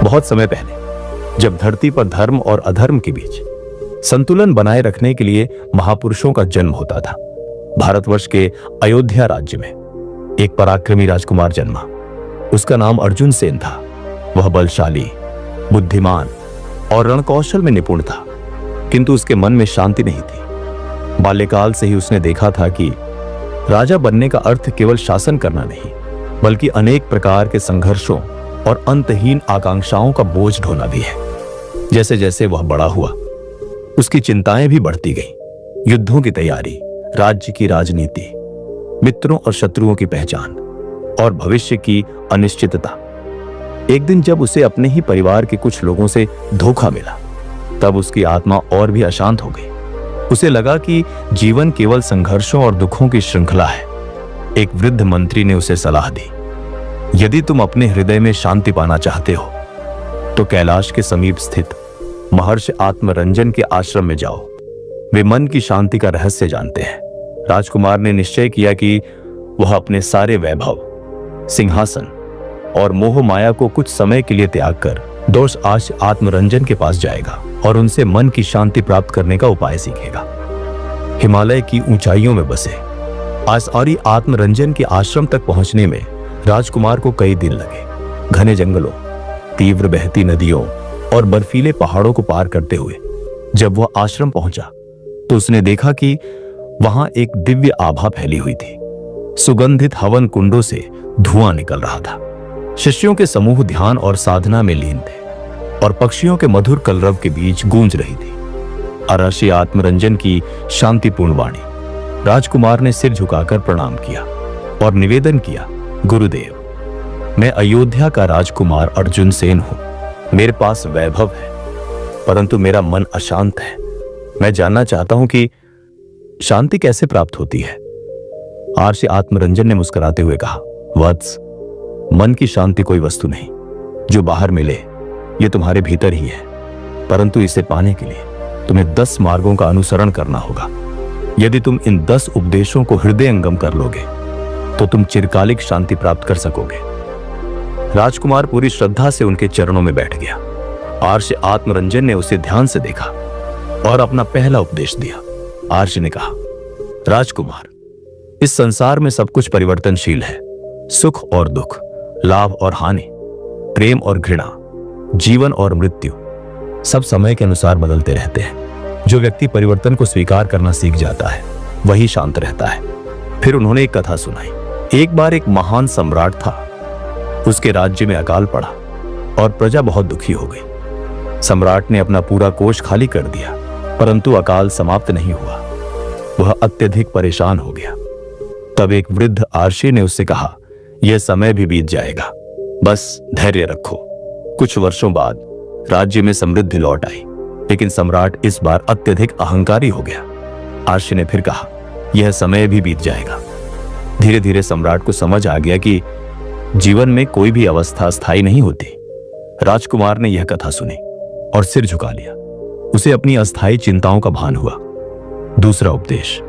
बहुत समय पहले, जब धरती पर धर्म और अधर्म के बीच संतुलन बनाए रखने के लिए महापुरुषों का जन्म होता था, भारतवर्ष के अयोध्या राज्य में एक पराक्रमी राजकुमार जन्मा। उसका नाम अर्जुन सेन था। वह बलशाली, बुद्धिमान और रणकौशल में निपुण था, किंतु उसके मन में शांति नहीं थी। बाल्यकाल से ही उसने देखा था कि राजा बनने का अर्थ केवल शासन करना नहीं, बल्कि अनेक प्रकार के संघर्षों और अंतहीन आकांक्षाओं का बोझ ढोना भी है। जैसे जैसे वह बड़ा हुआ, उसकी चिंताएं भी बढ़ती गईं। युद्धों की तैयारी, राज्य की राजनीति, मित्रों और शत्रुओं की पहचान और भविष्य की अनिश्चितता। एक दिन जब उसे अपने ही परिवार के कुछ लोगों से धोखा मिला, तब उसकी आत्मा और भी अशांत हो गई। उसे लगा कि जीवन केवल संघर्षों और दुखों की श्रृंखला है। एक वृद्ध मंत्री ने उसे सलाह दी, यदि तुम अपने हृदय में शांति पाना चाहते हो तो कैलाश के समीप स्थित महर्षि आत्मरंजन के आश्रम में जाओ। वे मन की शांति का रहस्य जानते हैं। राजकुमार ने निश्चय किया कि वह अपने सारे वैभव, सिंहासन और मोह माया को कुछ समय के लिए त्याग कर दोष आश आत्मरंजन के पास जाएगा और उनसे मन की शांति प्राप्त करने का उपाय सीखेगा। हिमालय की ऊंचाइयों में बसे आचार्य आत्मरंजन के आश्रम तक पहुंचने में राजकुमार को कई दिन लगे। घने जंगलों, तीव्र बहती नदियों और बर्फीले पहाड़ों को पार करते हुए जब वह आश्रम पहुंचा तो उसने देखा कि वहां एक दिव्य आभा फैली हुई थी। सुगंधित हवन कुंडों से धुआं निकल रहा था। शिष्यों के समूह ध्यान और साधना में लीन थे और पक्षियों के मधुर कलरव के बीच गूंज रही थी महर्षि आत्मरंजन की शांतिपूर्ण वाणी। राजकुमार ने सिर झुकाकर प्रणाम किया और निवेदन किया, गुरुदेव, मैं अयोध्या का राजकुमार अर्जुन सेन हूं। मेरे पास वैभव है, परंतु मेरा मन अशांत है। मैं जानना चाहता हूं कि शांति कैसे प्राप्त होती है। महर्षि आत्मरंजन ने मुस्कुराते हुए कहा, वत्स, मन की शांति कोई वस्तु नहीं जो बाहर मिले, ये तुम्हारे भीतर ही है। परंतु इसे पाने के लिए तुम्हें 10 मार्गों का अनुसरण करना होगा। यदि तुम इन 10 उपदेशों को हृदयंगम कर लोगे तो तुम चिरकालिक शांति प्राप्त कर सकोगे। राजकुमार पूरी श्रद्धा से उनके चरणों में बैठ गया। महर्षि आत्मरंजन ने उसे ध्यान से देखा और अपना पहला उपदेश दिया। महर्षि ने कहा, राजकुमार, इस संसार में सब कुछ परिवर्तनशील है। सुख और दुख, लाभ और हानि, प्रेम और घृणा, जीवन और मृत्यु, सब समय के अनुसार बदलते रहते हैं। जो व्यक्ति परिवर्तन को स्वीकार करना सीख जाता है वही शांत रहता है। फिर उन्होंने एक कथा सुनाई। एक बार एक महान सम्राट था। उसके राज्य में अकाल पड़ा और प्रजा बहुत दुखी हो गई। सम्राट ने अपना पूरा कोष खाली कर दिया, परंतु अकाल समाप्त नहीं हुआ। वह अत्यधिक परेशान हो गया। तब एक वृद्ध आर्षी ने उससे कहा, यह समय भी बीत जाएगा, बस धैर्य रखो। कुछ वर्षों बाद राज्य में समृद्धि लौट आई, लेकिन सम्राट इस बार अत्यधिक अहंकारी हो गया। आर्षी ने फिर कहा, यह समय भी बीत जाएगा। धीरे धीरे सम्राट को समझ आ गया कि जीवन में कोई भी अवस्था स्थायी नहीं होती। राजकुमार ने यह कथा सुनी और सिर झुका लिया। उसे अपनी अस्थायी चिंताओं का भान हुआ। दूसरा उपदेश,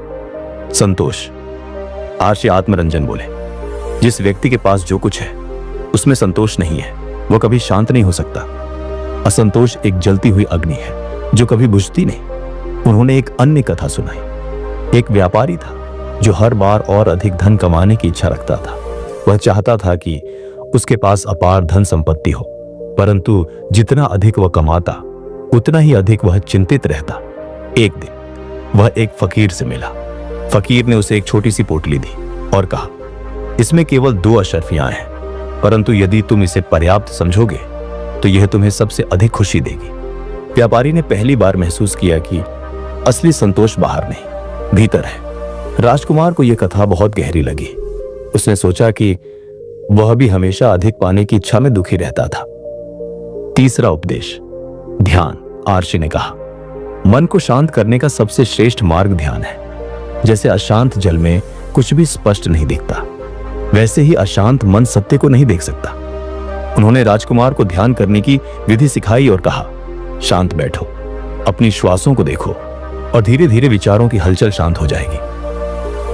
संतोष। महर्षि आत्मरंजन बोले, जिस व्यक्ति के पास जो कुछ है उसमें संतोष नहीं है, वह कभी शांत नहीं हो सकता। असंतोष एक जलती हुई अग्नि है जो कभी बुझती नहीं। उन्होंने एक अन्य कथा सुनाई। एक व्यापारी था जो हर बार और अधिक धन कमाने की इच्छा रखता था। वह चाहता था कि उसके पास अपार धन संपत्ति हो, परंतु जितना अधिक वह कमाता उतना ही अधिक वह चिंतित रहता। एक दिन वह एक फकीर से मिला। फकीर ने उसे एक छोटी सी पोटली दी और कहा, इसमें केवल 2 अशर्फियां हैं, परंतु यदि तुम इसे पर्याप्त समझोगे तो यह तुम्हें सबसे अधिक खुशी देगी। व्यापारी ने पहली बार महसूस किया कि असली संतोष बाहर नहीं, भीतर है। राजकुमार को यह कथा बहुत गहरी लगी। उसने सोचा कि वह भी हमेशा अधिक पाने की इच्छा में दुखी रहता था। तीसरा उपदेश, ध्यान। आर्षी ने कहा, मन को शांत करने का सबसे श्रेष्ठ मार्ग ध्यान है। जैसे अशांत जल में कुछ भी स्पष्ट नहीं दिखता, वैसे ही अशांत मन सत्य को नहीं देख सकता। उन्होंने राजकुमार को ध्यान करने की विधि सिखाई और कहा, शांत बैठो, अपनी श्वासों को देखो और धीरे धीरे विचारों की हलचल शांत हो जाएगी।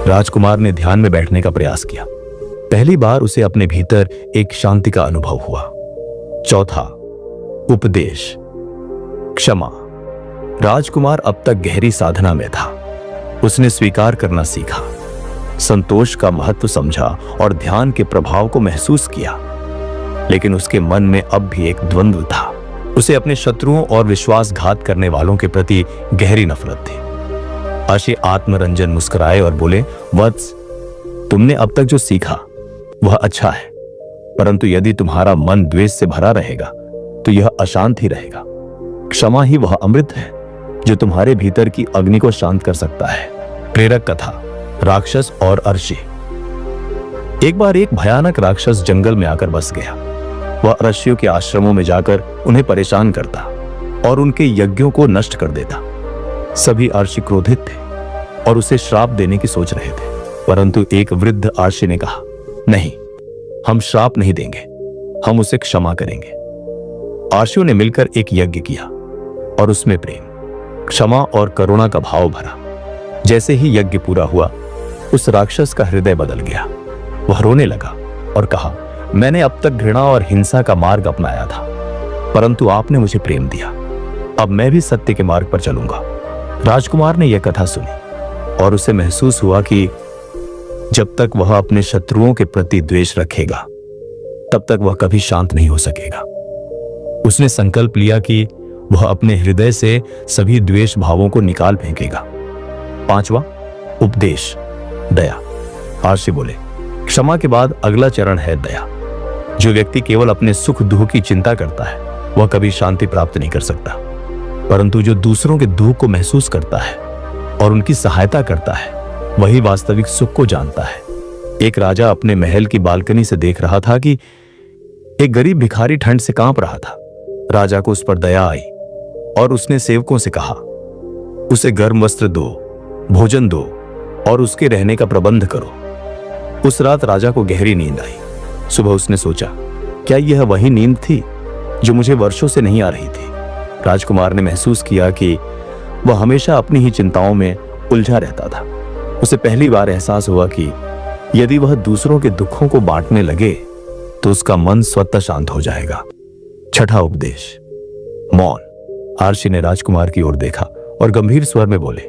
राजकुमार ने ध्यान में बैठने का प्रयास किया। पहली बार उसे अपने भीतर एक शांति का अनुभव हुआ। चौथा, उपदेश। क्षमा। राजकुमार अब तक गहरी साधना में था। उसने स्वीकार करना सीखा, संतोष का महत्व समझा और ध्यान के प्रभाव को महसूस किया। लेकिन उसके मन में अब भी एक द्वंद्व था। उसे अपने शत्रुओं और विश्वासघात करने वालों के प्रति गहरी नफरत थी। आशी आत्मरंजन मुस्कुराए और बोले, वत्स, तुमने अब तक जो सीखा वह अच्छा है, परंतु यदि तुम्हारा मन द्वेष से भरा रहेगा तो यह अशांत ही रहेगा। क्षमा ही वह अमृत है जो तुम्हारे भीतर की अग्नि को शांत कर सकता है। प्रेरक कथा। राक्षस और अर्षि। एक बार एक भयानक राक्षस जंगल में आकर बस गया। वह अर्षियों के आश्रमों में जाकर उन्हें परेशान करता और उनके यज्ञों को नष्ट कर देता। सभी अर्षि क्रोधित थे और उसे श्राप देने की सोच रहे थे, परंतु एक वृद्ध अर्षि ने कहा, नहीं, हम श्राप नहीं देंगे, हम उसे क्षमा करेंगे। अर्षियों ने मिलकर एक यज्ञ किया और उसमें प्रेम, क्षमा और करुणा का भाव भरा। जैसे ही यज्ञ पूरा हुआ, उस राक्षस का हृदय बदल गया। वह रोने लगा और कहा, मैंने अब तक घृणा और हिंसा का मार्ग अपनाया था, परंतु आपने मुझे प्रेम दिया। अब मैं भी सत्य के मार्ग पर चलूंगा। राजकुमार ने यह कथा सुनी और उसे महसूस हुआ कि जब तक वह अपने शत्रुओं के प्रति द्वेष रखेगा, तब तक वह कभी शांत नहीं हो सकेगा। उसने संकल्प लिया कि वह अपने हृदय से सभी द्वेष भावों को निकाल फेंकेगा। 5वां उपदेश। दया। आशी बोले, क्षमा के बाद अगला चरण है दया। जो व्यक्ति केवल अपने सुख दुख की चिंता करता है वह कभी शांति प्राप्त नहीं कर सकता, परंतु जो दूसरों के दुख को महसूस करता है और उनकी सहायता करता है वही वास्तविक सुख को जानता है। एक राजा अपने महल की बालकनी से देख रहा था कि एक गरीब भिखारी ठंड से कांप रहा था। राजा को उस पर दया आई और उसने सेवकों से कहा, उसे गर्म वस्त्र दो, भोजन दो और उसके रहने का प्रबंध करो। उस रात राजा को गहरी नींद आई। सुबह उसने सोचा, क्या यह वही नींद थी जो मुझे वर्षों से नहीं आ रही थी? राजकुमार ने महसूस किया कि वह हमेशा अपनी ही चिंताओं में उलझा रहता था। उसे पहली बार एहसास हुआ कि यदि वह दूसरों के दुखों को बांटने लगे तो उसका मन स्वतः शांत हो जाएगा। 6वां उपदेश। मौन। आर्षि ने राजकुमार की ओर देखा और गंभीर स्वर में बोले,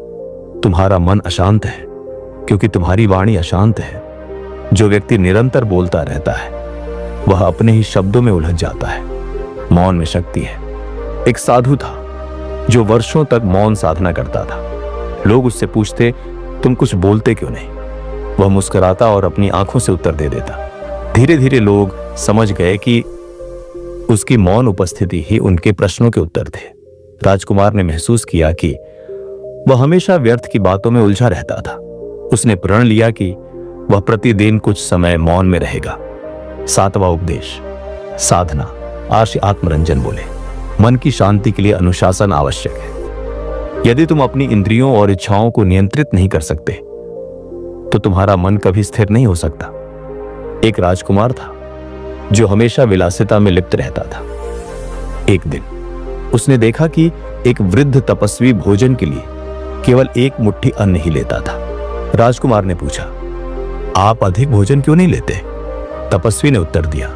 तुम्हारा मन अशांत है क्योंकि तुम्हारी वाणी अशांत है। जो व्यक्ति निरंतर बोलता रहता है वह अपने ही शब्दों में उलझ जाता है। मौन में शक्ति है। एक साधु था जो वर्षों तक मौन साधना करता था। लोग उससे पूछते, तुम कुछ बोलते क्यों नहीं? वह मुस्कुराता और अपनी आंखों से उत्तर दे देता। धीरे धीरे लोग समझ गए कि उसकी मौन उपस्थिति ही उनके प्रश्नों के उत्तर थे। राजकुमार ने महसूस किया कि वह हमेशा व्यर्थ की बातों में उलझा रहता था। उसने प्रण लिया कि वह प्रतिदिन कुछ समय मौन में रहेगा। 7वां उपदेश। साधना। आर्षि आत्मरंजन बोले, मन की शांति के लिए अनुशासन आवश्यक है। यदि तुम अपनी इंद्रियों और इच्छाओं को नियंत्रित नहीं कर सकते तो तुम्हारा मन कभी स्थिर नहीं हो सकता। एक राजकुमार था जो हमेशा विलासिता में लिप्त रहता था। एक दिन उसने देखा कि एक वृद्ध तपस्वी भोजन के लिए केवल एक मुट्ठी अन्न ही लेता था। राजकुमार ने पूछा, आप अधिक भोजन क्यों नहीं लेते? तपस्वी ने उत्तर दिया,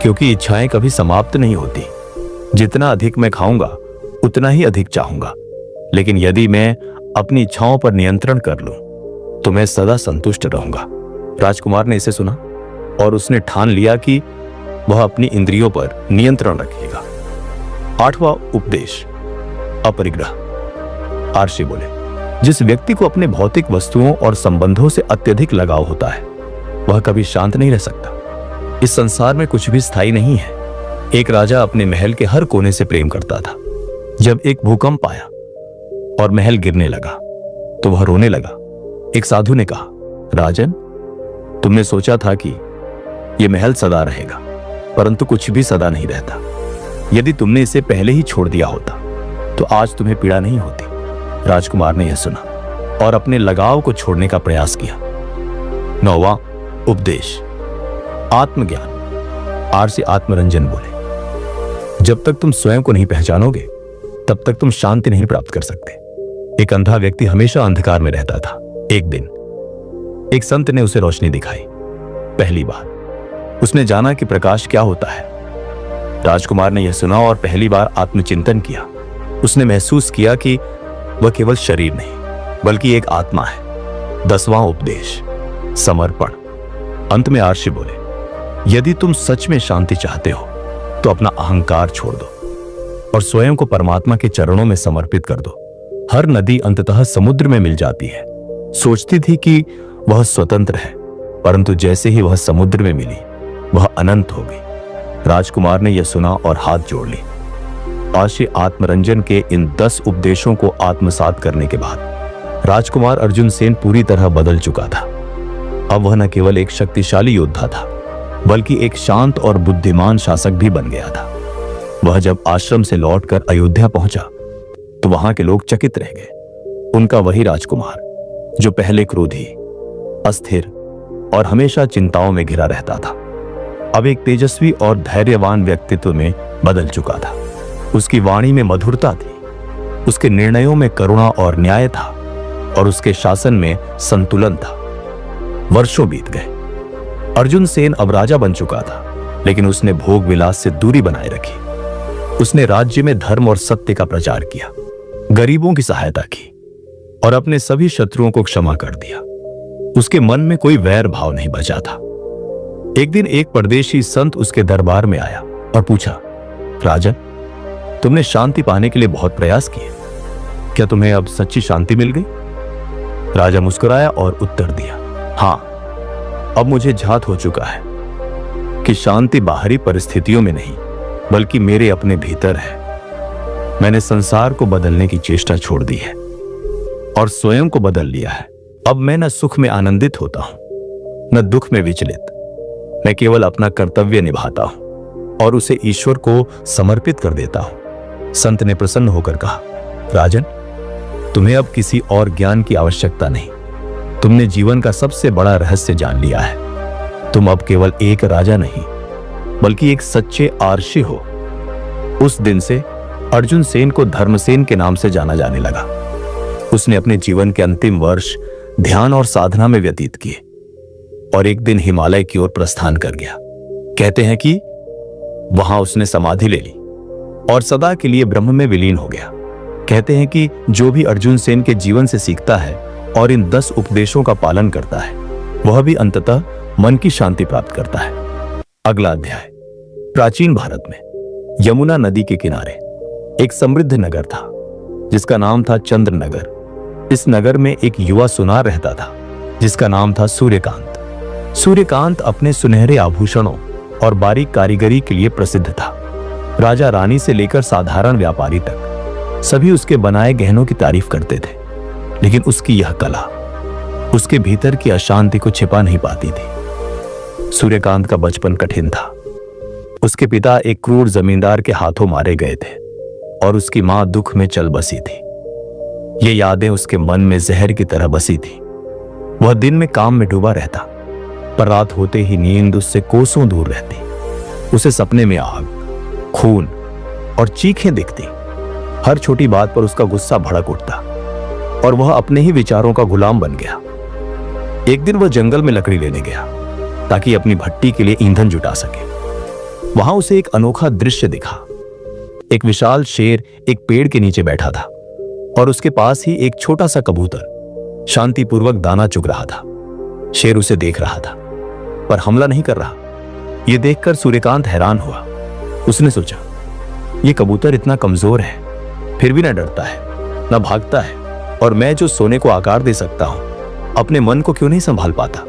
क्योंकि इच्छाएं कभी समाप्त नहीं होती। जितना अधिक मैं खाऊंगा उतना ही अधिक चाहूंगा, लेकिन यदि मैं अपनी इच्छाओं पर नियंत्रण कर लूं तो मैं सदा संतुष्ट रहूंगा। राजकुमार ने इसे सुना और उसने ठान लिया कि वह अपनी इंद्रियों पर नियंत्रण रखेगा। 8वां उपदेश। अपरिग्रह। आर्षि बोले, जिस व्यक्ति को अपने भौतिक वस्तुओं और संबंधों से अत्यधिक लगाव होता है वह कभी शांत नहीं रह सकता। इस संसार में कुछ भी स्थायी नहीं है। एक राजा अपने महल के हर कोने से प्रेम करता था। जब एक भूकंप आया और महल गिरने लगा तो वह रोने लगा। एक साधु ने कहा, राजन, तुमने सोचा था कि यह महल सदा रहेगा, परंतु कुछ भी सदा नहीं रहता। यदि तुमने इसे पहले ही छोड़ दिया होता तो आज तुम्हें पीड़ा नहीं होती। राजकुमार ने यह सुना और अपने लगाव को छोड़ने का प्रयास किया। 9वां उपदेश। आत्मज्ञान। आर्षि आत्मरंजन बोले, जब तक तुम स्वयं को नहीं पहचानोगे तब तक तुम शांति नहीं प्राप्त कर सकते। एक अंधा व्यक्ति हमेशा अंधकार में रहता था। एक दिन एक संत ने उसे रोशनी दिखाई। पहली बार उसने जाना कि प्रकाश क्या होता है। राजकुमार ने यह सुना और पहली बार आत्मचिंतन किया। उसने महसूस किया कि वह केवल शरीर नहीं बल्कि एक आत्मा है। 10वां उपदेश, समर्पण। अंत में आर्षि बोले, यदि तुम सच में शांति चाहते हो तो अपना अहंकार छोड़ दो और स्वयं को परमात्मा के चरणों में समर्पित कर दो। हर नदी अंततः समुद्र में मिल जाती है। सोचती थी कि वह स्वतंत्र है, परंतु जैसे ही वह समुद्र में मिली वह अनंत हो गई। राजकुमार ने यह सुना और हाथ जोड़ ली। आशी आत्मरंजन के इन 10 उपदेशों को आत्मसात करने के बाद राजकुमार अर्जुन सेन पूरी तरह बदल चुका था। अब वह न केवल एक शक्तिशाली योद्धा था बल्कि एक शांत और बुद्धिमान शासक भी बन गया था। वह जब आश्रम से लौटकर अयोध्या पहुंचा तो वहां के लोग चकित रह गए। उनका वही राजकुमार जो पहले क्रोधी, अस्थिर और हमेशा चिंताओं में घिरा रहता था, अब एक तेजस्वी और धैर्यवान व्यक्तित्व में बदल चुका था। उसकी वाणी में मधुरता थी, उसके निर्णयों में करुणा और न्याय था और उसके शासन में संतुलन था। वर्षों बीत गए। अर्जुन सेन अब राजा बन चुका था, लेकिन उसने भोग विलास से दूरी बनाए रखी। उसने राज्य में धर्म और सत्य का प्रचार किया, गरीबों की सहायता की और अपने सभी शत्रुओं को क्षमा कर दिया। उसके मन में कोई वैर भाव नहीं बचा था। एक दिन एक परदेशी संत उसके दरबार में आया और पूछा, राजन, तुमने शांति पाने के लिए बहुत प्रयास किए, क्या तुम्हें अब सच्ची शांति मिल गई? राजा मुस्कुराया और उत्तर दिया, हां, अब मुझे झात हो चुका है कि शांति बाहरी परिस्थितियों में नहीं बल्कि मेरे अपने भीतर है। मैंने संसार को बदलने की चेष्टा छोड़ दी है और स्वयं को बदल लिया है। अब मैं न सुख में आनंदित होता हूं न दुख में विचलित। मैं केवल अपना कर्तव्य निभाता हूं और उसे ईश्वर को समर्पित कर देता हूं। संत ने प्रसन्न होकर कहा, राजन, तुम्हें अब किसी और ज्ञान की आवश्यकता नहीं। तुमने जीवन का सबसे बड़ा रहस्य जान लिया है। तुम अब केवल एक राजा नहीं बल्कि एक सच्चे आर्षि हो। उस दिन से अर्जुन सेन को धर्मसेन के नाम से जाना जाने लगा। उसने अपने जीवन के अंतिम वर्ष ध्यान और साधना में व्यतीत किए और एक दिन हिमालय की ओर प्रस्थान कर गया। कहते हैं कि वहां उसने समाधि ले ली और सदा के लिए ब्रह्म में विलीन हो गया। कहते हैं कि जो भी अर्जुन सेन के जीवन से सीखता है और इन 10 उपदेशों का पालन करता है वह भी अंततः मन की शांति प्राप्त करता है। अगला अध्याय। प्राचीन भारत में यमुना नदी के किनारे एक समृद्ध नगर था जिसका नाम था चंद्रनगर। इस नगर में एक युवा सुनार रहता था जिसका नाम था सूर्यकांत। सूर्यकांत अपने सुनहरे आभूषणों और बारीक कारीगरी के लिए प्रसिद्ध था। राजा रानी से लेकर साधारण व्यापारी तक सभी उसके बनाए गहनों की तारीफ करते थे, लेकिन उसकी यह कला उसके भीतर की अशांति को छिपा नहीं पाती थी। सूर्यकांत का बचपन कठिन था। उसके पिता एक क्रूर जमींदार के हाथों मारे गए थे और उसकी मां दुख में चल बसी थी। ये यादें उसके मन में जहर की तरह बसी थी। वह दिन में काम में डूबा रहता, पर रात होते ही नींद उससे कोसों दूर रहती। उसे सपने में आग, खून और चीखें दिखती। हर छोटी बात पर उसका गुस्सा भड़क उठता और वह अपने ही विचारों का गुलाम बन गया। एक दिन वह जंगल में लकड़ी लेने गया ताकि अपनी भट्टी के लिए ईंधन जुटा सके। वहां उसे एक अनोखा दृश्य दिखा। एक विशाल शेर एक पेड़ के नीचे बैठा था और उसके पास ही एक छोटा सा कबूतर शांतिपूर्वक दाना चुग रहा था। शेर उसे देख रहा था पर हमला नहीं कर रहा। यह देखकर सूर्यकांत हैरान हुआ। उसने सोचा, यह कबूतर इतना कमजोर है फिर भी न डरता है न भागता है, और मैं जो सोने को आकार दे सकता हूं अपने मन को क्यों नहीं संभाल पाता।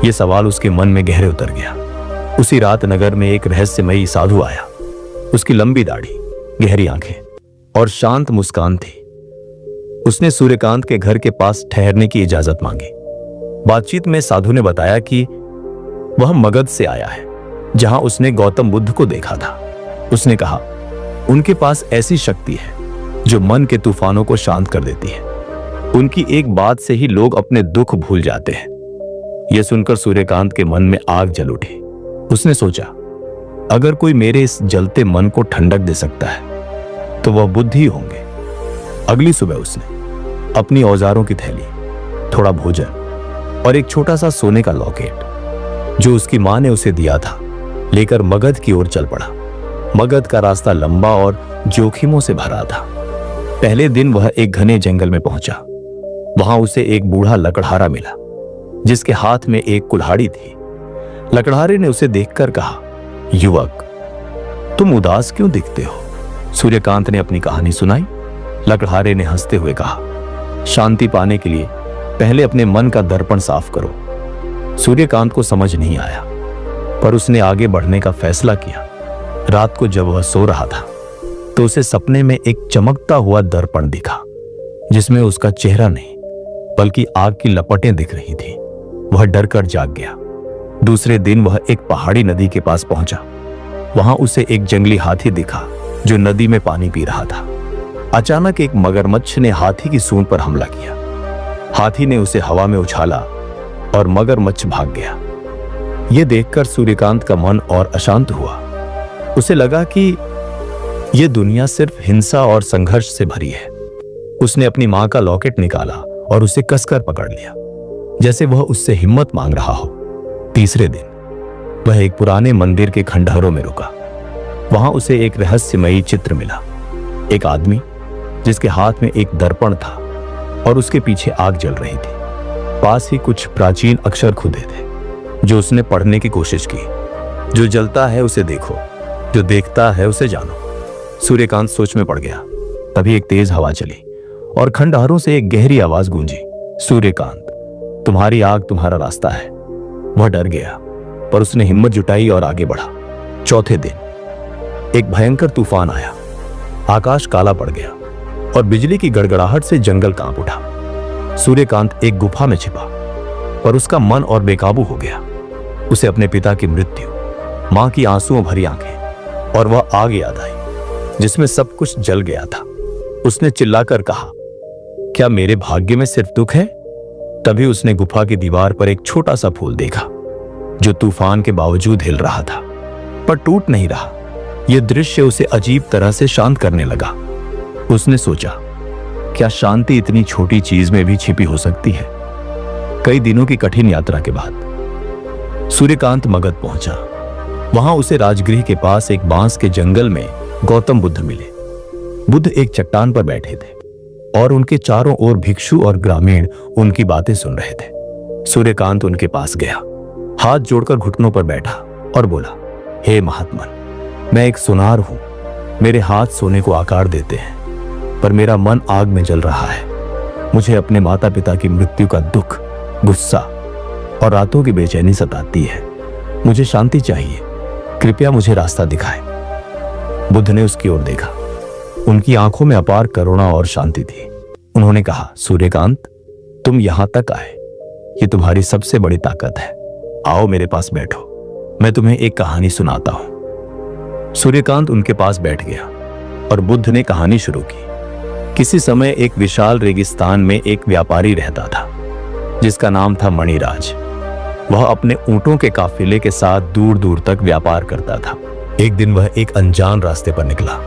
यह सवाल उसके मन में गहरे उतर गया। उसी रात नगर में एक रहस्यमयी साधु आया। उसकी लंबी दाढ़ी, गहरी आंखें और शांत मुस्कान थी। उसने सूर्यकांत के घर के पास ठहरने की इजाजत मांगी। बातचीत में साधु ने बताया कि वह मगध से आया है जहां उसने गौतम बुद्ध को देखा था। उसने कहा, उनके पास ऐसी शक्ति है जो मन के तूफानों को शांत कर देती है। उनकी एक बात से ही लोग अपने दुख भूल जाते हैं। यह सुनकर सूर्यकांत के मन में आग जल उठी। उसने सोचा, अगर कोई मेरे इस जलते मन को ठंडक दे सकता है तो वह बुद्ध ही होंगे। अगली सुबह उसने अपनी औजारों की थैली, थोड़ा भोजन और एक छोटा सा सोने का लॉकेट जो उसकी मां ने उसे दिया था लेकर मगध की ओर चल पड़ा। मगध का रास्ता लंबा और जोखिमों से भरा था। पहले दिन वह एक घने जंगल में पहुंचा। वहां उसे एक बूढ़ा लकड़हारा मिला जिसके हाथ में एक कुल्हाड़ी थी। लकड़हारे ने उसे देखकर कहा, युवक, तुम उदास क्यों दिखते हो? सूर्यकांत ने अपनी कहानी सुनाई। लकड़हारे ने हंसते हुए कहा, शांति पाने के लिए पहले अपने मन का दर्पण साफ करो। सूर्यकांत को समझ नहीं आया, पर उसने आगे बढ़ने का फैसला किया। रात को जब वह सो रहा था तो उसे सपने में एक चमकता हुआ दर्पण दिखा जिसमें उसका चेहरा नहीं बल्कि आग की लपटें दिख रही थी। वह डर कर जाग गया। दूसरे दिन वह एक पहाड़ी नदी के पास पहुंचा। वहां उसे एक जंगली हाथी दिखा जो नदी में पानी पी रहा था। अचानक एक मगरमच्छ ने हाथी की सूंड पर हमला किया। हाथी ने उसे हवा में उछाला और मगरमच्छ भाग गया। यह देखकर सूर्यकांत का मन और अशांत हुआ। उसे लगा कि यह दुनिया सिर्फ हिंसा और संघर्ष से भरी है। उसने अपनी मां का लॉकेट निकाला और उसे कसकर पकड़ लिया, जैसे वह उससे हिम्मत मांग रहा हो। तीसरे दिन वह एक पुराने मंदिर के खंडहरों में रुका। वहां उसे एक रहस्यमयी चित्र मिला। एक आदमी जिसके हाथ में एक दर्पण था और उसके पीछे आग जल रही थी। पास ही कुछ प्राचीन अक्षर खुदे थे जो उसने पढ़ने की कोशिश की। जो जलता है उसे देखो, जो देखता है उसे जानो। सूर्यकांत सोच में पड़ गया। तभी एक तेज हवा चली और खंडहरों से एक गहरी आवाज गूंजी, सूर्यकांत, तुम्हारी आग तुम्हारा रास्ता है। वह डर गया, पर उसने हिम्मत जुटाई और आगे बढ़ा। चौथे दिन एक भयंकर तूफान आया। आकाश काला पड़ गया और बिजली की गड़गड़ाहट से जंगल कांप उठा। सूर्यकांत एक गुफा में छिपा, पर उसका मन और बेकाबू हो गया। उसे अपने पिता की मृत्यु, मां की आंसुओं भरी आंखें और वह आग याद आई जिसमें सब कुछ जल गया था। उसने चिल्लाकर कहा, क्या मेरे भाग्य में सिर्फ दुख है? तभी उसने गुफा की दीवार पर एक छोटा सा फूल देखा जो तूफान के बावजूद हिल रहा था, पर टूट नहीं रहा। यह दृश्य उसे अजीब तरह से शांत करने लगा। उसने सोचा, क्या शांति इतनी छोटी चीज में भी छिपी हो सकती है? कई दिनों की कठिन यात्रा के बाद सूर्यकांत मगध पहुंचा। वहां उसे राजगृह के पास एक बांस के जंगल में गौतम बुद्ध मिले। बुद्ध एक चट्टान पर बैठे थे और उनके चारों ओर भिक्षु और ग्रामीण उनकी बातें सुन रहे थे। सूर्यकांत उनके पास गया, हाथ जोड़कर घुटनों पर बैठा और बोला, हे महात्मन, मैं एक सुनार हूं। मेरे हाथ सोने को आकार देते हैं, पर मेरा मन आग में जल रहा है। मुझे अपने माता पिता की मृत्यु का दुख, गुस्सा और रातों की बेचैनी सताती है। मुझे शांति चाहिए, कृपया मुझे रास्ता दिखाएं। बुद्ध ने उसकी ओर देखा। उनकी आंखों में अपार करुणा और शांति थी। उन्होंने कहा, सूर्यकांत, तुम यहां तक आए, ये तुम्हारी सबसे बड़ी ताकत है। आओ मेरे पास बैठो, मैं तुम्हें एक कहानी सुनाता हूं। सूर्यकांत उनके पास बैठ गया और बुद्ध ने कहानी शुरू की। किसी समय एक विशाल रेगिस्तान में एक व्यापारी रहता था जिसका नाम था मणिराज। वह अपने ऊंटों के काफिले के साथ दूर दूर तक व्यापार करता था। एक दिन वह एक अनजान रास्ते पर निकला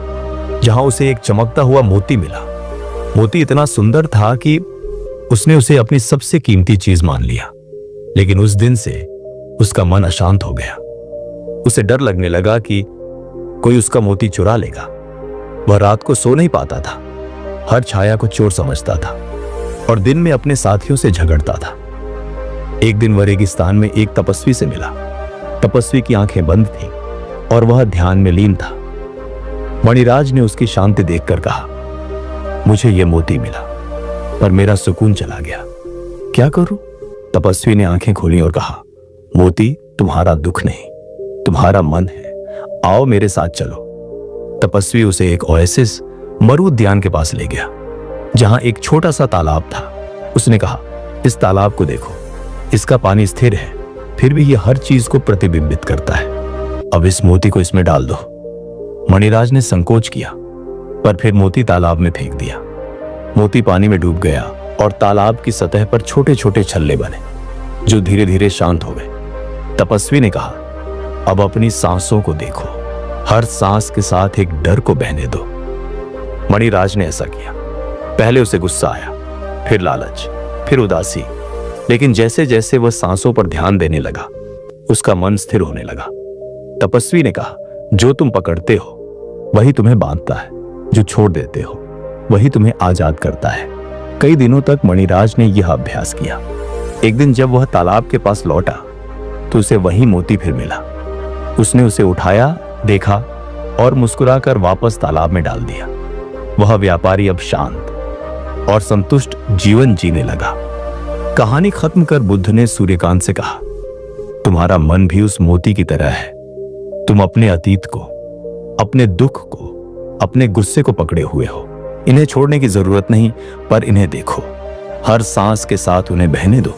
जहां उसे एक चमकता हुआ मोती मिला। मोती इतना सुंदर था कि उसने उसे अपनी सबसे कीमती चीज मान लिया। लेकिन उस दिन से उसका मन अशांत हो गया। उसे डर लगने लगा कि कोई उसका मोती चुरा लेगा। वह रात को सो नहीं पाता था, हर छाया को चोर समझता था और दिन में अपने साथियों से झगड़ता था। एक दिन वह रेगिस्तान में एक तपस्वी से मिला। तपस्वी की आंखें बंद थीं और वह ध्यान में लीन था। मणिराज ने उसकी शांति देखकर कहा, मुझे यह मोती मिला, पर मेरा सुकून चला गया। क्या करूं? तपस्वी ने आंखें खोली और कहा, मोती तुम्हारा दुख नहीं, तुम्हारा मन है। आओ मेरे साथ चलो। तपस्वी उसे एक ओएसिस, मरु उद्यान के पास ले गया जहां एक छोटा सा तालाब था। उसने कहा, इस तालाब को देखो, इसका पानी स्थिर है, फिर भी यह हर चीज को प्रतिबिंबित करता है। अब इस मोती को इसमें डाल दो। मणिराज ने संकोच किया, पर फिर मोती तालाब में फेंक दिया। मोती पानी में डूब गया और तालाब की सतह पर छोटे छोटे छल्ले बने जो धीरे धीरे शांत हो गए। तपस्वी ने कहा, अब अपनी सांसों को देखो, हर सांस के साथ एक डर को बहने दो। मणिराज ने ऐसा किया। पहले उसे गुस्सा आया, फिर लालच, फिर उदासी, लेकिन जैसे जैसे वह सांसों पर ध्यान देने लगा, उसका मन स्थिर होने लगा। तपस्वी ने कहा, जो तुम पकड़ते हो वही तुम्हें बांधता है, जो छोड़ देते हो वही तुम्हें आजाद करता है। कई दिनों तक मणिराज ने यह अभ्यास किया। एक दिन जब वह तालाब के पास लौटा तो उसे वही मोती फिर मिला। उसने उसे उठाया, देखा और मुस्कुराकर वापस तालाब में डाल दिया। वह व्यापारी अब शांत और संतुष्ट जीवन जीने लगा। कहानी खत्म कर बुद्ध ने सूर्यकांत से कहा, तुम्हारा मन भी उस मोती की तरह है। तुम अपने अतीत को, अपने दुख को, अपने गुस्से को पकड़े हुए हो। इन्हें छोड़ने की जरूरत नहीं, पर इन्हें देखो, हर सांस के साथ उन्हें बहने दो।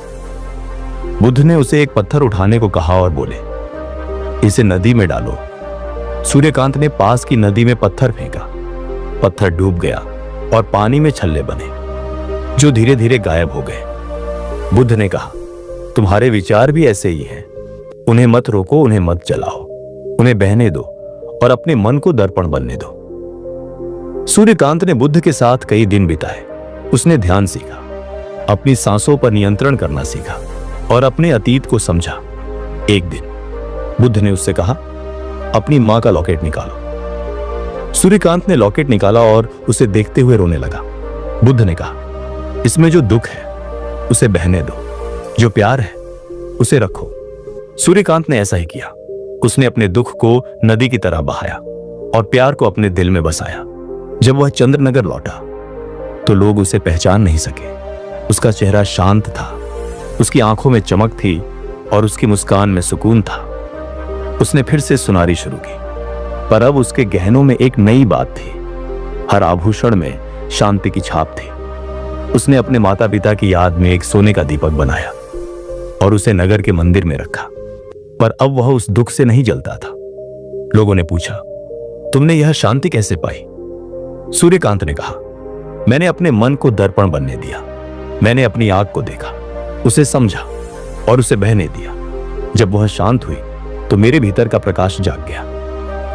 बुद्ध ने उसे एक पत्थर उठाने को कहा और बोले, इसे नदी में डालो। सूर्यकांत ने पास की नदी में पत्थर फेंका। पत्थर डूब गया और पानी में छल्ले बने, जो धीरे धीरे गायब हो गए। बुद्ध ने कहा, तुम्हारे विचार भी ऐसे ही हैं। उन्हें मत रोको, उन्हें मत जलाओ, उन्हें बहने दो और अपने मन को दर्पण बनने दो। सूर्यकांत ने बुद्ध के साथ कई दिन बिताए। उसने ध्यान सीखा, अपनी सांसों पर नियंत्रण करना सीखा और अपने अतीत को समझा। एक दिन बुद्ध ने उससे कहा, अपनी मां का लॉकेट निकालो। सूर्यकांत ने लॉकेट निकाला और उसे देखते हुए रोने लगा। बुद्ध ने कहा, इसमें जो दुख है उसे बहने दो, जो प्यार है उसे रखो। सूर्यकांत ने ऐसा ही किया। उसने अपने दुख को नदी की तरह बहाया और प्यार को अपने दिल में बसाया। जब वह चंद्रनगर लौटा तो लोग उसे पहचान नहीं सके। उसका चेहरा शांत था, उसकी आंखों में चमक थी और उसकी मुस्कान में सुकून था। उसने फिर से सुनारी शुरू की, पर अब उसके गहनों में एक नई बात थी। हर आभूषण में शांति की छाप थी। उसने अपने माता पिता की याद में एक सोने का दीपक बनाया और उसे नगर के मंदिर में रखा। पर अब वह उस दुख से नहीं जलता था। लोगों ने पूछा, तुमने यह शांति कैसे पाई? सूर्यकांत ने कहा, मैंने अपने मन को दर्पण बनने दिया। मैंने अपनी आग को देखा, उसे समझा और उसे बहने दिया। जब वह शांत हुई तो मेरे भीतर का प्रकाश जाग गया।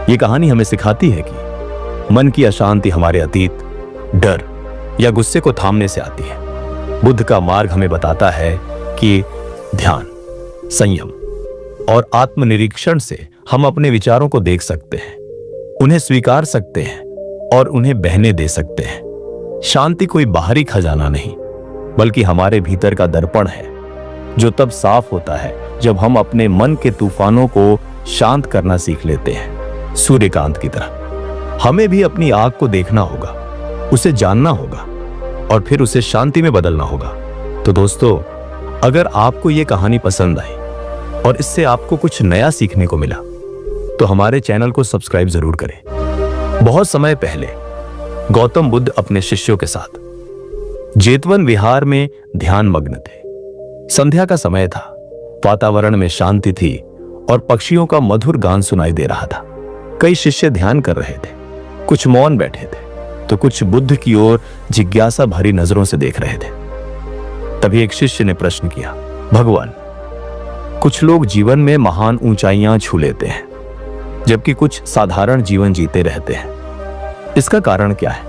यह कहानी हमें सिखाती है कि मन की अशांति हमारे अतीत, डर या गुस्से को थामने से आती है। बुद्ध का मार्ग हमें बताता है कि ध्यान, संयम और आत्मनिरीक्षण से हम अपने विचारों को देख सकते हैं, उन्हें स्वीकार सकते हैं और उन्हें बहने दे सकते हैं। शांति कोई बाहरी खजाना नहीं, बल्कि हमारे भीतर का दर्पण है, जो तब साफ होता है जब हम अपने मन के तूफानों को शांत करना सीख लेते हैं। सूर्यकांत की तरह हमें भी अपनी आग को देखना होगा, उसे जानना होगा और फिर उसे शांति में बदलना होगा। तो दोस्तों, अगर आपको ये कहानी पसंद आई और इससे आपको कुछ नया सीखने को मिला तो हमारे चैनल को सब्सक्राइब जरूर करें। बहुत समय पहले गौतम बुद्ध अपने शिष्यों के साथ जेतवन विहार में ध्यान मग्न थे। संध्या का समय था, वातावरण में शांति थी और पक्षियों का मधुर गान सुनाई दे रहा था। कई शिष्य ध्यान कर रहे थे, कुछ मौन बैठे थे तो कुछ बुद्ध की ओर जिज्ञासा भरी नजरों से देख रहे थे। तभी एक शिष्य ने प्रश्न किया, भगवान, कुछ लोग जीवन में महान ऊंचाइयां छू लेते हैं, जबकि कुछ साधारण जीवन जीते रहते हैं। इसका कारण क्या है?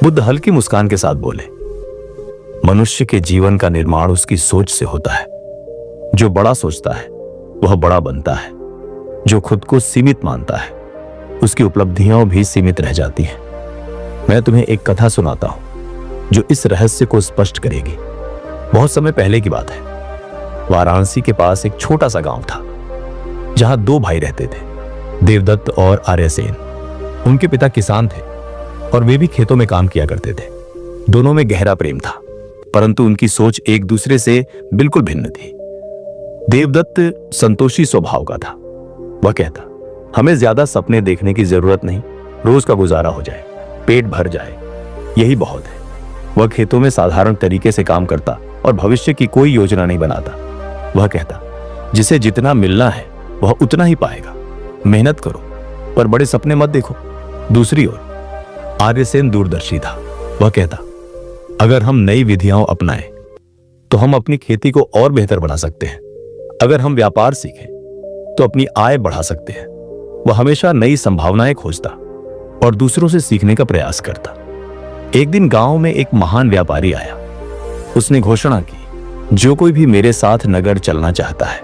बुद्ध हल्की मुस्कान के साथ बोले, मनुष्य के जीवन का निर्माण उसकी सोच से होता है। जो बड़ा सोचता है वह बड़ा बनता है। जो खुद को सीमित मानता है उसकी उपलब्धियां भी सीमित रह जाती हैं। मैं तुम्हें एक कथा सुनाता हूं जो इस रहस्य को स्पष्ट करेगी। बहुत समय पहले की बात है। वाराणसी के पास एक छोटा सा गांव था जहां दो भाई रहते थे, देवदत्त और आर्यसेन। उनके पिता किसान थे और वे भी खेतों में काम किया करते थे। दोनों में गहरा प्रेम था, परंतु उनकी सोच एक दूसरे से बिल्कुल भिन्न थी। देवदत्त संतोषी स्वभाव का था। वह कहता, हमें ज्यादा सपने देखने की जरूरत नहीं, रोज का गुजारा हो जाए, पेट भर जाए, यही बहुत है। वह खेतों में साधारण तरीके से काम करता और भविष्य की कोई योजना नहीं बनाता। वह कहता, जिसे जितना मिलना है वह उतना ही पाएगा, मेहनत करो पर बड़े सपने मत देखो। दूसरी ओर आर्यसेन दूरदर्शी था। वह कहता, अगर हम नई विधियां अपनाएं तो हम अपनी खेती को और बेहतर बना सकते हैं। अगर हम व्यापार सीखें तो अपनी आय बढ़ा सकते हैं। वह हमेशा नई संभावनाएं खोजता और दूसरों से सीखने का प्रयास करता। एक दिन गांव में एक महान व्यापारी आया। उसने घोषणा की, जो कोई भी मेरे साथ नगर चलना चाहता है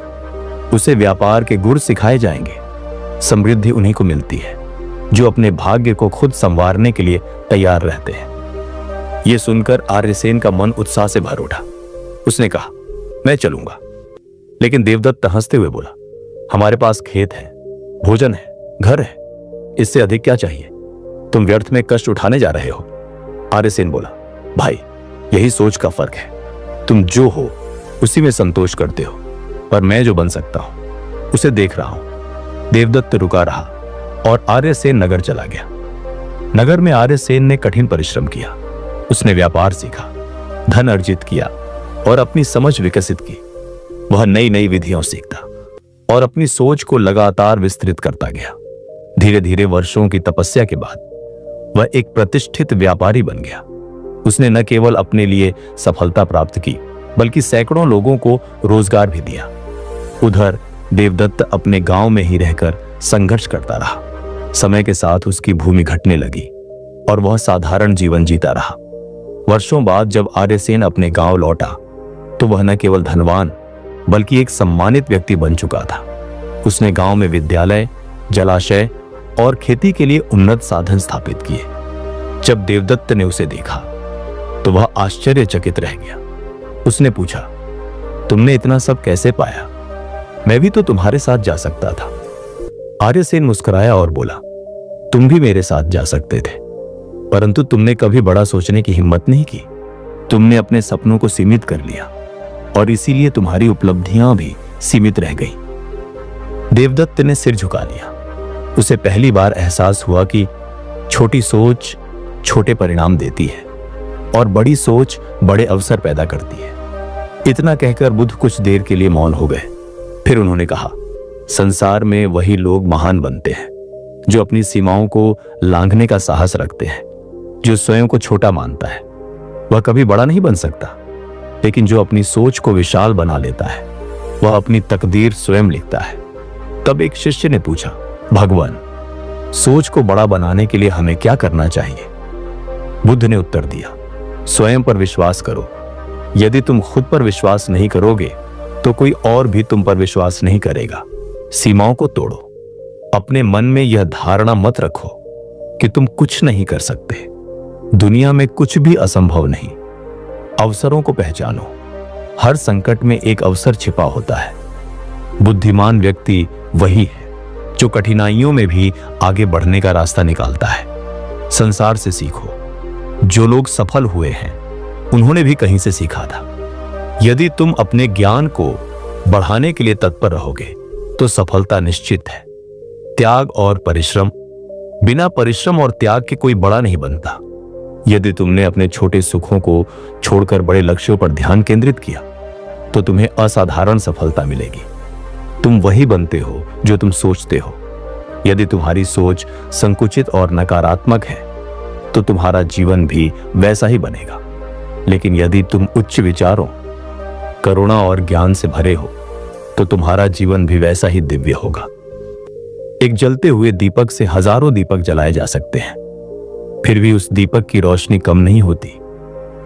उसे व्यापार के गुर सिखाए जाएंगे, समृद्धि उन्हीं को मिलती है। जो अपने भाग्य को खुद संवारने के लिए तैयार रहते हैं। यह सुनकर आर्यसेन का मन उत्साह से भर उठा। उसने कहा, मैं चलूंगा। लेकिन देवदत्त हंसते हुए बोला, हमारे पास खेत है, भोजन है, घर है, इससे अधिक क्या चाहिए? तुम व्यर्थ में कष्ट उठाने जा रहे हो। आर्यसेन बोला, भाई, यही सोच का फर्क है। तुम जो हो उसी में संतोष करते हो, पर मैं जो बन सकता हूं उसे देख रहा हूं। देवदत्त रुका रहा और आर्यसेन नगर चला गया। नगर में आर्यसेन ने कठिन परिश्रम किया। उसने व्यापार सीखा, धन अर्जित किया और अपनी समझ विकसित की। वह नई नई विधियां सीखता और अपनी सोच को लगातार विस्तृत करता गया। धीरे धीरे वर्षों की तपस्या के बाद वह एक प्रतिष्ठित व्यापारी बन गया। उसने न केवल अपने लिए सफलता प्राप्त की, बल्कि सैकड़ों लोगों को रोजगार भी दिया। उधर देवदत्त अपने गांव में ही रहकर संघर्ष करता रहा। समय के साथ उसकी भूमि घटने लगी और वह साधारण जीवन जीता रहा। वर्षों बाद जब आर्यसेन अपने गांव लौटा तो वह न केवल धनवान बल्कि एक सम्मानित व्यक्ति बन चुका था। उसने गांव में विद्यालय, जलाशय और खेती के लिए उन्नत साधन स्थापित किए। जब देवदत्त ने उसे देखा तो वह आश्चर्यचकित रह गया। उसने पूछा, तुमने इतना सब कैसे पाया? मैं भी तो तुम्हारे साथ जा सकता था। आर्यसेन मुस्कुराया और बोला, तुम भी मेरे साथ जा सकते थे, परंतु तुमने कभी बड़ा सोचने की हिम्मत नहीं की। तुमने अपने सपनों को सीमित कर लिया और इसीलिए तुम्हारी उपलब्धियां भी सीमित रह गई। देवदत्त ने सिर झुका लिया। उसे पहली बार एहसास हुआ कि छोटी सोच छोटे परिणाम देती है और बड़ी सोच बड़े अवसर पैदा करती है। इतना कहकर बुद्ध कुछ देर के लिए मौन हो गए। फिर उन्होंने कहा, संसार में वही लोग महान बनते हैं जो अपनी सीमाओं को लांघने का साहस रखते हैं। जो स्वयं को छोटा मानता है वह कभी बड़ा नहीं बन सकता, लेकिन जो अपनी सोच को विशाल बना लेता है वह अपनी तकदीर स्वयं लिखता है। तब एक शिष्य ने पूछा, भगवान, सोच को बड़ा बनाने के लिए हमें क्या करना चाहिए? बुद्ध ने उत्तर दिया, स्वयं पर विश्वास करो। यदि तुम खुद पर विश्वास नहीं करोगे तो कोई और भी तुम पर विश्वास नहीं करेगा। सीमाओं को तोड़ो। अपने मन में यह धारणा मत रखो कि तुम कुछ नहीं कर सकते। दुनिया में कुछ भी असंभव नहीं। अवसरों को पहचानो। हर संकट में एक अवसर छिपा होता है। बुद्धिमान व्यक्ति वही है जो कठिनाइयों में भी आगे बढ़ने का रास्ता निकालता है। संसार से सीखो। जो लोग सफल हुए हैं उन्होंने भी कहीं से सीखा था। यदि तुम अपने ज्ञान को बढ़ाने के लिए तत्पर रहोगे तो सफलता निश्चित है। त्याग और परिश्रम, बिना परिश्रम और त्याग के कोई बड़ा नहीं बनता। यदि तुमने अपने छोटे सुखों को छोड़कर बड़े लक्ष्यों पर ध्यान केंद्रित किया तो तुम्हें असाधारण सफलता मिलेगी। तुम वही बनते हो जो तुम सोचते हो। यदि तुम्हारी सोच संकुचित और नकारात्मक है तो तुम्हारा जीवन भी वैसा ही बनेगा। लेकिन यदि तुम उच्च विचारों, करुणा और ज्ञान से भरे हो तो तुम्हारा जीवन भी वैसा ही दिव्य होगा। एक जलते हुए दीपक से हजारों दीपक जलाए जा सकते हैं, फिर भी उस दीपक की रोशनी कम नहीं होती।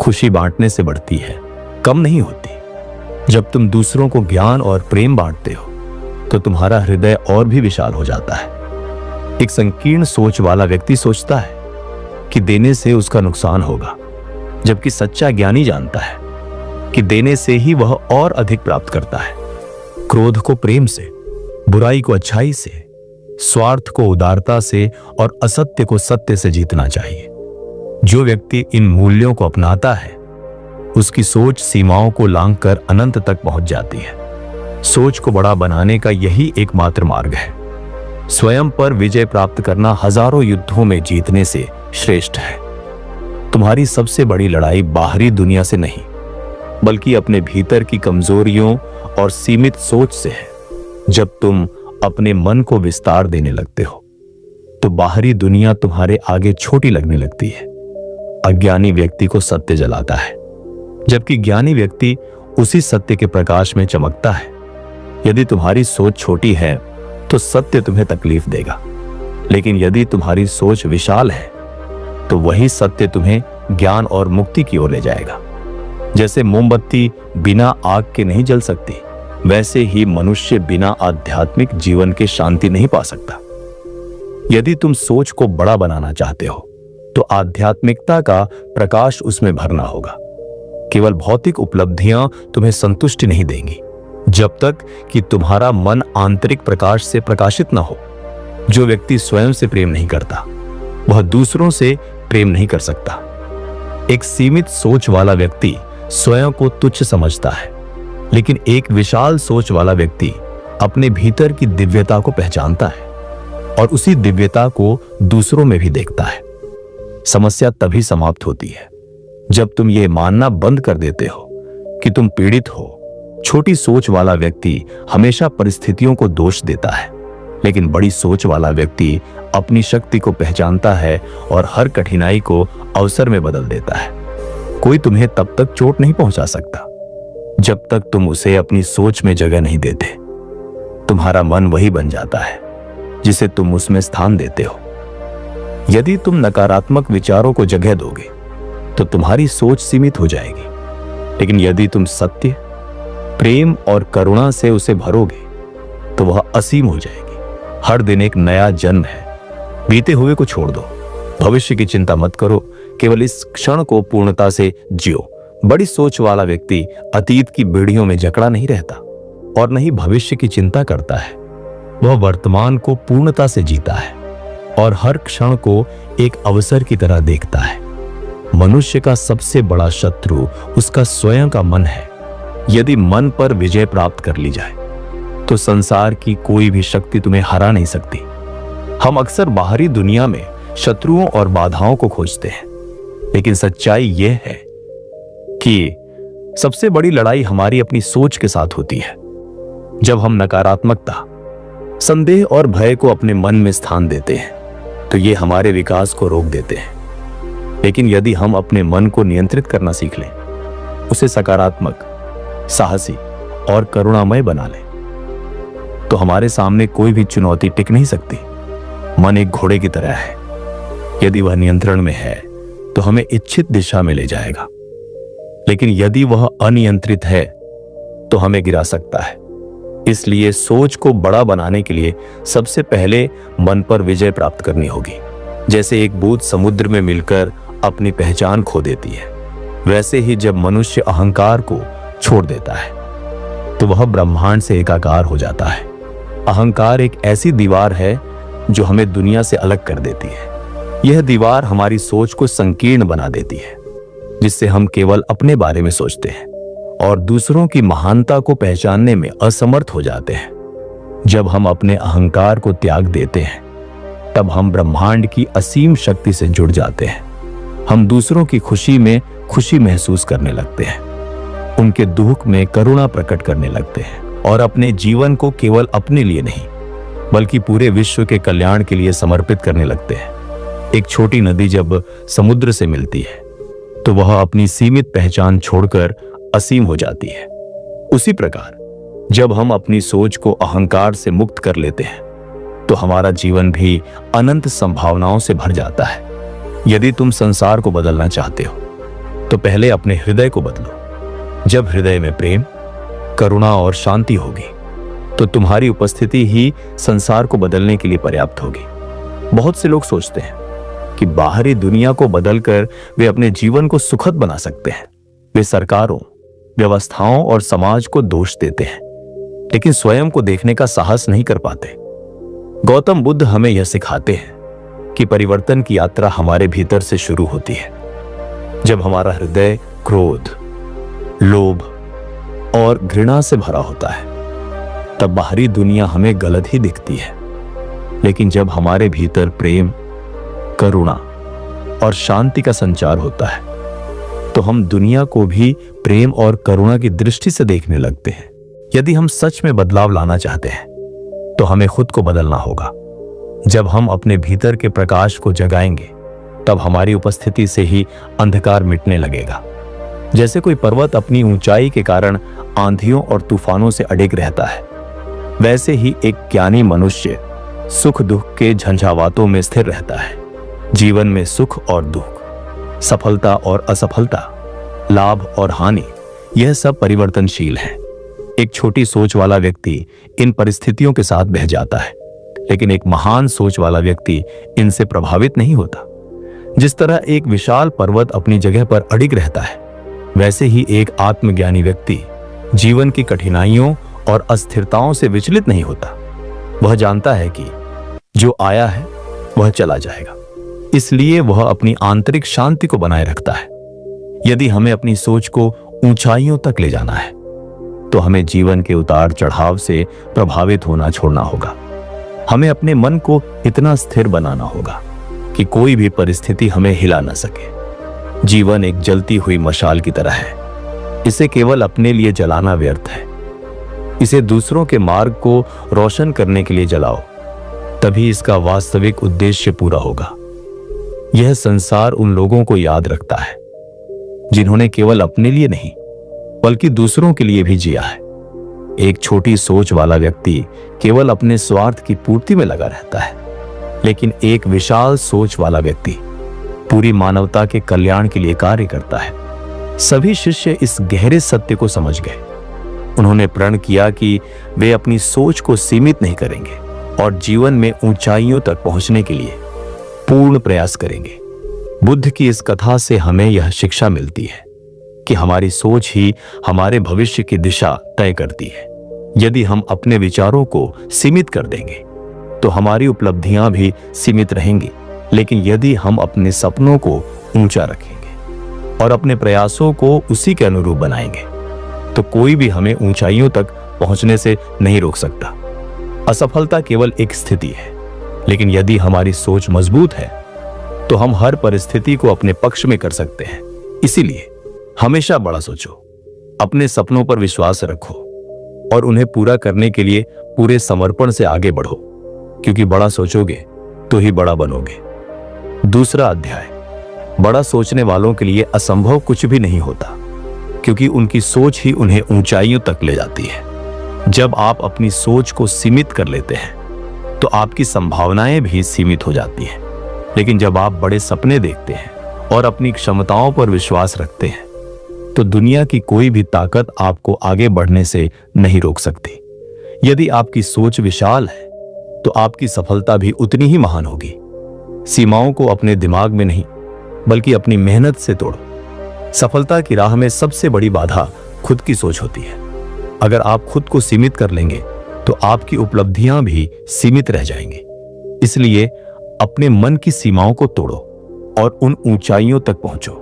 खुशी बांटने से बढ़ती है, कम नहीं होती। जब तुम दूसरों को ज्ञान और प्रेम बांटते हो तो तुम्हारा हृदय और भी विशाल हो जाता है। एक संकीर्ण सोच वाला व्यक्ति सोचता है कि देने से उसका नुकसान होगा, जबकि सच्चा ज्ञानी जानता है कि देने से ही वह और अधिक प्राप्त करता है। क्रोध को प्रेम से, बुराई को अच्छाई से, स्वार्थ को उदारता से और असत्य को सत्य से जीतना चाहिए। जो व्यक्ति इन मूल्यों को अपनाता है उसकी सोच सीमाओं को लांघकर अनंत तक पहुंच जाती है। सोच को बड़ा बनाने का यही एकमात्र मार्ग है। स्वयं पर विजय प्राप्त करना हजारों युद्धों में जीतने से श्रेष्ठ है। तुम्हारी सबसे बड़ी लड़ाई बाहरी दुनिया से नहीं, बल्कि अपने भीतर की कमजोरियों और सीमित सोच से है। जब तुम अपने मन को विस्तार देने लगते हो तो बाहरी दुनिया तुम्हारे आगे छोटी लगने लगती है। अज्ञानी व्यक्ति को सत्य जलाता है, जबकि ज्ञानी व्यक्ति उसी सत्य के प्रकाश में चमकता है। यदि तुम्हारी सोच छोटी है तो सत्य तुम्हें तकलीफ देगा, लेकिन यदि तुम्हारी सोच विशाल है तो वही सत्य तुम्हें ज्ञान और मुक्ति की ओर ले जाएगा। जैसे मोमबत्ती बिना आग के नहीं जल सकती, वैसे ही मनुष्य बिना आध्यात्मिक जीवन के शांति नहीं पा सकता। यदि तुम सोच को बड़ा बनाना चाहते हो तो आध्यात्मिकता का प्रकाश उसमें भरना होगा। केवल भौतिक उपलब्धियां तुम्हें संतुष्टि नहीं देंगी जब तक कि तुम्हारा मन आंतरिक प्रकाश से प्रकाशित ना हो। जो व्यक्ति स्वयं से प्रेम नहीं करता वह दूसरों से प्रेम नहीं कर सकता। एक सीमित सोच वाला व्यक्ति स्वयं को तुच्छ समझता है, लेकिन एक विशाल सोच वाला व्यक्ति अपने भीतर की दिव्यता को पहचानता है और उसी दिव्यता को दूसरों में भी देखता है। समस्या तभी समाप्त होती है जब तुम ये मानना बंद कर देते हो कि तुम पीड़ित हो। छोटी सोच वाला व्यक्ति हमेशा परिस्थितियों को दोष देता है, लेकिन बड़ी सोच वाला व्यक्ति अपनी शक्ति को पहचानता है और हर कठिनाई को अवसर में बदल देता है। कोई तुम्हें तब तक चोट नहीं पहुंचा सकता जब तक तुम उसे अपनी सोच में जगह नहीं देते। तुम्हारा मन वही बन जाता है जिसे तुम उसमें स्थान देते हो। यदि तुम नकारात्मक विचारों को जगह दोगे तो तुम्हारी सोच सीमित हो जाएगी, लेकिन यदि तुम सत्य, प्रेम और करुणा से उसे भरोगे तो वह असीम हो जाएगी। हर दिन एक नया जन्म है। बीते हुए को छोड़ दो, भविष्य की चिंता मत करो, केवल इस क्षण को पूर्णता से जियो। बड़ी सोच वाला व्यक्ति अतीत की बेड़ियों में जकड़ा नहीं रहता और न ही भविष्य की चिंता करता है। वह वर्तमान को पूर्णता से जीता है और हर क्षण को एक अवसर की तरह देखता है। मनुष्य का सबसे बड़ा शत्रु उसका स्वयं का मन है। यदि मन पर विजय प्राप्त कर ली जाए तो संसार की कोई भी शक्ति तुम्हें हरा नहीं सकती। हम अक्सर बाहरी दुनिया में शत्रुओं और बाधाओं को खोजते हैं, लेकिन सच्चाई यह है कि सबसे बड़ी लड़ाई हमारी अपनी सोच के साथ होती है। जब हम नकारात्मकता, संदेह और भय को अपने मन में स्थान देते हैं तो ये हमारे विकास को रोक देते हैं। लेकिन यदि हम अपने मन को नियंत्रित करना सीख लें, उसे सकारात्मक, साहसी और करुणामय बना लें, तो हमारे सामने कोई भी चुनौती टिक नहीं सकती। मन एक घोड़े की तरह है। यदि वह नियंत्रण में है तो हमें इच्छित दिशा में ले जाएगा, लेकिन यदि वह अनियंत्रित है तो हमें गिरा सकता है। इसलिए सोच को बड़ा बनाने के लिए सबसे पहले मन पर विजय प्राप्त करनी होगी। जैसे एक बूंद समुद्र में मिलकर अपनी पहचान खो देती है, वैसे ही जब मनुष्य अहंकार को छोड़ देता है तो वह ब्रह्मांड से एकाकार हो जाता है। अहंकार एक ऐसी दीवार है जो हमें दुनिया से अलग कर देती है। यह दीवार हमारी सोच को संकीर्ण बना देती है, जिससे हम केवल अपने बारे में सोचते हैं और दूसरों की महानता को पहचानने में असमर्थ हो जाते हैं। जब हम अपने अहंकार को त्याग देते हैं तब हम ब्रह्मांड की असीम शक्ति से जुड़ जाते हैं। हम दूसरों की खुशी में खुशी महसूस करने लगते हैं, उनके दुख में करुणा प्रकट करने लगते हैं और अपने जीवन को केवल अपने लिए नहीं बल्कि पूरे विश्व के कल्याण के लिए समर्पित करने लगते हैं। एक छोटी नदी जब समुद्र से मिलती है तो वह अपनी सीमित पहचान छोड़कर असीम हो जाती है। उसी प्रकार जब हम अपनी सोच को अहंकार से मुक्त कर लेते हैं तो हमारा जीवन भी अनंत संभावनाओं से भर जाता है। यदि तुम संसार को बदलना चाहते हो तो पहले अपने हृदय को बदलो। जब हृदय में प्रेम, करुणा और शांति होगी तो तुम्हारी उपस्थिति ही संसार को बदलने के लिए पर्याप्त होगी। बहुत से लोग सोचते हैं कि बाहरी दुनिया को बदलकर वे अपने जीवन को सुखद बना सकते हैं। वे सरकारों, व्यवस्थाओं और समाज को दोष देते हैं, लेकिन स्वयं को देखने का साहस नहीं कर पाते। गौतम बुद्ध हमें यह सिखाते हैं कि परिवर्तन की यात्रा हमारे भीतर से शुरू होती है। जब हमारा हृदय क्रोध, लोभ और घृणा से भरा होता है तब बाहरी दुनिया हमें गलत ही दिखती है, लेकिन जब हमारे भीतर प्रेम, करुणा और शांति का संचार होता है तो हम दुनिया को भी प्रेम और करुणा की दृष्टि से देखने लगते हैं। यदि हम सच में बदलाव लाना चाहते हैं तो हमें खुद को बदलना होगा। जब हम अपने भीतर के प्रकाश को जगाएंगे तब हमारी उपस्थिति से ही अंधकार मिटने लगेगा। जैसे कोई पर्वत अपनी ऊंचाई के कारण आंधियों और तूफानों से अडिग रहता है, वैसे ही एक ज्ञानी मनुष्य सुख दुख के झंझावातों में स्थिर रहता है। जीवन में सुख और दुख, सफलता और असफलता, लाभ और हानि, यह सब परिवर्तनशील है। एक छोटी सोच वाला व्यक्ति इन परिस्थितियों के साथ बह जाता है, लेकिन एक महान सोच वाला व्यक्ति इनसे प्रभावित नहीं होता। जिस तरह एक विशाल पर्वत अपनी जगह पर अडिग रहता है, वैसे ही एक आत्मज्ञानी व्यक्ति जीवन की कठिनाइयों और अस्थिरताओं से विचलित नहीं होता। वह जानता है कि जो आया है वह चला जाएगा, इसलिए वह अपनी आंतरिक शांति को बनाए रखता है। यदि हमें अपनी सोच को ऊंचाइयों तक ले जाना है तो हमें जीवन के उतार चढ़ाव से प्रभावित होना छोड़ना होगा। हमें अपने मन को इतना स्थिर बनाना होगा कि कोई भी परिस्थिति हमें हिला न सके। जीवन एक जलती हुई मशाल की तरह है। इसे केवल अपने लिए जलाना व्यर्थ है। इसे दूसरों के मार्ग को रोशन करने के लिए जलाओ, तभी इसका वास्तविक उद्देश्य पूरा होगा। यह संसार उन लोगों को याद रखता है जिन्होंने केवल अपने लिए नहीं बल्कि दूसरों के लिए भी जिया है। एक छोटी सोच वाला व्यक्ति केवल अपने स्वार्थ की पूर्ति में लगा रहता है, लेकिन एक विशाल सोच वाला व्यक्ति पूरी मानवता के कल्याण के लिए कार्य करता है। सभी शिष्य इस गहरे सत्य को समझ गए। उन्होंने प्रण किया कि वे अपनी सोच को सीमित नहीं करेंगे और जीवन में ऊंचाइयों तक पहुंचने के लिए पूर्ण प्रयास करेंगे। बुद्ध की इस कथा से हमें यह शिक्षा मिलती है कि हमारी सोच ही हमारे भविष्य की दिशा तय करती है। यदि हम अपने विचारों को सीमित कर देंगे तो हमारी उपलब्धियां भी सीमित रहेंगी, लेकिन यदि हम अपने सपनों को ऊंचा रखेंगे और अपने प्रयासों को उसी के अनुरूप बनाएंगे तो कोई भी हमें ऊंचाइयों तक पहुंचने से नहीं रोक सकता। असफलता केवल एक स्थिति है, लेकिन यदि हमारी सोच मजबूत है तो हम हर परिस्थिति को अपने पक्ष में कर सकते हैं। इसीलिए हमेशा बड़ा सोचो, अपने सपनों पर विश्वास रखो और उन्हें पूरा करने के लिए पूरे समर्पण से आगे बढ़ो, क्योंकि बड़ा सोचोगे तो ही बड़ा बनोगे। दूसरा अध्याय, बड़ा सोचने वालों के लिए असंभव कुछ भी नहीं होता, क्योंकि उनकी सोच ही उन्हें ऊंचाइयों तक ले जाती है। जब आप अपनी सोच को सीमित कर लेते हैं तो आपकी संभावनाएं भी सीमित हो जाती हैं, लेकिन जब आप बड़े सपने देखते हैं और अपनी क्षमताओं पर विश्वास रखते हैं तो दुनिया की कोई भी ताकत आपको आगे बढ़ने से नहीं रोक सकती। यदि आपकी सोच विशाल है तो आपकी सफलता भी उतनी ही महान होगी। सीमाओं को अपने दिमाग में नहीं बल्कि अपनी मेहनत से तोड़ो। सफलता की राह में सबसे बड़ी बाधा खुद की सोच होती है। अगर आप खुद को सीमित कर लेंगे तो आपकी उपलब्धियां भी सीमित रह जाएंगी। इसलिए अपने मन की सीमाओं को तोड़ो और उन ऊंचाइयों तक पहुंचो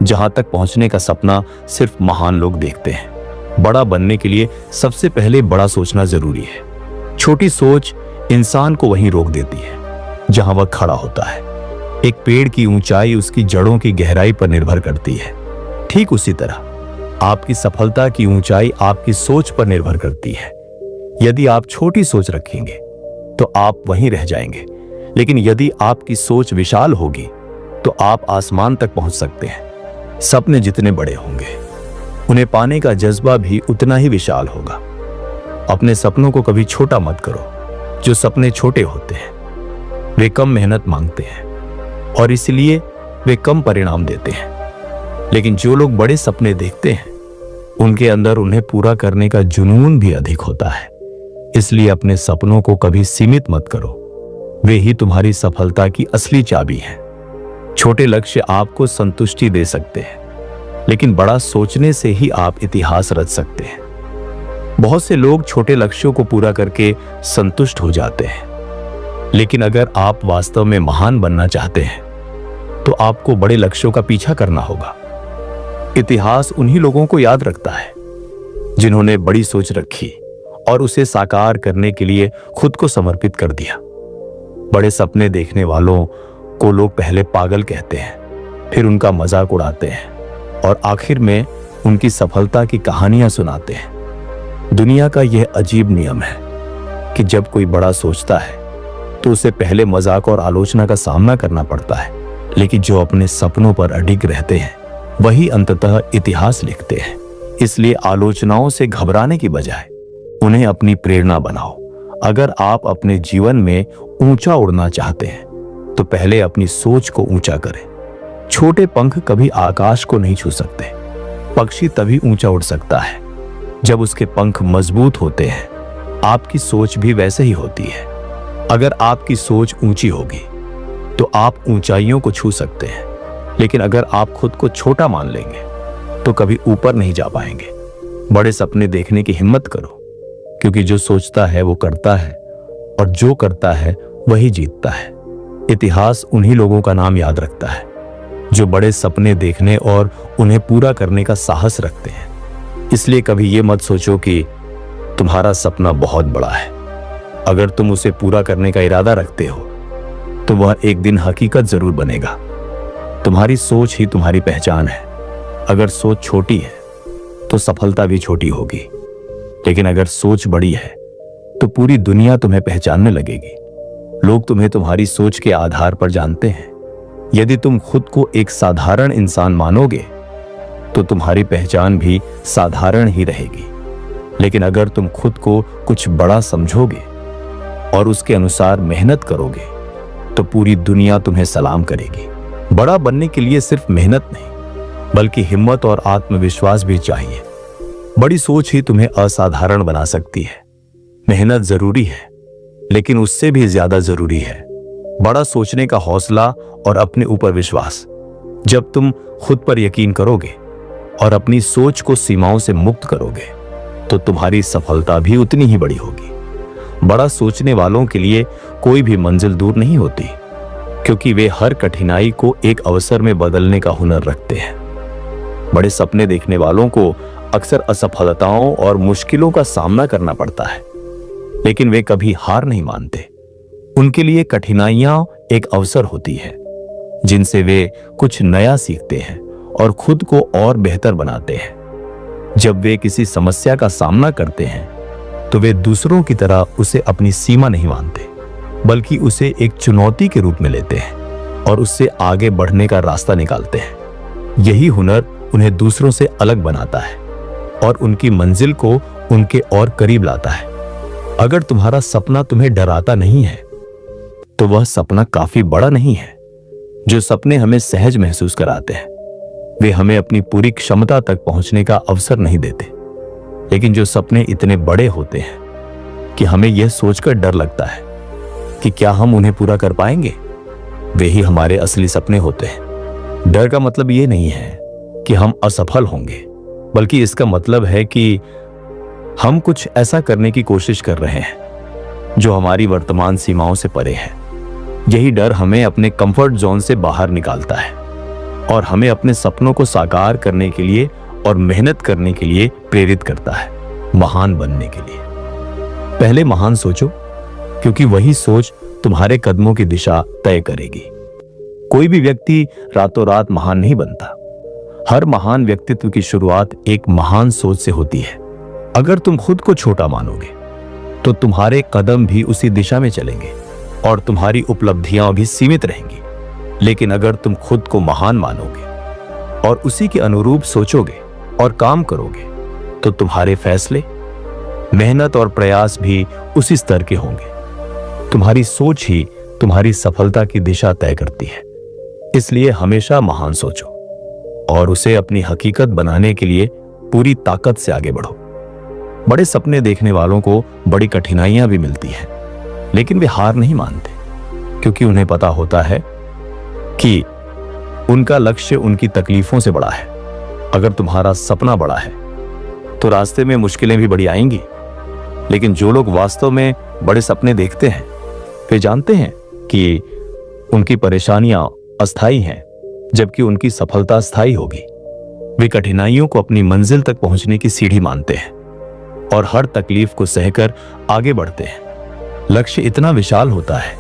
जहां तक पहुंचने का सपना सिर्फ महान लोग देखते हैं। बड़ा बनने के लिए सबसे पहले बड़ा सोचना जरूरी है। छोटी सोच इंसान को वहीं रोक देती है जहां वह खड़ा होता है। एक पेड़ की ऊंचाई उसकी जड़ों की गहराई पर निर्भर करती है। ठीक उसी तरह आपकी सफलता की ऊंचाई आपकी सोच पर निर्भर करती है। यदि आप छोटी सोच रखेंगे तो आप वहीं रह जाएंगे, लेकिन यदि आपकी सोच विशाल होगी तो आप आसमान तक पहुंच सकते हैं। सपने जितने बड़े होंगे उन्हें पाने का जज्बा भी उतना ही विशाल होगा। अपने सपनों को कभी छोटा मत करो। जो सपने छोटे होते हैं वे कम मेहनत मांगते हैं और इसलिए वे कम परिणाम देते हैं, लेकिन जो लोग बड़े सपने देखते हैं उनके अंदर उन्हें पूरा करने का जुनून भी अधिक होता है। इसलिए अपने सपनों को कभी सीमित मत करो, वे ही तुम्हारी सफलता की असली चाबी हैं। छोटे लक्ष्य आपको संतुष्टि दे सकते हैं, लेकिन बड़ा सोचने से ही आप इतिहास रच सकते हैं। बहुत से लोग छोटे लक्ष्यों को पूरा करके संतुष्ट हो जाते हैं, लेकिन अगर आप वास्तव में महान बनना चाहते हैं तो आपको बड़े लक्ष्यों का पीछा करना होगा। इतिहास उन्हीं लोगों को याद रखता है जिन्होंने बड़ी सोच रखी और उसे साकार करने के लिए खुद को समर्पित कर दिया। बड़े सपने देखने वालों को लोग पहले पागल कहते हैं, फिर उनका मजाक उड़ाते हैं और आखिर में उनकी सफलता की कहानियां सुनाते हैं। दुनिया का यह अजीब नियम है कि जब कोई बड़ा सोचता है तो उसे पहले मजाक और आलोचना का सामना करना पड़ता है, लेकिन जो अपने सपनों पर अडिग रहते हैं वही अंततः इतिहास लिखते हैं। इसलिए आलोचनाओं से घबराने की बजाय उन्हें अपनी प्रेरणा बनाओ। अगर आप अपने जीवन में ऊंचा उड़ना चाहते हैं तो पहले अपनी सोच को ऊंचा करें। छोटे पंख कभी आकाश को नहीं छू सकते। पक्षी तभी ऊंचा उड़ सकता है जब उसके पंख मजबूत होते हैं। आपकी सोच भी वैसे ही होती है। अगर आपकी सोच ऊंची होगी तो आप ऊंचाइयों को छू सकते हैं, लेकिन अगर आप खुद को छोटा मान लेंगे तो कभी ऊपर नहीं जा पाएंगे। बड़े सपने देखने की हिम्मत करो, क्योंकि जो सोचता है वो करता है, और जो करता है वही जीतता है। इतिहास उन्हीं लोगों का नाम याद रखता है जो बड़े सपने देखने और उन्हें पूरा करने का साहस रखते हैं। इसलिए कभी ये मत सोचो कि तुम्हारा सपना बहुत बड़ा है। अगर तुम उसे पूरा करने का इरादा रखते हो तो वह एक दिन हकीकत जरूर बनेगा। तुम्हारी सोच ही तुम्हारी पहचान है। अगर सोच छोटी है तो सफलता भी छोटी होगी, लेकिन अगर सोच बड़ी है तो पूरी दुनिया तुम्हें पहचानने लगेगी। लोग तुम्हें तुम्हारी सोच के आधार पर जानते हैं। यदि तुम खुद को एक साधारण इंसान मानोगे तो तुम्हारी पहचान भी साधारण ही रहेगी, लेकिन अगर तुम खुद को कुछ बड़ा समझोगे और उसके अनुसार मेहनत करोगे तो पूरी दुनिया तुम्हें सलाम करेगी। बड़ा बनने के लिए सिर्फ मेहनत नहीं, बल्कि हिम्मत और आत्मविश्वास भी चाहिए। बड़ी सोच ही तुम्हें असाधारण बना सकती है। मेहनत जरूरी है, लेकिन उससे भी ज्यादा जरूरी है बड़ा सोचने का हौसला और अपने ऊपर विश्वास। जब तुम खुद पर यकीन करोगे और अपनी सोच को सीमाओं से मुक्त करोगे तो तुम्हारी सफलता भी उतनी ही बड़ी होगी। बड़ा सोचने वालों के लिए कोई भी मंजिल दूर नहीं होती, क्योंकि वे हर कठिनाई को एक अवसर में बदलने का हुनर रखते हैं। बड़े सपने देखने वालों को अक्सर असफलताओं और मुश्किलों का सामना करना पड़ता है, लेकिन वे कभी हार नहीं मानते। उनके लिए कठिनाइयां एक अवसर होती है जिनसे वे कुछ नया सीखते हैं और खुद को और बेहतर बनाते हैं। जब वे किसी समस्या का सामना करते हैं तो वे दूसरों की तरह उसे अपनी सीमा नहीं मानते, बल्कि उसे एक चुनौती के रूप में लेते हैं और उससे आगे बढ़ने का रास्ता निकालते हैं। यही हुनर उन्हें दूसरों से अलग बनाता है और उनकी मंजिल को उनके और करीब लाता है। अगर तुम्हारा सपना तुम्हें डराता नहीं है तो वह सपना काफी बड़ा नहीं है। जो सपने हमें सहज महसूस कराते हैं वे हमें अपनी पूरी क्षमता तक पहुंचने का अवसर नहीं देते, लेकिन जो सपने इतने बड़े होते हैं कि हमें यह सोचकर डर लगता है कि क्या हम उन्हें पूरा कर पाएंगे, वे ही हमारे असली सपने होते हैं। डर का मतलब ये नहीं है कि हम असफल होंगे, बल्कि इसका मतलब है कि हम कुछ ऐसा करने की कोशिश कर रहे हैं जो हमारी वर्तमान सीमाओं से परे है। यही डर हमें अपने कंफर्ट जोन से बाहर निकालता है और हमें अपने सपनों को साकार करने के लिए और मेहनत करने के लिए प्रेरित करता है, महान बनने के लिए। पहले महान सोचो, क्योंकि वही सोच तुम्हारे कदमों की दिशा तय करेगी। कोई भी व्यक्ति रातों रात महान नहीं बनता। हर महान व्यक्तित्व की शुरुआत एक महान सोच से होती है। अगर तुम खुद को छोटा मानोगे तो तुम्हारे कदम भी उसी दिशा में चलेंगे और तुम्हारी उपलब्धियां भी सीमित रहेंगी। लेकिन अगर तुम खुद को महान मानोगे और उसी के अनुरूप सोचोगे और काम करोगे तो तुम्हारे फैसले, मेहनत और प्रयास भी उसी स्तर के होंगे। तुम्हारी सोच ही तुम्हारी सफलता की दिशा तय करती है। इसलिए हमेशा महान सोचो और उसे अपनी हकीकत बनाने के लिए पूरी ताकत से आगे बढ़ो। बड़े सपने देखने वालों को बड़ी कठिनाइयां भी मिलती हैं, लेकिन वे हार नहीं मानते, क्योंकि उन्हें पता होता है कि उनका लक्ष्य उनकी तकलीफों से बड़ा है। अगर तुम्हारा सपना बड़ा है तो रास्ते में मुश्किलें भी बड़ी आएंगी, लेकिन जो लोग वास्तव में बड़े सपने देखते हैं वे जानते हैं कि उनकी परेशानियां अस्थायी हैं, जबकि उनकी सफलता स्थायी होगी। वे कठिनाइयों को अपनी मंजिल तक पहुंचने की सीढ़ी मानते हैं और हर तकलीफ को सहकर आगे बढ़ते हैं। लक्ष्य इतना विशाल होता है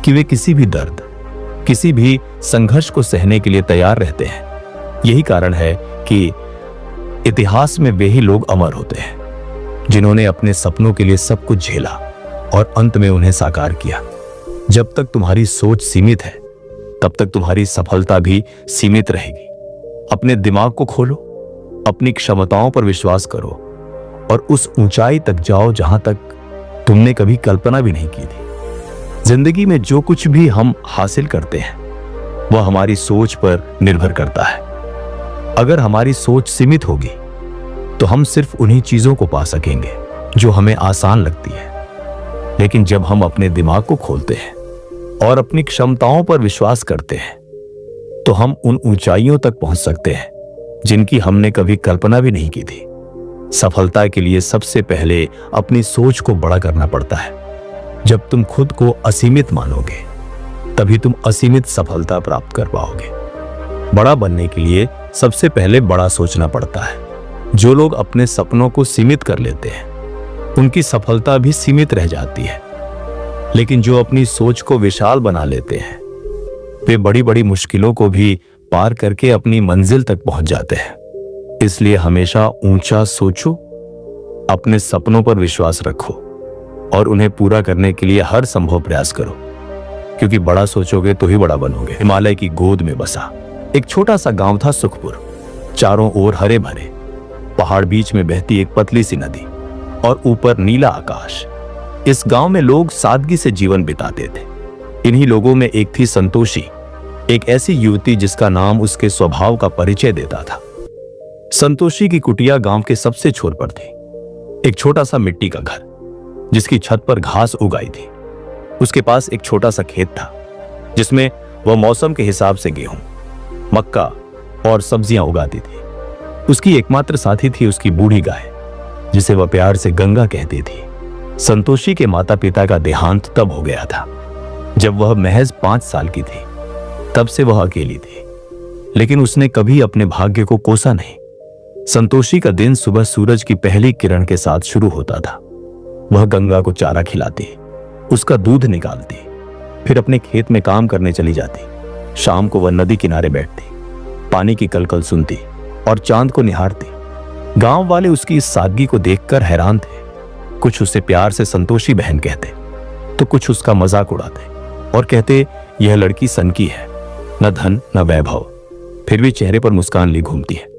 कि वे किसी भी दर्द, किसी भी संघर्ष को सहने के लिए तैयार रहते हैं। यही कारण है कि इतिहास में वे ही लोग अमर होते हैं जिन्होंने अपने सपनों के लिए सब कुछ झेला और अंत में उन्हें साकार किया। जब तक तुम्हारी सोच सीमित है तब तक तुम्हारी सफलता भी सीमित रहेगी। अपने दिमाग को खोलो, अपनी क्षमताओं पर विश्वास करो और उस ऊंचाई तक जाओ जहां तक तुमने कभी कल्पना भी नहीं की थी। जिंदगी में जो कुछ भी हम हासिल करते हैं वह हमारी सोच पर निर्भर करता है। अगर हमारी सोच सीमित होगी तो हम सिर्फ उन्हीं चीजों को पा सकेंगे जो हमें आसान लगती है। लेकिन जब हम अपने दिमाग को खोलते हैं और अपनी क्षमताओं पर विश्वास करते हैं तो हम उन ऊंचाइयों तक पहुंच सकते हैं जिनकी हमने कभी कल्पना भी नहीं की थी। सफलता के लिए सबसे पहले अपनी सोच को बड़ा करना पड़ता है। जब तुम खुद को असीमित मानोगे तभी तुम असीमित सफलता प्राप्त कर पाओगे। बड़ा बनने के लिए सबसे पहले बड़ा सोचना पड़ता है। जो लोग अपने सपनों को सीमित कर लेते हैं उनकी सफलता भी सीमित रह जाती है, लेकिन जो अपनी सोच को विशाल बना लेते हैं वे बड़ी बड़ी मुश्किलों को भी पार करके अपनी मंजिल तक पहुंच जाते हैं। इसलिए हमेशा ऊंचा सोचो, अपने सपनों पर विश्वास रखो और उन्हें पूरा करने के लिए हर संभव प्रयास करो, क्योंकि बड़ा सोचोगे तो ही बड़ा बनोगे। हिमालय की गोद में बसा एक छोटा सा गांव था सुखपुर। चारों ओर हरे भरे पहाड़, बीच में बहती एक पतली सी नदी और ऊपर नीला आकाश। इस गांव में लोग सादगी से जीवन बिताते थे। इन्हीं लोगों में एक थी संतोषी, एक ऐसी युवती जिसका नाम उसके स्वभाव का परिचय देता था। संतोषी की कुटिया गांव के सबसे छोर पर थी। एक छोटा सा मिट्टी का घर जिसकी छत पर घास उगाई थी। उसके पास एक छोटा सा खेत था जिसमें वह मौसम के हिसाब से गेहूं, मक्का और सब्जियां उगाती थी। उसकी एकमात्र साथी थी उसकी बूढ़ी गाय, जिसे वह प्यार से गंगा कहती थी। संतोषी के माता पिता का देहांत तब हो गया था जब वह महज 5 साल की थी। तब से वह अकेली थी, लेकिन उसने कभी अपने भाग्य को कोसा नहीं। संतोषी का दिन सुबह सूरज की पहली किरण के साथ शुरू होता था। वह गंगा को चारा खिलाती, उसका दूध निकालती, फिर अपने खेत में काम करने चली जाती। शाम को वह नदी किनारे बैठती, पानी की कलकल सुनती और चांद को निहारती। गांव वाले उसकी इस सादगी को देखकर हैरान थे। कुछ उसे प्यार से संतोषी बहन कहते तो कुछ उसका मजाक उड़ाते और कहते यह लड़की सनकी है, न धन न वैभव, फिर भी चेहरे पर मुस्कान ली घूमती है।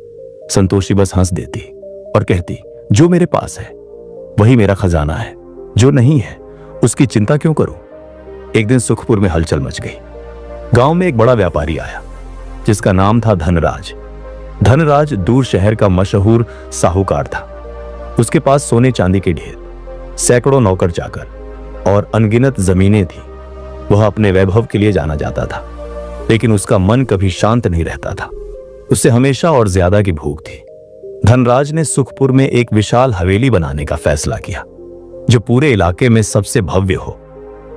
संतोषी बस हंस देती और कहती जो मेरे पास है वही मेरा खजाना है, जो नहीं है उसकी चिंता क्यों करूं। एक दिन सुखपुर में हलचल मच गई। गांव में एक बड़ा व्यापारी आया जिसका नाम था धनराज। धनराज दूर शहर का मशहूर साहूकार था। उसके पास सोने चांदी के ढेर, सैकड़ों नौकर चाकर और अनगिनत जमीनें थी। वह अपने वैभव के लिए जाना जाता था, लेकिन उसका मन कभी शांत नहीं रहता था। उसे हमेशा और ज्यादा की भूख थी। धनराज ने सुखपुर में एक विशाल हवेली बनाने का फैसला किया जो पूरे इलाके में सबसे भव्य हो।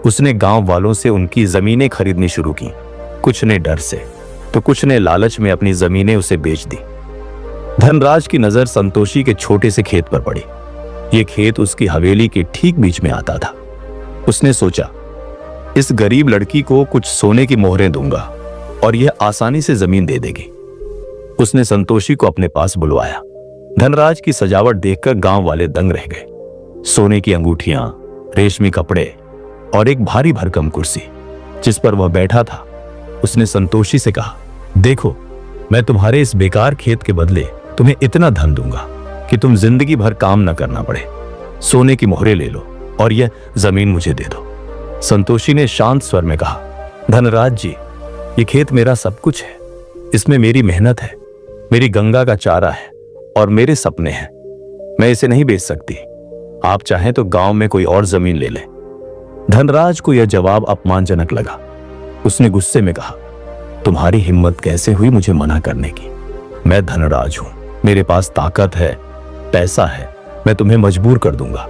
उसने गांव वालों से उनकी जमीनें खरीदनी शुरू की। कुछ ने डर से तो कुछ ने लालच में अपनी जमीनें उसे बेच दी। धनराज की नजर संतोषी के छोटे से खेत पर पड़ी। यह खेत उसकी हवेली के ठीक बीच में आता था। उसने सोचा इस गरीब लड़की को कुछ सोने की मोहरें दूंगा और यह आसानी से जमीन दे देगी। उसने संतोषी को अपने पास बुलवाया। धनराज की सजावट देखकर गांव वाले दंग रह गए। सोने की अंगूठियां, रेशमी कपड़े और एक भारी भरकम कुर्सी जिस पर वह बैठा था। उसने संतोषी से कहा, देखो मैं तुम्हारे इस बेकार खेत के बदले तुम्हें इतना धन दूंगा कि तुम जिंदगी भर काम न करना पड़े। सोने की मोहरें ले लो और यह जमीन मुझे दे दो। संतोषी ने शांत स्वर में कहा, धनराज जी, ये खेत मेरा सब कुछ है। इसमें मेरी मेहनत है, मेरी गंगा का चारा है और मेरे सपने हैं। मैं इसे नहीं बेच सकती। आप चाहें तो गांव में कोई और जमीन ले लें। धनराज को यह जवाब अपमानजनक लगा। उसने गुस्से में कहा, तुम्हारी हिम्मत कैसे हुई मुझे मना करने की? मैं धनराज हूं, मेरे पास ताकत है, पैसा है, मैं तुम्हें मजबूर कर दूंगा।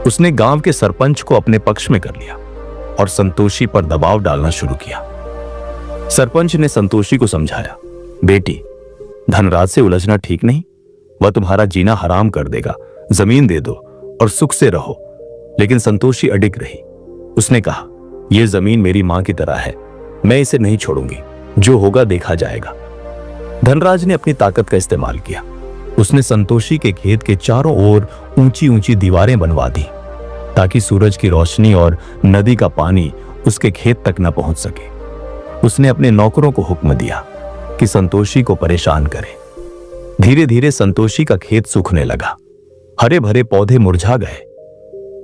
उसने गांव के सरपंच को अपने पक्ष में कर लिया और संतोषी पर दबाव डालना शुरू किया। सरपंच ने संतोषी को समझाया, बेटी, धनराज से उलझना ठीक नहीं। वह तुम्हारा जीना हराम कर देगा। जमीन दे दो और सुख से रहो। लेकिन संतोषी अडिग रही। उसने कहा, यह जमीन मेरी मां की तरह है, मैं इसे नहीं छोड़ूंगी। जो होगा देखा जाएगा। धनराज ने अपनी ताकत का इस्तेमाल किया। उसने संतोषी के खेत के चारों ओर ऊंची ऊंची दीवारें बनवा दी ताकि सूरज की रोशनी और नदी का पानी उसके खेत तक न पहुंच सके। उसने अपने नौकरों को हुक्म दिया कि संतोषी को परेशान करें। धीरे धीरे संतोषी का खेत सूखने लगा। हरे भरे पौधे मुरझा गए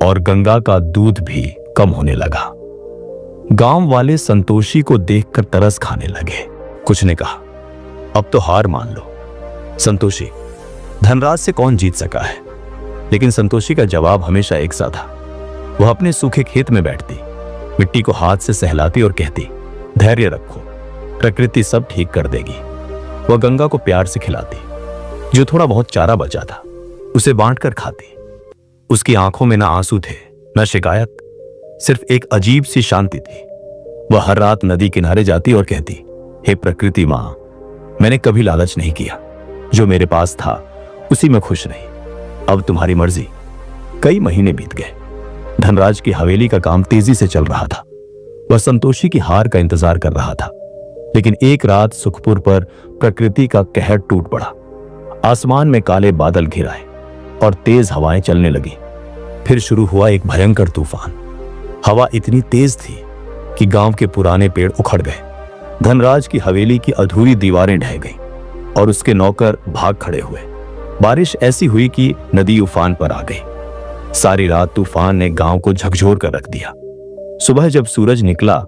और गंगा का दूध भी कम होने लगा। गांव वाले संतोषी को देखकर तरस खाने लगे। कुछ ने कहा, अब तो हार मान लो। संतोषी, धनराज से कौन जीत सका है? लेकिन संतोषी का जवाब हमेशा एक सा था, वह अपने सूखे खेत में बैठती, मिट्टी को हाथ से सहलाती और कहती, धैर्य रखो, प्रकृति सब ठीक कर देगी। वह गंगा को प्यार से खिलाती, जो थोड़ा बहुत चारा बचा था उसे बांटकर खाती। उसकी आंखों में न आंसू थे न शिकायत, सिर्फ एक अजीब सी शांति थी। वह हर रात नदी किनारे जाती और कहती, हे प्रकृति मां, मैंने कभी लालच नहीं किया, जो मेरे पास था उसी में खुश रही, अब तुम्हारी मर्जी। कई महीने बीत गए। धनराज की हवेली का काम तेजी से चल रहा था। वह संतोषी की हार का इंतजार कर रहा था। लेकिन एक रात सुखपुर पर प्रकृति का कहर टूट पड़ा। आसमान में काले बादल घिर आए और तेज हवाएं चलने लगी। फिर शुरू हुआ एक भयंकर तूफान। हवा इतनी तेज थी कि गांव के पुराने पेड़ उखड़ गए। धनराज की हवेली की अधूरी दीवारें ढह गईं और उसके नौकर भाग खड़े हुए। बारिश ऐसी हुई कि नदी उफान पर आ गई। सारी रात तूफान ने गांव को झकझोर कर रख दिया। सुबह जब सूरज निकला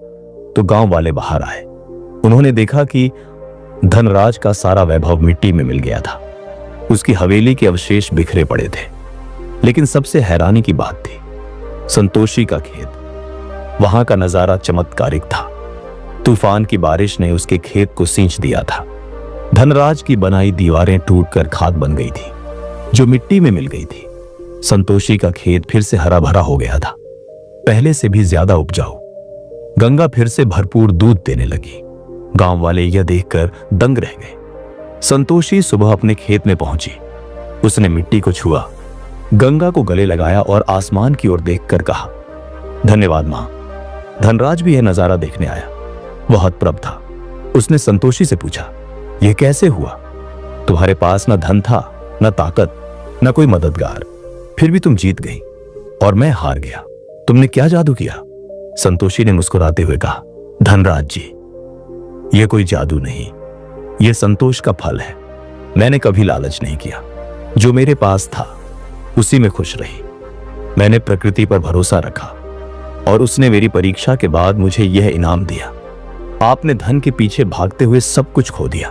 तो गांव वाले बाहर आए। उन्होंने देखा कि धनराज का सारा वैभव मिट्टी में मिल गया था। उसकी हवेली के अवशेष बिखरे पड़े थे। लेकिन सबसे हैरानी की बात थी संतोषी का खेत। वहां का नजारा चमत्कारिक था। तूफान की बारिश ने उसके खेत को सींच दिया था। धनराज की बनाई दीवारें टूटकर खाद बन गई थी, जो मिट्टी में मिल गई थी। संतोषी का खेत फिर से हरा भरा हो गया था, पहले से भी ज्यादा उपजाऊ। गंगा फिर से भरपूर दूध देने लगी। गांव वाले यह देखकर दंग रह गए। संतोषी सुबह अपने खेत में पहुंची। उसने मिट्टी को छुआ, गंगा को गले लगाया और आसमान की ओर देखकर कहा, धन्यवाद मां। धनराज भी यह नजारा देखने आया। वह हतप्रभ था। उसने संतोषी से पूछा, यह कैसे हुआ? तुम्हारे पास न धन था, न ताकत, न कोई मददगार, फिर भी तुम जीत गई और मैं हार गया। तुमने क्या जादू किया? संतोषी ने मुस्कुराते हुए कहा, धनराज जी, यह कोई जादू नहीं, यह संतोष का फल है। मैंने कभी लालच नहीं किया। जो मेरे पास था उसी में खुश रही। मैंने प्रकृति पर भरोसा रखा और उसने मेरी परीक्षा के बाद मुझे यह इनाम दिया। आपने धन के पीछे भागते हुए सब कुछ खो दिया,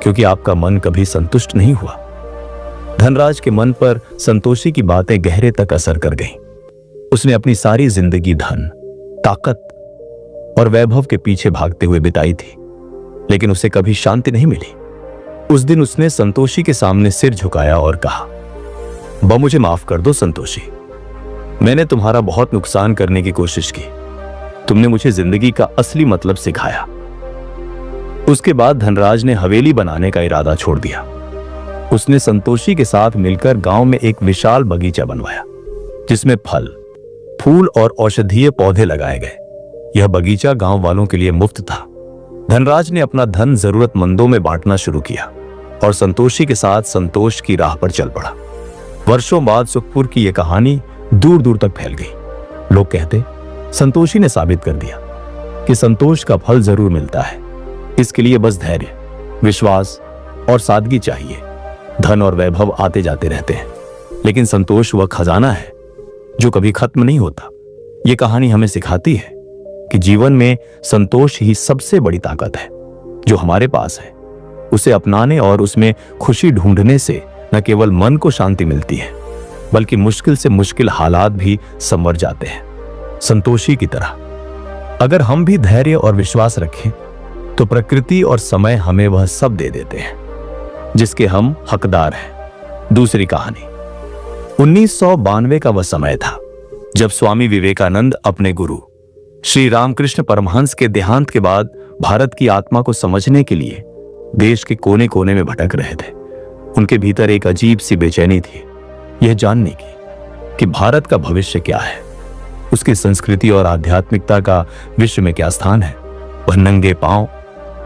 क्योंकि आपका मन कभी संतुष्ट नहीं हुआ। धनराज के मन पर संतोषी की बातें गहरे तक असर कर गईं। उसने अपनी सारी जिंदगी धन, ताकत और वैभव के पीछे भागते हुए बिताई थी, लेकिन उसे कभी शांति नहीं मिली। उस दिन उसने संतोषी के सामने सिर झुकाया और कहा, मुझे माफ कर दो संतोषी, मैंने तुम्हारा बहुत नुकसान करने की कोशिश की। तुमने मुझे जिंदगी का असली मतलब सिखाया। उसके बाद धनराज ने हवेली बनाने का इरादा छोड़ दिया। उसने संतोषी के साथ मिलकर गांव में एक विशाल बगीचा बनवाया, जिसमें फल, फूल और औषधीय पौधे लगाए गए। यह बगीचा गांव वालों के लिए मुफ्त था। धनराज ने अपना धन जरूरतमंदों में बांटना शुरू किया और संतोषी के साथ संतोष की राह पर चल पड़ा। वर्षों बाद सुखपुर की यह कहानी दूर दूर तक फैल गई। लोग कहते, संतोषी ने साबित कर दिया कि संतोष का फल जरूर मिलता है। इसके लिए बस धैर्य, विश्वास और सादगी चाहिए। धन और वैभव आते जाते रहते हैं, लेकिन संतोष वह खजाना है जो कभी खत्म नहीं होता। यह कहानी हमें सिखाती है कि जीवन में संतोष ही सबसे बड़ी ताकत है जो हमारे पास है। उसे अपनाने और उसमें खुशी ढूंढने से न केवल मन को शांति मिलती है, बल्कि मुश्किल से मुश्किल हालात भी संवर जाते हैं, संतोषी की तरह। अगर हम भी धैर्य और विश्वास रखें तो प्रकृति और समय हमें वह सब दे देते हैं जिसके हम हकदार हैं। दूसरी कहानी। 1992 का वह समय था जब स्वामी विवेकानंद अपने गुरु श्री रामकृष्ण परमहंस के देहांत के बाद भारत की आत्मा को समझने के लिए देश के कोने कोने में भटक रहे थे। उनके भीतर एक अजीब सी बेचैनी थी, यह जानने की कि भारत का भविष्य क्या है, उसकी संस्कृति और आध्यात्मिकता का विश्व में क्या स्थान है। वह नंगे पांव,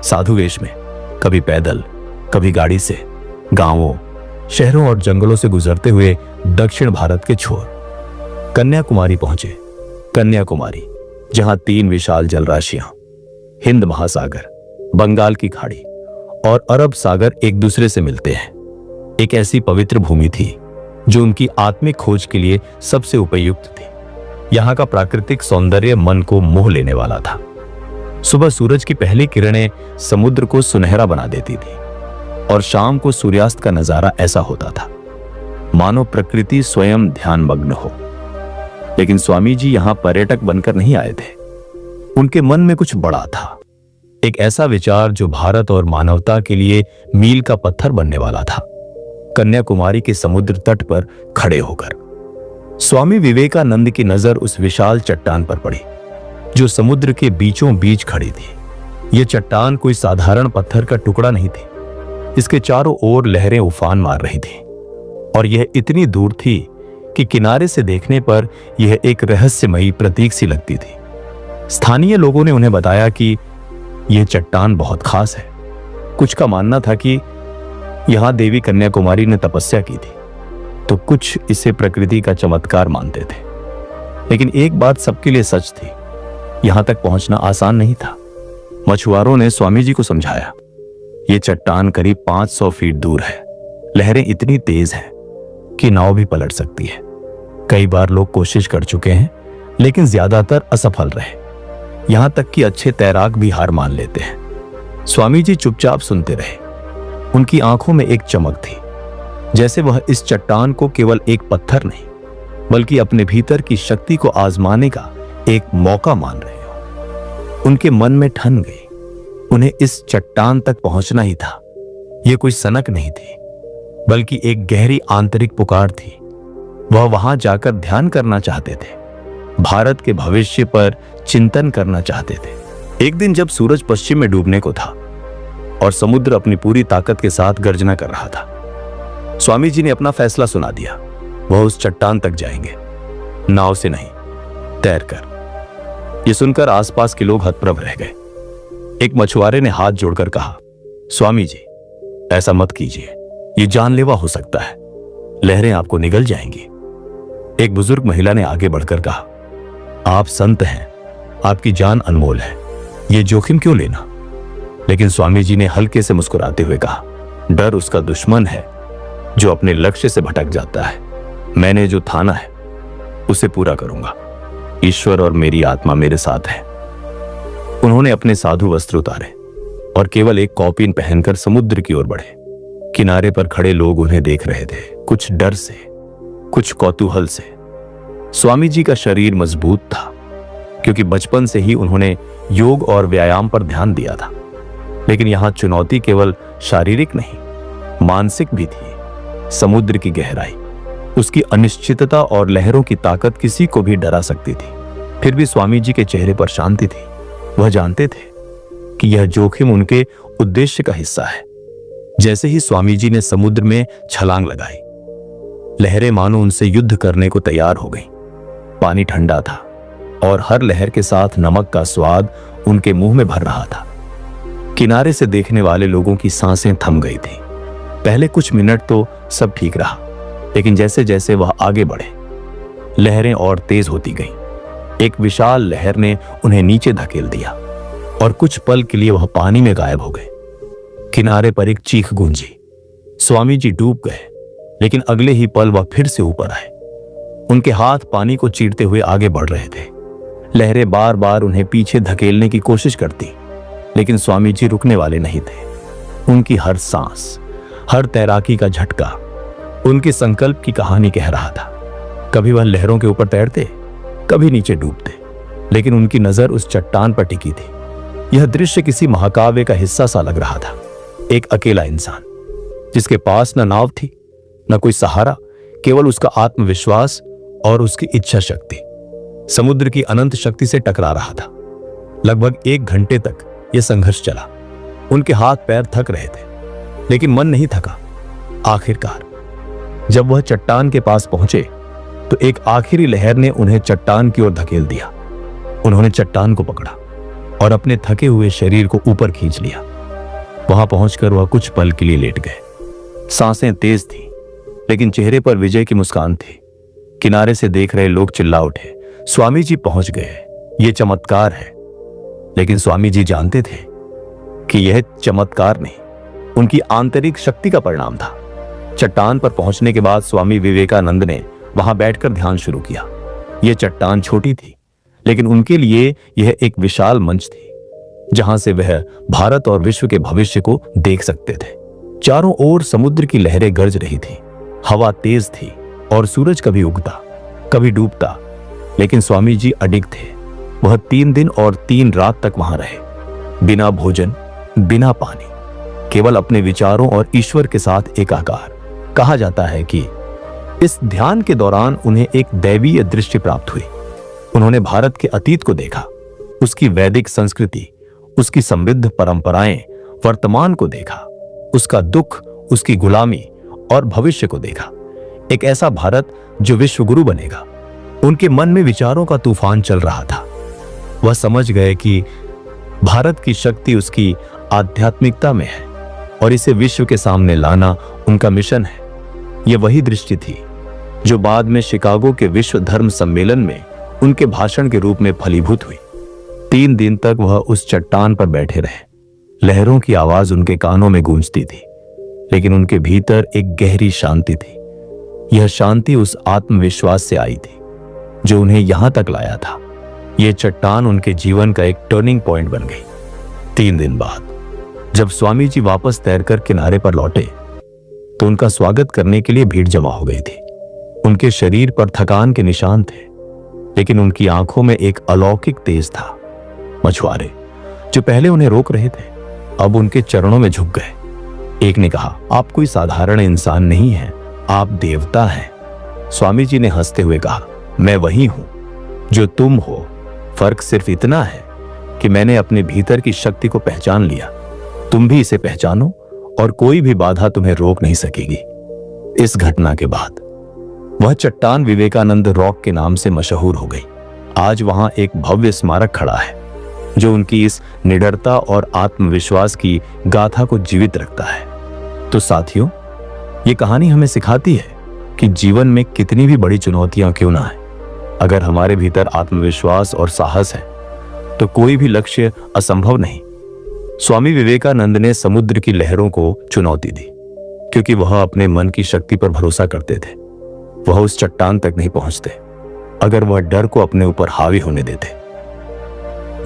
साधु वेश में, कभी पैदल, कभी गाड़ी से, गांवों, शहरों और जंगलों से गुजरते हुए दक्षिण भारत के छोर कन्याकुमारी पहुंचे। कन्याकुमारी, जहां 3 विशाल जलराशियां, हिंद महासागर, बंगाल की खाड़ी और अरब सागर एक दूसरे से मिलते हैं। एक ऐसी पवित्र भूमि थी जो उनकी आत्मिक खोज के लिए सबसे उपयुक्त थी। यहां का प्राकृतिक सौंदर्य मन को मोह लेने वाला था। सुबह सूरज की पहली किरणें समुद्र को सुनहरा बना देती थी और शाम को सूर्यास्त का नजारा ऐसा होता था मानो प्रकृति स्वयं ध्यान मग्न हो। लेकिन स्वामी जी यहां पर्यटक बनकर नहीं आए थे। उनके मन में कुछ बड़ा था, एक ऐसा विचार जो भारत और मानवता के लिए मील का पत्थर बनने वाला था। कन्याकुमारी के समुद्र तट पर खड़े होकर स्वामी विवेकानंद की नजर उस विशाल चट्टान पर पड़ी जो समुद्र के बीचों बीच खड़ी थी। यह चट्टान कोई साधारण पत्थर का टुकड़ा नहीं थी, इसके चारों ओर लहरें उफान मार रही थी और यह इतनी दूर थी कि किनारे से देखने पर यह एक रहस्यमयी प्रतीक सी लगती थी। स्थानीय लोगों ने उन्हें बताया कि यह चट्टान बहुत खास है। कुछ का मानना था कि यहां देवी कन्याकुमारी ने तपस्या की थी, तो कुछ इसे प्रकृति का चमत्कार मानते थे। लेकिन एक बात सबके लिए सच थी, यहां तक पहुंचना आसान नहीं था। मछुआरों ने स्वामी जी को समझाया, यह चट्टान करीब 500 फीट दूर है। लहरें इतनी तेज हैं कि नाव भी पलट सकती है। कई बार लोग कोशिश कर चुके हैं, लेकिन ज्यादातर असफल रहे। यहां तक कि अच्छे तैराक भी हार मान लेते हैं। स्वामी जी चुपचाप सुनते रहे। उनकी आंखों में एक चमक थी, जैसे वह इस चट्टान को केवल एक पत्थर नहीं, बल्कि अपने भीतर की शक्ति को आजमाने का एक मौका मान रहे हो। उनके मन में ठन गई, उन्हें इस चट्टान तक पहुंचना ही था। यह कोई सनक नहीं थी, बल्कि एक गहरी आंतरिक पुकार थी। वह वहां जाकर ध्यान करना चाहते थे, भारत के भविष्य पर चिंतन करना चाहते थे। एक दिन जब सूरज पश्चिम में डूबने को था और समुद्र अपनी पूरी ताकत के साथ गर्जना कर रहा था, स्वामी जी ने अपना फैसला सुना दिया। वह उस चट्टान तक जाएंगे, नाव से नहीं, तैरकर। यह सुनकर आसपास के लोग हतप्रभ रह गए। एक मछुआरे ने हाथ जोड़कर कहा, स्वामी जी, ऐसा मत कीजिए, यह जानलेवा हो सकता है, लहरें आपको निगल जाएंगी। एक बुजुर्ग महिला ने आगे बढ़कर कहा, आप संत हैं, आपकी जान अनमोल है, यह जोखिम क्यों लेना? लेकिन स्वामी जी ने हल्के से मुस्कुराते हुए कहा, डर उसका दुश्मन है जो अपने लक्ष्य से भटक जाता है। मैंने जो ठाना है उसे पूरा करूंगा। ईश्वर और मेरी आत्मा मेरे साथ है। उन्होंने अपने साधु वस्त्र उतारे और केवल एक कॉपीन पहनकर समुद्र की ओर बढ़े। किनारे पर खड़े लोग उन्हें देख रहे थे, कुछ डर से, कुछ कौतूहल से। स्वामी जी का शरीर मजबूत था, क्योंकि बचपन से ही उन्होंने योग और व्यायाम पर ध्यान दिया था। लेकिन यहां चुनौती केवल शारीरिक नहीं, मानसिक भी थी। समुद्र की गहराई, उसकी अनिश्चितता और लहरों की ताकत किसी को भी डरा सकती थी। फिर भी स्वामी जी के चेहरे पर शांति थी। वह जानते थे कि यह जोखिम उनके उद्देश्य का हिस्सा है। जैसे ही स्वामी जी ने समुद्र में छलांग लगाई, लहरें मानो उनसे युद्ध करने को तैयार हो गईं। पानी ठंडा था और हर लहर के साथ नमक का स्वाद उनके मुंह में भर रहा था। किनारे से देखने वाले लोगों की सांसें थम गई थी। पहले कुछ मिनट तो सब ठीक रहा, लेकिन जैसे जैसे वह आगे बढ़े, लहरें और तेज होती गईं। एक विशाल लहर ने उन्हें नीचे धकेल दिया और कुछ पल के लिए वह पानी में गायब हो गए। किनारे पर एक चीख गूंजी। स्वामी जी डूब गए, लेकिन अगले ही पल वह फिर से ऊपर आए। उनके हाथ पानी को चीरते हुए आगे बढ़ रहे थे। लहरें बार बार उन्हें पीछे धकेलने की कोशिश करती, लेकिन स्वामी जी रुकने वाले नहीं थे। उनकी हर सांस, हर तैराकी का झटका उनके संकल्प की कहानी कह रहा था। कभी वह लहरों के ऊपर तैरते, कभी नीचे डूबते, लेकिन उनकी नजर उस चट्टान पर टिकी थी। यह दृश्य किसी महाकाव्य का हिस्सा सा लग रहा था। एक अकेला इंसान, जिसके पास न नाव थी, न कोई सहारा, केवल उसका आत्मविश्वास और उसकी इच्छा शक्ति, समुद्र की अनंत शक्ति से टकरा रहा था। लगभग 1 घंटे तक यह संघर्ष चला। उनके हाथ पैर थक रहे थे, लेकिन मन नहीं थका। आखिरकार जब वह चट्टान के पास पहुंचे, तो एक आखिरी लहर ने उन्हें चट्टान की ओर धकेल दिया। उन्होंने चट्टान को पकड़ा और अपने थके हुए शरीर को ऊपर खींच लिया। वहां पहुंचकर वह कुछ पल के लिए लेट गए। सांसें तेज थीं, लेकिन चेहरे पर विजय की मुस्कान थी। किनारे से देख रहे लोग चिल्ला उठे, स्वामी जी पहुंच गए, यह चमत्कार है। लेकिन स्वामी जी जानते थे कि यह चमत्कार नहीं, उनकी आंतरिक शक्ति का परिणाम था। चट्टान पर पहुंचने के बाद स्वामी विवेकानंद ने वहां बैठकर ध्यान शुरू किया। यह चट्टान छोटी थी, लेकिन उनके लिए यह एक विशाल मंच थी, जहां से वह भारत और विश्व के भविष्य को देख सकते थे। चारों ओर समुद्र की लहरें गरज रही थी, हवा तेज थी और सूरज कभी उगता, कभी डूबता, लेकिन स्वामी जी अडिग थे। वह 3 दिन और 3 रात तक वहां रहे, बिना भोजन, बिना पानी, केवल अपने विचारों और ईश्वर के साथ एकाकार। कहा जाता है कि इस ध्यान के दौरान उन्हें एक दैवीय दृष्टि प्राप्त हुई। उन्होंने भारत के अतीत को देखा, उसकी वैदिक संस्कृति, उसकी समृद्ध परंपराएं, वर्तमान को देखा, उसका दुख, उसकी गुलामी और भविष्य को देखा। एक ऐसा भारत जो विश्वगुरु बनेगा। उनके मन में विचारों का तूफान चल रहा था। वह समझ गए कि भारत की शक्ति उसकी आध्यात्मिकता में है और इसे विश्व के सामने लाना उनका मिशन है। यह वही दृष्टि थी जो बाद में शिकागो के विश्व धर्म सम्मेलन में उनके भाषण के रूप में फलीभूत हुई। 3 दिन तक वह उस चट्टान पर बैठे रहे। लहरों की आवाज उनके कानों में गूंजती थी, लेकिन उनके भीतर एक गहरी शांति थी। यह शांति उस आत्मविश्वास से आई थी जो उन्हें यहां तक लाया था। यह चट्टान उनके जीवन का एक टर्निंग पॉइंट बन गई। 3 दिन बाद जब स्वामी जी वापस तैरकर किनारे पर लौटे तो उनका स्वागत करने के लिए भीड़ जमा हो गई थी। उनके शरीर पर थकान के निशान थे, लेकिन उनकी आंखों में एक अलौकिक तेज था। मछुआरे जो पहले उन्हें रोक रहे थे अब उनके चरणों में झुक गए। एक ने कहा, आप कोई साधारण इंसान नहीं हैं, आप देवता हैं। स्वामी जी ने हंसते हुए कहा, मैं वही हूं जो तुम हो। फर्क सिर्फ इतना है कि मैंने अपने भीतर की शक्ति को पहचान लिया। तुम भी इसे पहचानो और कोई भी बाधा तुम्हें रोक नहीं सकेगी। इस घटना के बाद वह चट्टान विवेकानंद रॉक के नाम से मशहूर हो गई। आज वहां एक भव्य स्मारक खड़ा है जो उनकी इस निडरता और आत्मविश्वास की गाथा को जीवित रखता है। तो साथियों, ये कहानी हमें सिखाती है कि जीवन में कितनी भी बड़ी चुनौतियां क्यों ना आए, अगर हमारे भीतर आत्मविश्वास और साहस है तो कोई भी लक्ष्य असंभव नहीं। स्वामी विवेकानंद ने समुद्र की लहरों को चुनौती दी क्योंकि वह अपने मन की शक्ति पर भरोसा करते थे। वह उस चट्टान तक नहीं पहुंचते अगर वह डर को अपने ऊपर हावी होने देते।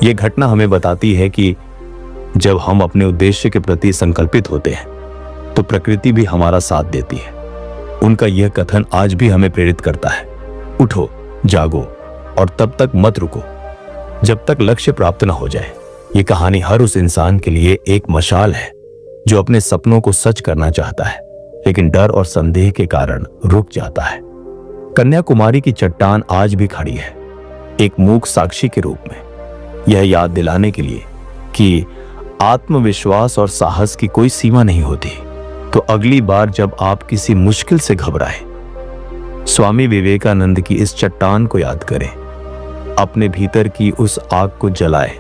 यह घटना हमें बताती है कि जब हम अपने उद्देश्य के प्रति संकल्पित होते हैं तो प्रकृति भी हमारा साथ देती है। उनका यह कथन आज भी हमें प्रेरित करता है, उठो, जागो और तब तक मत रुको जब तक लक्ष्य प्राप्त न हो जाए। ये कहानी हर उस इंसान के लिए एक मशाल है जो अपने सपनों को सच करना चाहता है लेकिन डर और संदेह के कारण रुक जाता है। कन्याकुमारी की चट्टान आज भी खड़ी है, एक मूक साक्षी के रूप में, यह याद दिलाने के लिए कि आत्मविश्वास और साहस की कोई सीमा नहीं होती। तो अगली बार जब आप किसी मुश्किल से घबराए, स्वामी विवेकानंद की इस चट्टान को याद करें। अपने भीतर की उस आग को जलाए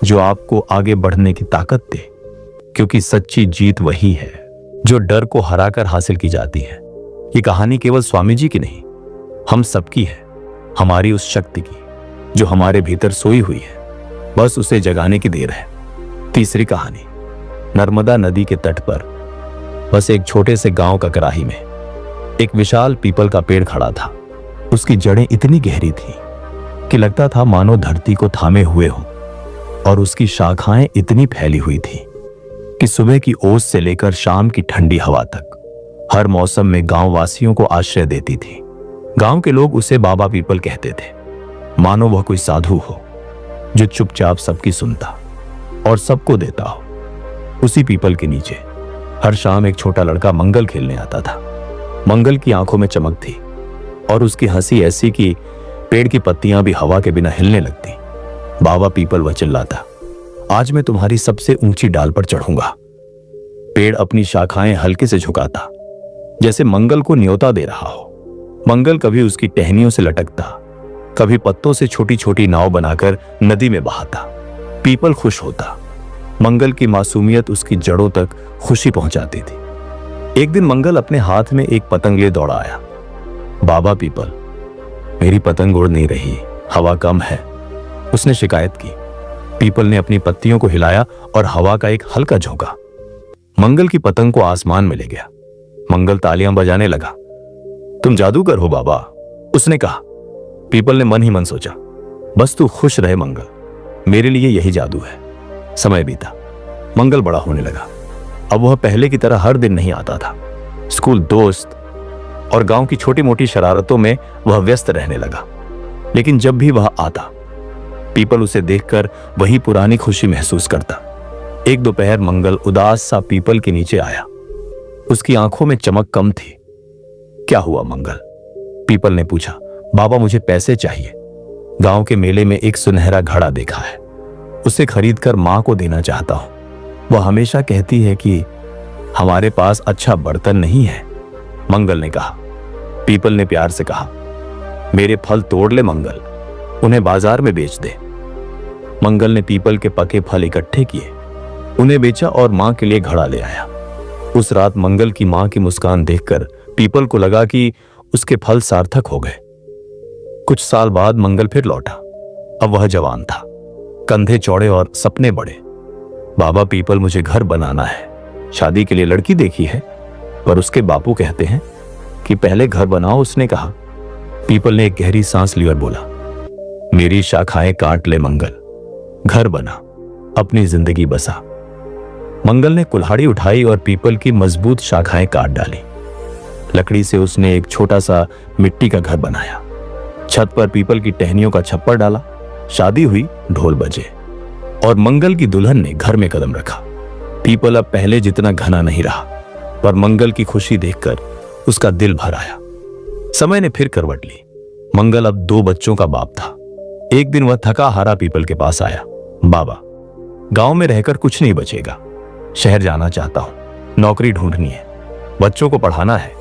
जो आपको आगे बढ़ने की ताकत दे, क्योंकि सच्ची जीत वही है जो डर को हराकर हासिल की जाती है। ये कहानी केवल स्वामी जी की नहीं, हम सबकी है, हमारी उस शक्ति की जो हमारे भीतर सोई हुई है, बस उसे जगाने की देर है। तीसरी कहानी, नर्मदा नदी के तट पर बस एक छोटे से गांव का कराही में एक विशाल पीपल का पेड़ खड़ा था। उसकी जड़ें इतनी गहरी थी कि लगता था मानो धरती को थामे हुए हो, और उसकी शाखाएं इतनी फैली हुई थी कि सुबह की ओस से लेकर शाम की ठंडी हवा तक हर मौसम में गांव वासियों को आश्रय देती थी। गांव के लोग उसे बाबा पीपल कहते थे, मानो वह कोई साधु हो जो चुपचाप सबकी सुनता और सबको देता हो। उसी पीपल के नीचे हर शाम एक छोटा लड़का मंगल खेलने आता था। मंगल की आंखों में चमक थी और उसकी हंसी ऐसी कि पेड़ की पत्तियां भी हवा के बिना हिलने लगती। बाबा पीपल वह चिल्लाता, आज मैं तुम्हारी सबसे ऊंची डाल पर चढ़ूंगा। पेड़ अपनी शाखाएं हल्के से झुकाता, जैसे मंगल को न्योता दे रहा हो। मंगल कभी उसकी टहनियों से लटकता, कभी पत्तों से छोटी छोटी नाव बनाकर नदी में बहाता। पीपल खुश होता। मंगल की मासूमियत उसकी जड़ों तक खुशी पहुंचाती थी। एक दिन मंगल अपने हाथ में एक पतंग लिए दौड़ा आया। बाबा पीपल, मेरी पतंग उड़ नहीं रही, हवा कम है, उसने शिकायत की। पीपल ने अपनी पत्तियों को हिलाया और हवा का एक हल्का झोंका मंगल की पतंग को आसमान में ले गया। मंगल तालियां बजाने लगा। तुम जादूगर हो बाबा, उसने कहा। पीपल ने मन ही मन सोचा, बस तू खुश रहे मंगल, मेरे लिए यही जादू है। समय बीता, मंगल बड़ा होने लगा। अब वह पहले की तरह हर दिन नहीं आता था। स्कूल, दोस्त और गांव की छोटी मोटी शरारतों में वह व्यस्त रहने लगा। लेकिन जब भी वह आता, पीपल उसे देखकर वही पुरानी खुशी महसूस करता। एक दोपहर मंगल उदास सा पीपल के नीचे आया। उसकी आंखों में चमक कम थी। क्या हुआ मंगल? पीपल ने पूछा। बाबा, मुझे पैसे चाहिए। गांव के मेले में एक सुनहरा घड़ा देखा है, उसे खरीदकर मां को देना चाहता हूं। वह हमेशा कहती है कि हमारे पास अच्छा बर्तन नहीं है, मंगल ने कहा। पीपल ने प्यार से कहा, मेरे फल तोड़ ले मंगल, उन्हें बाजार में बेच दे। मंगल ने पीपल के पके फल इकट्ठे किए, उन्हें बेचा और मां के लिए घड़ा ले आया। उस रात मंगल की मां की मुस्कान देखकर पीपल को लगा कि उसके फल सार्थक हो गए। कुछ साल बाद मंगल फिर लौटा। अब वह जवान था, कंधे चौड़े और सपने बड़े। बाबा, पीपल, मुझे घर बनाना है, शादी के लिए लड़की देखी है, पर उसके बापू कहते हैं कि पहले घर बनाओ, उसने कहा। पीपल ने एक गहरी सांस ली और बोला, मेरी शाखाएं काट ले मंगल, घर बना, अपनी जिंदगी बसा। मंगल ने कुल्हाड़ी उठाई और पीपल की मजबूत शाखाएं काट डाली। लकड़ी से उसने एक छोटा सा मिट्टी का घर बनाया। छत पर पीपल की टहनियों का छप्पर डाला। शादी हुई, ढोल बजे और मंगल की दुल्हन ने घर में कदम रखा। पीपल अब पहले जितना घना नहीं रहा, पर मंगल की खुशी देखकर उसका दिल भर आया। समय ने फिर करवट ली। मंगल अब 2 बच्चों का बाप था। एक दिन वह थका हारा पीपल के पास आया। बाबा, गांव में रहकर कुछ नहीं बचेगा, शहर जाना चाहता हूं, नौकरी ढूंढनी है, बच्चों को पढ़ाना है,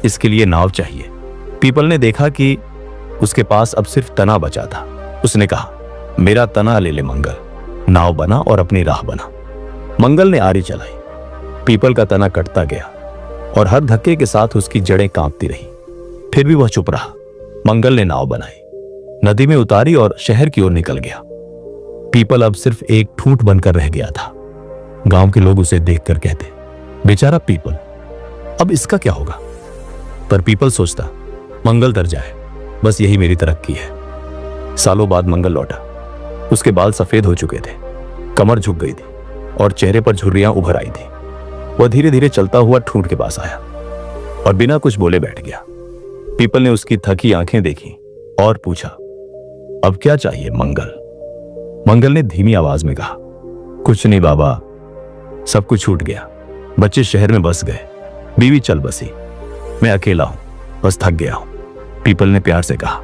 इसके लिए नाव चाहिए। पीपल ने देखा कि उसके पास अब सिर्फ तना बचा था। उसने कहा, मेरा तना ले ले मंगल, नाव बना और अपनी राह बना। मंगल ने आरी चलाई। पीपल का तना कटता गया और हर धक्के के साथ उसकी जड़ें कांपती रही। फिर भी वह चुप रहा। मंगल ने नाव बनाई, नदी में उतारी और शहर की ओर निकल गया। पीपल अब सिर्फ एक ठूंठ बनकर रह गया था। गांव के लोग उसे देखकर कहते, बेचारा पीपल, अब इसका क्या होगा? पर पीपल सोचता, मंगल तर जाए, बस यही मेरी तरक्की है। सालों बाद मंगल लौटा। उसके बाल सफेद हो चुके थे, कमर झुक गई थी और चेहरे पर झुर्रियां उभर आई थी। वह धीरे धीरे चलता हुआ ठूंठ के पास आया और बिना कुछ बोले बैठ गया। पीपल ने उसकी थकी आंखें देखी और पूछा, अब क्या चाहिए मंगल? मंगल ने धीमी आवाज में कहा, कुछ नहीं बाबा, सब कुछ छूट गया, बच्चे शहर में बस गए, बीवी चल बसी, मैं अकेला हूं, बस थक गया हूं। पीपल ने प्यार से कहा,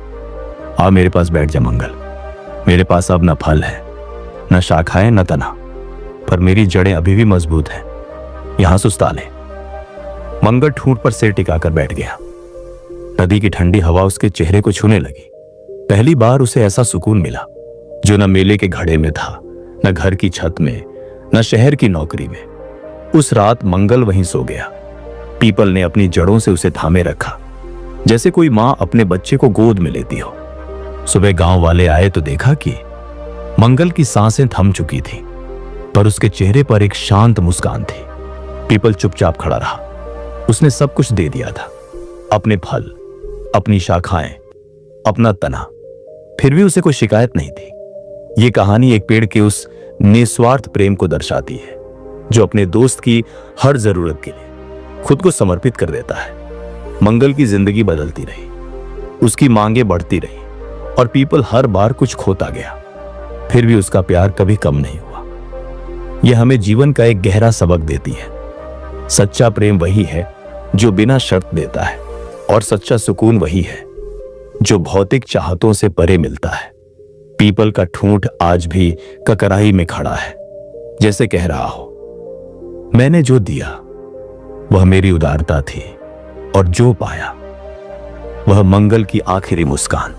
आ मेरे पास बैठ जा मंगल, मेरे पास अब न फल है, न शाखाएं, न तना, पर मेरी जड़ें अभी भी मजबूत हैं, यहां सुस्ता ले। मंगल ठूंठ पर सिर टिकाकर बैठ गया। नदी की ठंडी हवा उसके चेहरे को छूने लगी। पहली बार उसे ऐसा सुकून मिला जो न मेले के घड़े में था, न घर की छत में, न शहर की नौकरी में। उस रात मंगल वहीं सो गया। पीपल ने अपनी जड़ों से उसे थामे रखा, जैसे कोई मां अपने बच्चे को गोद में लेती हो। सुबह गांव वाले आए तो देखा कि मंगल की सांसें थम चुकी थी, पर उसके चेहरे पर एक शांत मुस्कान थी। पीपल चुपचाप खड़ा रहा। उसने सब कुछ दे दिया था, अपने फल, अपनी शाखाएं, अपना तना, फिर भी उसे कोई शिकायत नहीं थी। यह कहानी एक पेड़ के उस निस्वार्थ प्रेम को दर्शाती है जो अपने दोस्त की हर जरूरत के लिए खुद को समर्पित कर देता है। मंगल की जिंदगी बदलती रही, उसकी मांगे बढ़ती रही और पीपल हर बार कुछ खोता गया, फिर भी उसका प्यार कभी कम नहीं हुआ। यह हमें जीवन का एक गहरा सबक देती है। सच्चा प्रेम वही है जो बिना शर्त देता है, और सच्चा सुकून वही है जो भौतिक चाहतों से परे मिलता है। पीपल का ठूंठ आज भी ककराई में खड़ा है, जैसे कह रहा हो, मैंने जो दिया वह मेरी उदारता थी, और जो पाया वह मंगल की आखिरी मुस्कान।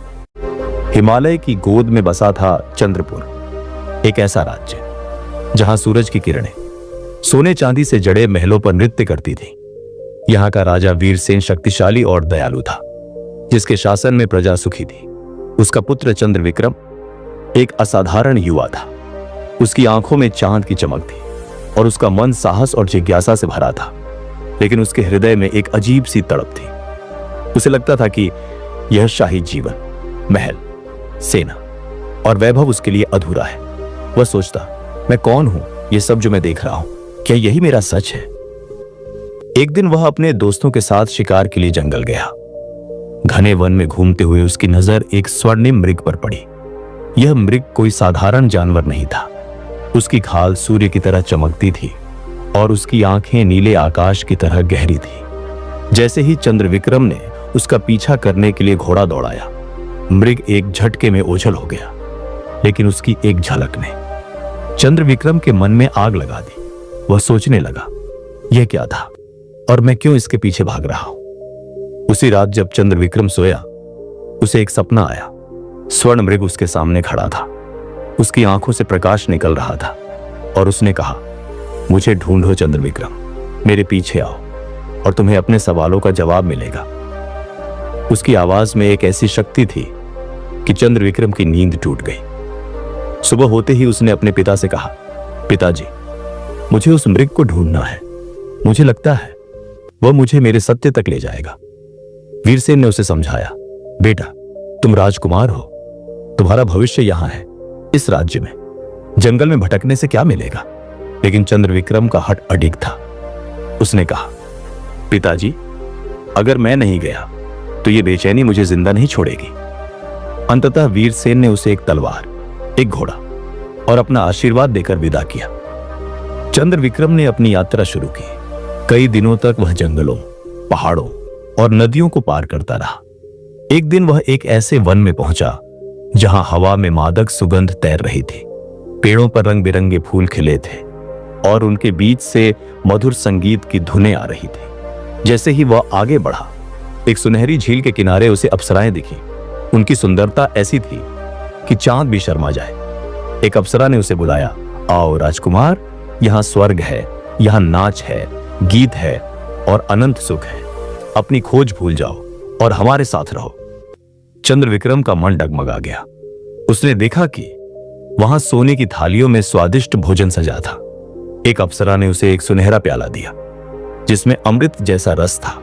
हिमालय की गोद में बसा था चंद्रपुर, एक ऐसा राज्य जहां सूरज की किरणें सोने चांदी से जड़े महलों पर नृत्य करती थी। यहां का राजा वीरसेन शक्तिशाली और दयालु था, जिसके शासन में प्रजा सुखी थी। उसका पुत्र चंद्र विक्रम एक असाधारण युवा था। उसकी आंखों में चांद की चमक थी और उसका मन साहस और जिज्ञासा से भरा था, लेकिन उसके हृदय में एक अजीब सी तड़प थी। उसे लगता था कि यह शाही जीवन, महल, सेना और वैभव उसके लिए अधूरा है। वह सोचता, मैं कौन हूं? यह सब जो मैं देख रहा हूं, क्या यही मेरा सच है? एक दिन वह अपने दोस्तों के साथ शिकार के लिए जंगल गया। घने वन में घूमते हुए उसकी नजर एक स्वर्णिम मृग पर पड़ी। यह मृग कोई साधारण जानवर नहीं था। उसकी खाल सूर्य की तरह चमकती थी और उसकी आंखें नीले आकाश की तरह गहरी थी। जैसे ही चंद्रविक्रम ने उसका पीछा करने के लिए घोड़ा दौड़ाया, मृग एक झटके में ओझल हो गया। लेकिन उसकी एक झलक ने चंद्रविक्रम के मन में आग लगा दी। वह सोचने लगा, यह क्या था और मैं क्यों इसके पीछे भाग रहा हूं। उसी रात जब चंद्रविक्रम सोया, उसे एक सपना आया। स्वर्ण मृग उसके सामने खड़ा था। उसकी आंखों से प्रकाश निकल रहा था और उसने कहा, मुझे ढूंढो चंद्रविक्रम, मेरे पीछे आओ और तुम्हें अपने सवालों का जवाब मिलेगा। उसकी आवाज में एक ऐसी शक्ति थी कि चंद्रविक्रम की नींद टूट गई। सुबह होते ही उसने अपने पिता से कहा, पिताजी, मुझे उस मृग को ढूंढना है। मुझे लगता है वह मुझे मेरे सत्य तक ले जाएगा। वीरसेन ने उसे समझाया, बेटा, तुम राजकुमार हो, तुम्हारा भविष्य यहां है, इस राज्य में। जंगल में भटकने से क्या मिलेगा। लेकिन चंद्रविक्रम का हठ अडिग था। उसने कहा, पिताजी, अगर मैं नहीं गया तो यह बेचैनी मुझे जिंदा नहीं छोड़ेगी। अंततः वीरसेन ने उसे एक तलवार, एक घोड़ा और अपना आशीर्वाद देकर विदा किया। चंद्रविक्रम ने अपनी यात्रा शुरू की। कई दिनों तक वह जंगलों, पहाड़ों और नदियों को पार करता रहा। एक दिन वह एक ऐसे वन में पहुंचा जहां हवा में मादक सुगंध तैर रही थी। पेड़ों पर रंग बिरंगे फूल खिले थे और उनके बीच से मधुर संगीत की धुनें आ रही थी। जैसे ही वह आगे बढ़ा, एक सुनहरी झील के किनारे उसे अप्सराएं दिखी। उनकी सुंदरता ऐसी थी कि चांद भी शर्मा जाए। एक अप्सरा ने उसे बुलाया, आओ राजकुमार, यहां स्वर्ग है, यहां नाच है, गीत है और अनंत सुख है। अपनी खोज भूल जाओ और हमारे साथ रहो। चंद्रविक्रम का मन डगमगा गया। उसने देखा कि वहां सोने की थालियों में स्वादिष्ट भोजन सजा था। एक अप्सरा ने उसे एक सुनहरा प्याला दिया जिसमें अमृत जैसा रस था।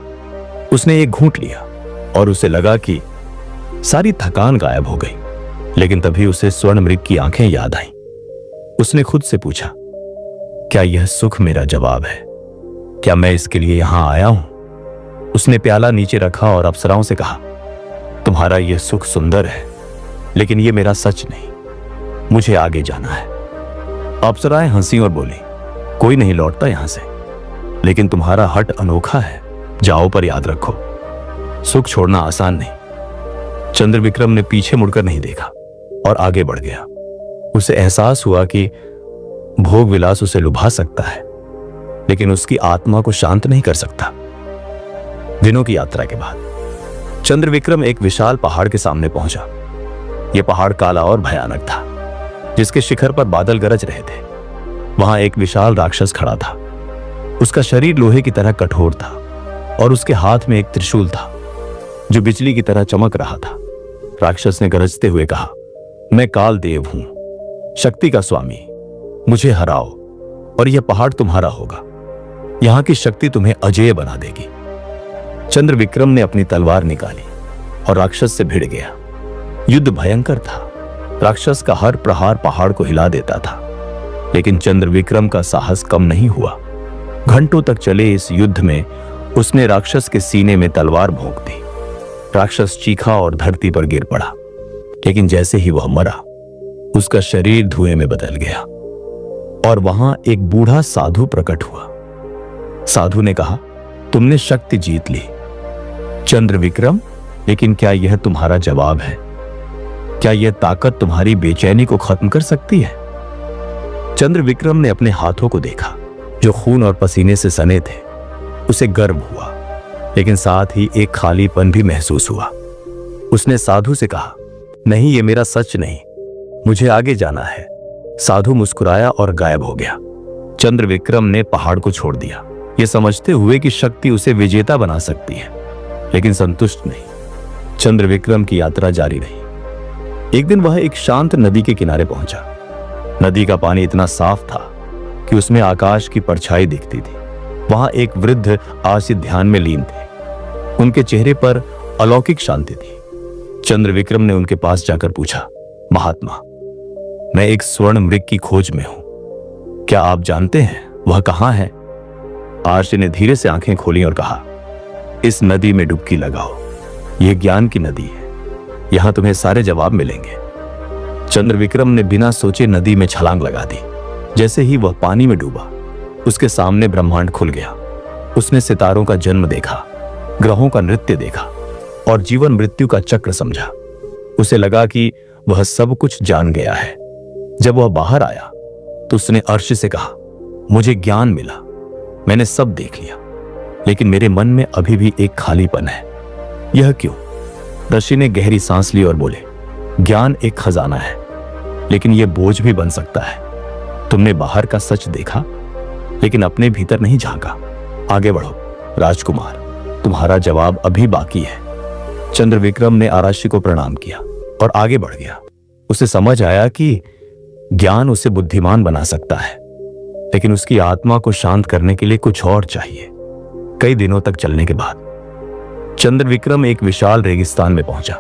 उसने एक घूंट लिया और उसे लगा कि सारी थकान गायब हो गई। लेकिन तभी उसे स्वर्ण मृग की आंखें याद आईं। उसने खुद से पूछा, क्या यह सुख मेरा जवाब है? क्या मैं इसके लिए यहां आया हूं? उसने प्याला नीचे रखा और अप्सराओं से कहा, तुम्हारा यह सुख सुंदर है, लेकिन यह मेरा सच नहीं। मुझे आगे जाना है। अप्सराएं हंसी और बोली, कोई नहीं लौटता यहां से, लेकिन तुम्हारा हट अनोखा है। जाओ, पर याद रखो, सुख छोड़ना आसान नहीं। चंद्रविक्रम ने पीछे मुड़कर नहीं देखा और आगे बढ़ गया। उसे एहसास हुआ कि भोग विलास उसे लुभा सकता है, लेकिन उसकी आत्मा को शांत नहीं कर सकता। दिनों की यात्रा के बाद चंद्रविक्रम एक विशाल पहाड़ के सामने पहुंचा। यह पहाड़ काला और भयानक था, जिसके शिखर पर बादल गरज रहे थे। वहां एक विशाल राक्षस खड़ा था। उसका शरीर लोहे की तरह कठोर था और उसके हाथ में एक त्रिशूल था जो बिजली की तरह चमक रहा था। राक्षस ने गरजते हुए कहा, मैं काल देव हूं, शक्ति का स्वामी। मुझे हराओ और यह पहाड़ तुम्हारा होगा। यहां की शक्ति तुम्हें अजेय बना देगी। चंद्रविक्रम ने अपनी तलवार निकाली और राक्षस से भिड़ गया। युद्ध भयंकर था। राक्षस का हर प्रहार पहाड़ को हिला देता था, लेकिन चंद्रविक्रम का साहस कम नहीं हुआ। घंटों तक चले इस युद्ध में उसने राक्षस के सीने में तलवार भोंक दी। राक्षस चीखा और धरती पर गिर पड़ा, लेकिन जैसे ही वह मरा, उसका शरीर धुएं में बदल गया और वहां एक बूढ़ा साधु प्रकट हुआ। साधु ने कहा, तुमने शक्ति जीत ली चंद्रविक्रम, लेकिन क्या यह तुम्हारा जवाब है? क्या यह ताकत तुम्हारी बेचैनी को खत्म कर सकती है? चंद्रविक्रम ने अपने हाथों को देखा जो खून और पसीने से सने थे। उसे गर्व हुआ, लेकिन साथ ही एक खालीपन भी महसूस हुआ। उसने साधु से कहा, नहीं, ये मेरा सच नहीं, मुझे आगे जाना है। साधु मुस्कुराया और गायब हो गया। चंद्रविक्रम ने पहाड़ को छोड़ दिया, ये समझते हुए कि शक्ति उसे विजेता बना सकती है, लेकिन संतुष्ट नहीं। चंद्रविक्रम की यात्रा जारी रही। एक दिन वह एक शांत नदी के किनारे पहुंचा। नदी का पानी इतना साफ था कि उसमें आकाश की परछाई दिखती थी। वहां एक वृद्ध आज ध्यान में लीन थे। उनके चेहरे पर अलौकिक शांति थी। चंद्रविक्रम ने उनके पास जाकर पूछा, महात्मा, मैं एक स्वर्ण मृग की खोज में हूं, क्या आप जानते हैं वह कहां है? आर्य ने धीरे से आंखें खोली और कहा, इस नदी में डुबकी लगाओ। ये ज्ञान की नदी है, यहां तुम्हें सारे जवाब मिलेंगे। चंद्रविक्रम ने बिना सोचे नदी में छलांग लगा दी। जैसे ही वह पानी में डूबा, उसके सामने ब्रह्मांड खुल गया। उसने सितारों का जन्म देखा, ग्रहों का नृत्य देखा और जीवन मृत्यु का चक्र समझा। उसे लगा कि वह सब कुछ जान गया है। जब वह बाहर आया तो उसने अर्श से कहा, मुझे ज्ञान मिला, मैंने सब देख लिया, लेकिन मेरे मन में अभी भी एक खालीपन है। यह क्यों? ऋषि ने गहरी सांस ली और बोले, ज्ञान एक खजाना है, लेकिन यह बोझ भी बन सकता है। तुमने बाहर का सच देखा, लेकिन अपने भीतर नहीं झांका। आगे बढ़ो राजकुमार, तुम्हारा जवाब अभी बाकी है। चंद्रविक्रम ने आराशी को प्रणाम किया और आगे बढ़ गया। उसे समझ आया कि ज्ञान उसे बुद्धिमान बना सकता है, लेकिन उसकी आत्मा को शांत करने के लिए कुछ और चाहिए। कई दिनों तक चलने के बाद चंद्रविक्रम एक विशाल रेगिस्तान में पहुंचा।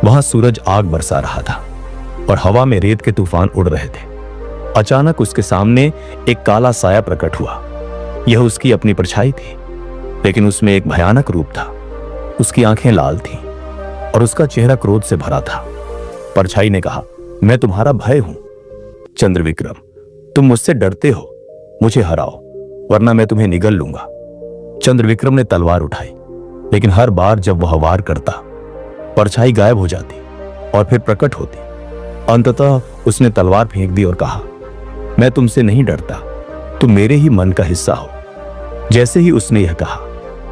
वहां सूरज आग बरसा रहा था और हवा में रेत के तूफान उड़ रहे थे। अचानक उसके सामने एक काला साया प्रकट हुआ। यह उसकी अपनी परछाई थी, लेकिन उसमें एक भयानक रूप था। उसकी आंखें लाल थीं और उसका चेहरा क्रोध से भरा था। परछाई ने कहा, मैं तुम्हारा भय हूं। चंद्रविक्रम, तुम मुझसे डरते हो, मुझे हराओ वरना मैं तुम्हें निगल लूंगा। चंद्रविक्रम ने तलवार उठाई, लेकिन हर बार जब वह वार करता, परछाई गायब हो जाती और फिर प्रकट होती। अंततः उसने तलवार फेंक दी और कहा, मैं तुमसे नहीं डरता, तुम मेरे ही मन का हिस्सा हो। जैसे ही उसने यह कहा,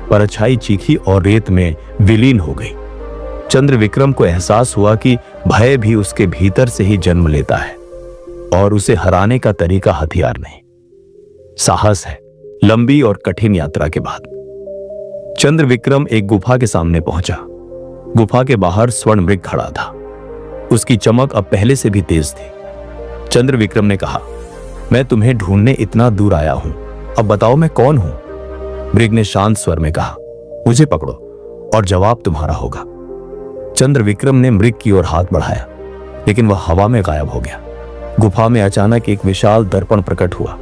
परछाई चीखी और रेत में विलीन हो गई। चंद्रविक्रम को एहसास हुआ कि भय भी उसके भीतर से ही जन्म लेता है और उसे हराने का तरीका हथियार नहीं, साहस है। लंबी और कठिन यात्रा के बाद चंद्रविक्रम एक गुफा के सामने पहुंचा। गुफा के बाहर स्वर्ण मृग खड़ा था। उसकी चमक अब पहले से भी तेज थी। चंद्रविक्रम ने कहा, मैं तुम्हें ढूंढने इतना दूर आया हूं, अब बताओ मैं कौन हूं। मृग ने शांत स्वर में कहा, मुझे पकड़ो और जवाब तुम्हारा होगा। चंद्रविक्रम ने मृग की ओर हाथ बढ़ाया, लेकिन वह हवा में गायब हो गया। गुफा में अचानक एक विशाल दर्पण प्रकट हुआ।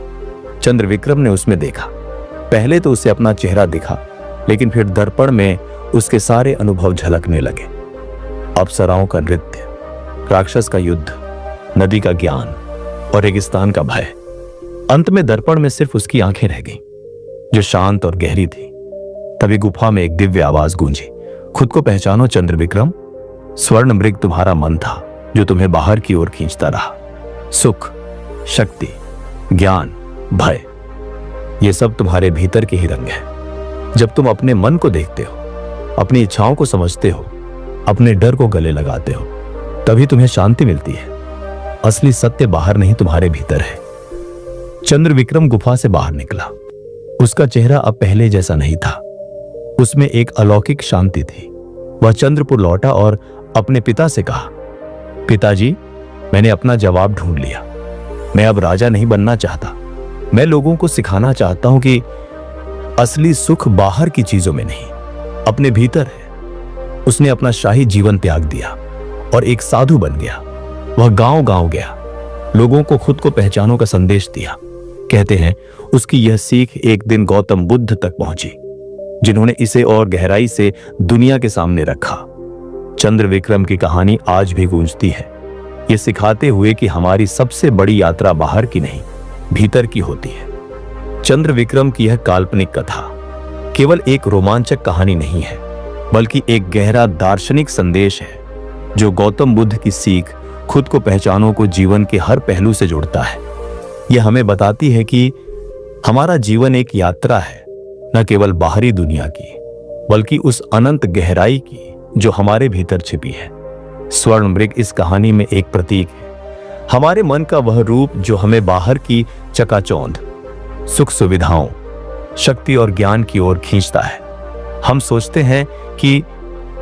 चंद्रविक्रम ने उसमें देखा। पहले तो उसे अपना चेहरा दिखा, लेकिन फिर दर्पण में उसके सारे अनुभव झलकने लगे। अप्सराओं का नृत्य, राक्षस का युद्ध, नदी का ज्ञान और रेगिस्तान का भय। अंत में दर्पण में सिर्फ उसकी आंखें रह गईं, जो शांत और गहरी थी। तभी गुफा में एक दिव्य आवाज गूंजी, खुद को पहचानो चंद्रविक्रम, स्वर्ण मृग तुम्हारा मन था जो तुम्हें बाहर की ओर खींचता रहा। सुख, शक्ति, ज्ञान, भय, ये सब तुम्हारे भीतर के ही रंग है। जब तुम अपने मन को देखते हो, अपनी इच्छाओं को समझते हो, अपने डर को गले लगाते हो, तभी तुम्हें शांति मिलती है। असली सत्य बाहर नहीं, तुम्हारे भीतर है। चंद्रविक्रम गुफा से बाहर निकला। उसका चेहरा अब पहले जैसा नहीं था। उसमें एक अलौकिक शांति थी। वह चंद्रपुर लौटा और अपने पिता से कहा, पिताजी, मैंने अपना जवाब ढूंढ लिया। मैं अब राजा नहीं बनना चाहता। मैं लोगों को सिखाना चाहता हूं कि असली सुख बाहर की चीजों में नहीं, अपने भीतर है। उसने अपना शाही जीवन त्याग दिया और एक साधु बन गया। वह गांव-गांव गया, लोगों को खुद को पहचानो का संदेश दिया। कहते हैं उसकी यह सीख एक दिन गौतम बुद्ध तक पहुंची, जिन्होंने इसे और गहराई से दुनिया के सामने रखा। चंद्रविक्रम की कहानी आज भी गूंजती है, ये सिखाते हुए कि हमारी सबसे बड़ी यात्रा बाहर की नहीं, भीतर की होती है। चंद्रविक्रम की यह काल्पनिक कथा केवल एक रोमांचक कहानी नहीं है, बल्कि एक गहरा दार्शनिक संदेश है, जो गौतम बुद्ध की सीख खुद को पहचानो को जीवन के हर पहलू से जोड़ता है। यह हमें बताती है कि हमारा जीवन एक यात्रा है, न केवल बाहरी दुनिया की, बल्कि उस अनंत गहराई की जो हमारे भीतर छिपी है। स्वर्ण मृग इस कहानी में एक प्रतीक है, हमारे मन का वह रूप जो हमें बाहर की चकाचौंध, सुख सुविधाओं, शक्ति और ज्ञान की ओर खींचता है। हम सोचते हैं कि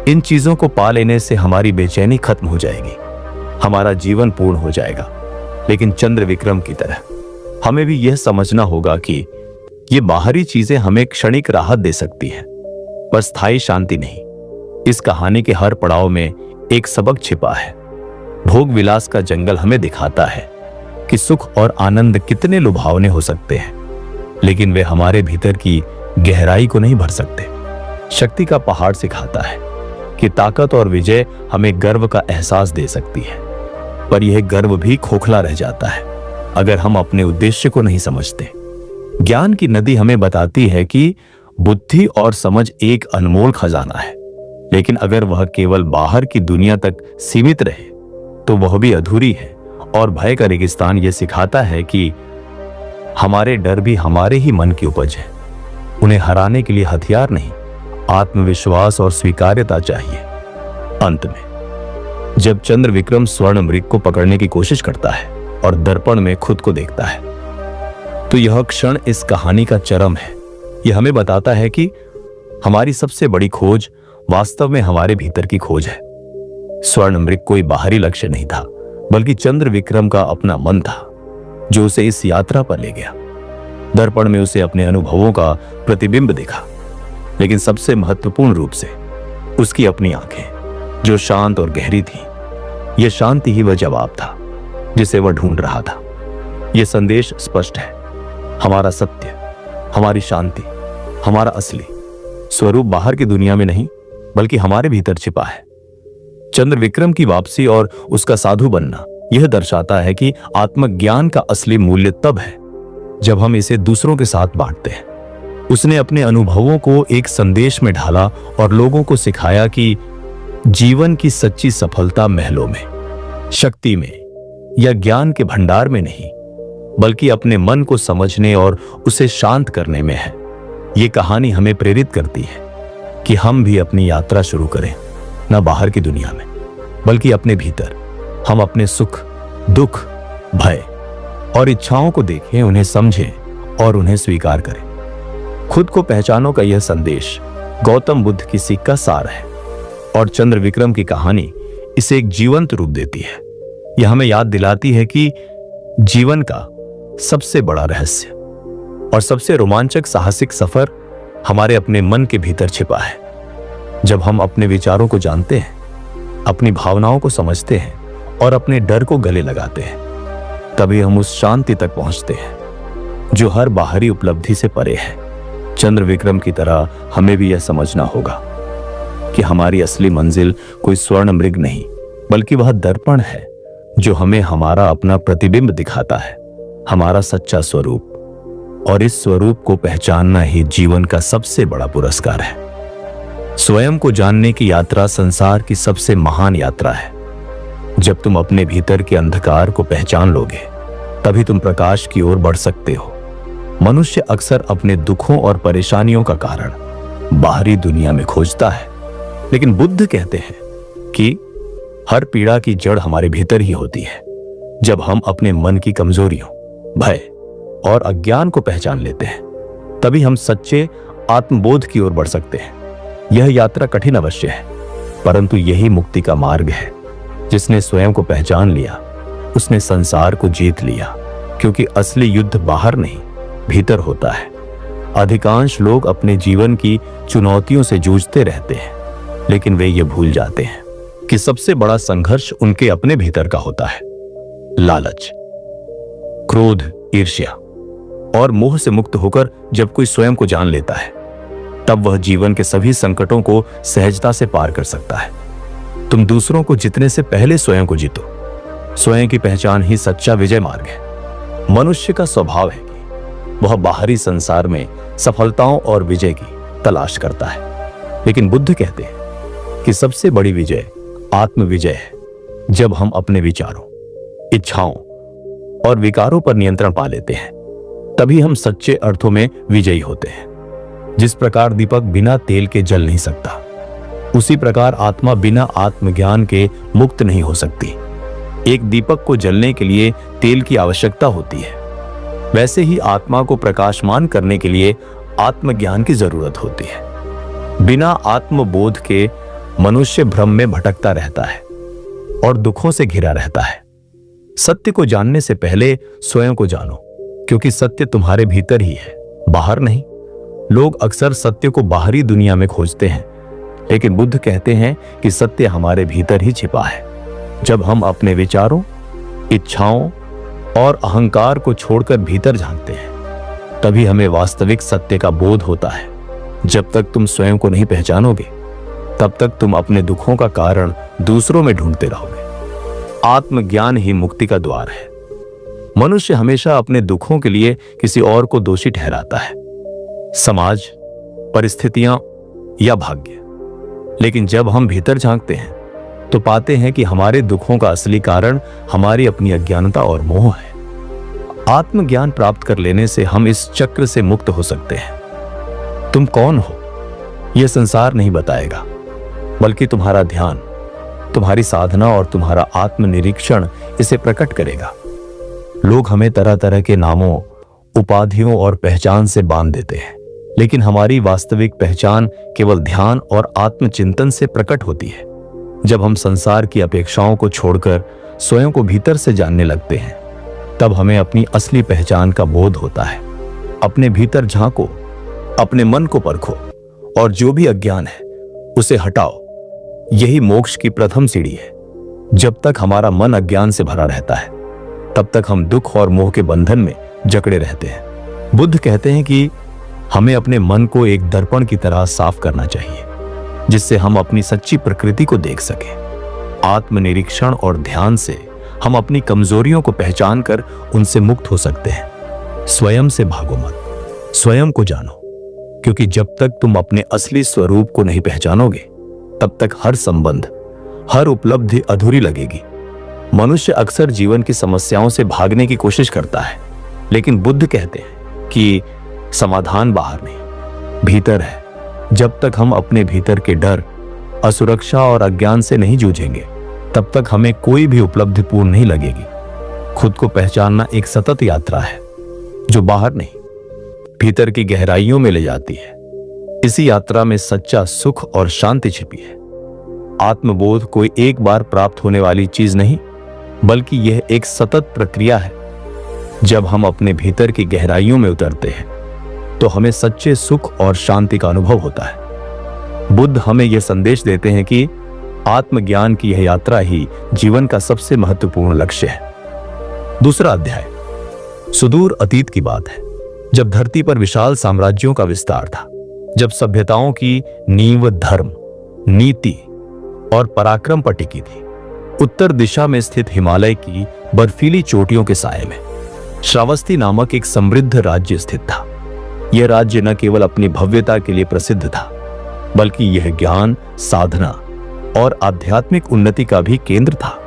इन चीजों को पा लेने से हमारी बेचैनी खत्म हो जाएगी, हमारा जीवन पूर्ण हो जाएगा। लेकिन चंद्रविक्रम की तरह हमें भी यह समझना होगा कि ये बाहरी चीजें हमें क्षणिक राहत दे सकती हैं, पर स्थायी शांति नहीं। इस कहानी के हर पड़ाव में एक सबक छिपा है। भोग विलास का जंगल हमें दिखाता है कि सुख और आनंद कितने लुभावने हो सकते हैं, लेकिन वे हमारे भीतर की गहराई को नहीं भर सकते। शक्ति का पहाड़ सिखाता है कि ताकत और विजय हमें गर्व का एहसास दे सकती है, पर यह गर्व भी खोखला रह जाता है अगर हम अपने उद्देश्य को नहीं समझते। ज्ञान की नदी हमें बताती है कि बुद्धि और समझ एक अनमोल खजाना है, लेकिन अगर वह केवल बाहर की दुनिया तक सीमित रहे तो वह भी अधूरी है। और भय का रेगिस्तान यह सिखाता है कि हमारे डर भी हमारे ही मन की उपज है। उन्हें हराने के लिए हथियार नहीं, आत्मविश्वास और स्वीकार्यता चाहिए। अंत में जब चंद्र विक्रम स्वर्ण मृग को पकड़ने की कोशिश करता है और दर्पण में खुद को देखता है, तो यह क्षण इस कहानी का चरम है। यह हमें बताता है कि हमारी सबसे बड़ी खोज वास्तव में हमारे भीतर की खोज है। स्वर्ण मृग कोई बाहरी लक्ष्य नहीं था, बल्कि चंद्र विक्रम का अपना मन था जो उसे इस यात्रा पर ले गया। दर्पण में उसे अपने अनुभवों का प्रतिबिंब दिखा, लेकिन सबसे महत्वपूर्ण रूप से उसकी अपनी आंखें जो शांत और गहरी थी। यह शांति ही वह जवाब था जिसे वह ढूंढ रहा था। यह संदेश स्पष्ट है, हमारा सत्य, हमारी शांति, हमारा असली स्वरूप बाहर की दुनिया में नहीं, बल्कि हमारे भीतर छिपा है। चंद्र विक्रम की वापसी और उसका साधु बनना यह दर्शाता है कि आत्मज्ञान का असली मूल्य तब है जब हम इसे दूसरों के साथ बांटते हैं। उसने अपने अनुभवों को एक संदेश में ढाला और लोगों को सिखाया कि जीवन की सच्ची सफलता महलों में, शक्ति में या ज्ञान के भंडार में नहीं, बल्कि अपने मन को समझने और उसे शांत करने में है। ये कहानी हमें प्रेरित करती है कि हम भी अपनी यात्रा शुरू करें, न बाहर की दुनिया में, बल्कि अपने भीतर। हम अपने सुख, दुख, भय और इच्छाओं को देखें, उन्हें समझें और उन्हें स्वीकार करें। खुद को पहचानो का यह संदेश गौतम बुद्ध की सीख का सार है और चंद्र विक्रम की कहानी इसे एक जीवंत रूप देती है। यह हमें याद दिलाती है कि जीवन का सबसे बड़ा रहस्य और सबसे रोमांचक साहसिक सफर हमारे अपने मन के भीतर छिपा है। जब हम अपने विचारों को जानते हैं, अपनी भावनाओं को समझते हैं और अपने डर को गले लगाते हैं, तभी हम उस शांति तक पहुंचते हैं जो हर बाहरी उपलब्धि से परे है। चंद्र विक्रम की तरह हमें भी यह समझना होगा कि हमारी असली मंजिल कोई स्वर्ण मृग नहीं, बल्कि वह दर्पण है जो हमें हमारा अपना प्रतिबिंब दिखाता है, हमारा सच्चा स्वरूप। और इस स्वरूप को पहचानना ही जीवन का सबसे बड़ा पुरस्कार है। स्वयं को जानने की यात्रा संसार की सबसे महान यात्रा है। जब तुम अपने भीतर के अंधकार को पहचान लोगे, तभी तुम प्रकाश की ओर बढ़ सकते हो। मनुष्य अक्सर अपने दुखों और परेशानियों का कारण बाहरी दुनिया में खोजता है, लेकिन बुद्ध कहते हैं कि हर पीड़ा की जड़ हमारे भीतर ही होती है। जब हम अपने मन की कमजोरियों, भय और अज्ञान को पहचान लेते हैं, तभी हम सच्चे आत्मबोध की ओर बढ़ सकते हैं। यह यात्रा कठिन अवश्य है, परंतु यही मुक्ति का मार्ग है। जिसने स्वयं को पहचान लिया, उसने संसार को जीत लिया, क्योंकि असली युद्ध बाहर नहीं, भीतर होता है। अधिकांश लोग अपने जीवन की चुनौतियों से जूझते रहते हैं, लेकिन वे ये भूल जाते हैं कि सबसे बड़ा संघर्ष उनके अपने भीतर का होता है। लालच, क्रोध, ईर्ष्या और मोह से मुक्त होकर जब कोई स्वयं को जान लेता है, तब वह जीवन के सभी संकटों को सहजता से पार कर सकता है। तुम दूसरों को जीतने से पहले स्वयं को जीतो। स्वयं की पहचान ही सच्चा विजय मार्ग है। मनुष्य का स्वभाव है कि वह बाहरी संसार में सफलताओं और विजय की तलाश करता है, लेकिन बुद्ध कहते हैं कि सबसे बड़ी विजय आत्मविजय है। जब हम अपने विचारों, इच्छाओं और विकारों पर नियंत्रण पा लेते हैं, तभी हम सच्चे अर्थों में विजयी होते हैं। जिस प्रकार दीपक बिना तेल के जल नहीं सकता, उसी प्रकार आत्मा बिना आत्मज्ञान के मुक्त नहीं हो सकती। एक दीपक को जलने के लिए तेल की आवश्यकता होती है, वैसे ही आत्मा को प्रकाशमान करने के लिए आत्मज्ञान की जरूरत होती है। बिना आत्मबोध के मनुष्य भ्रम में भटकता रहता है और दुखों से घिरा रहता है। सत्य को जानने से पहले स्वयं को जानो, क्योंकि सत्य तुम्हारे भीतर ही है, बाहर नहीं। लोग अक्सर सत्य को बाहरी दुनिया में खोजते हैं, लेकिन बुद्ध कहते हैं कि सत्य हमारे भीतर ही छिपा है। जब हम अपने विचारों, इच्छाओं और अहंकार को छोड़कर भीतर झांकते हैं, तभी हमें वास्तविक सत्य का बोध होता है। जब तक तुम स्वयं को नहीं पहचानोगे, तब तक तुम अपने दुखों का कारण दूसरों में ढूंढते रहोगे। आत्मज्ञान ही मुक्ति का द्वार है। मनुष्य हमेशा अपने दुखों के लिए किसी और को दोषी ठहराता है, समाज, परिस्थितियां या भाग्य। लेकिन जब हम भीतर झांकते हैं तो पाते हैं कि हमारे दुखों का असली कारण हमारी अपनी अज्ञानता और मोह है। आत्मज्ञान प्राप्त कर लेने से हम इस चक्र से मुक्त हो सकते हैं। तुम कौन हो यह संसार नहीं बताएगा, बल्कि तुम्हारा ध्यान, तुम्हारी साधना और तुम्हारा आत्मनिरीक्षण इसे प्रकट करेगा। लोग हमें तरह तरह के नामों, उपाधियों और पहचान से बांध देते हैं, लेकिन हमारी वास्तविक पहचान केवल ध्यान और आत्मचिंतन से प्रकट होती है। जब हम संसार की अपेक्षाओं को छोड़कर स्वयं को भीतर से जानने लगते हैं, तब हमें अपनी असली पहचान का बोध होता है। अपने भीतर झांको, अपने मन को परखो और जो भी अज्ञान है उसे हटाओ। यही मोक्ष की प्रथम सीढ़ी है। जब तक हमारा मन अज्ञान से भरा रहता है, तब तक हम दुख और मोह के बंधन में जकड़े रहते हैं। बुद्ध कहते हैं कि हमें अपने मन को एक दर्पण की तरह साफ करना चाहिए, जिससे हम अपनी सच्ची प्रकृति को देख सकें। आत्मनिरीक्षण और ध्यान से हम अपनी कमजोरियों को पहचान कर उनसे मुक्त हो सकते हैं। स्वयं से भागो मत, स्वयं को जानो, क्योंकि जब तक तुम अपने असली स्वरूप को नहीं पहचानोगे, तब तक हर संबंध, हर उपलब्धि अधूरी लगेगी। मनुष्य अक्सर जीवन की समस्याओं से भागने की कोशिश करता है, लेकिन बुद्ध कहते हैं कि समाधान बाहर नहीं, भीतर है। जब तक हम अपने भीतर के डर, असुरक्षा और अज्ञान से नहीं जूझेंगे, तब तक हमें कोई भी उपलब्धि पूर्ण नहीं लगेगी। खुद को पहचानना एक सतत यात्रा है, जो बाहर नहीं, भीतर की गहराइयों में ले जाती है। इसी यात्रा में सच्चा सुख और शांति छिपी है। आत्मबोध कोई एक बार प्राप्त होने वाली चीज नहीं, बल्कि यह एक सतत प्रक्रिया है। जब हम अपने भीतर की गहराइयों में उतरते हैं, तो हमें सच्चे सुख और शांति का अनुभव होता है। बुद्ध हमें यह संदेश देते हैं कि आत्मज्ञान की यह यात्रा ही जीवन का सबसे महत्वपूर्ण लक्ष्य है। दूसरा अध्याय सुदूर अतीत की बात है, जब धरती पर विशाल साम्राज्यों का विस्तार था, जब सभ्यताओं की नींव धर्म, नीति और पराक्रम पर टिकी थी। उत्तर दिशा में स्थित हिमालय की बर्फीली चोटियों के साये में श्रावस्ती नामक एक समृद्ध राज्य स्थित था। यह राज्य न केवल अपनी भव्यता के लिए प्रसिद्ध था, बल्कि यह ज्ञान, साधना और आध्यात्मिक उन्नति का भी केंद्र था।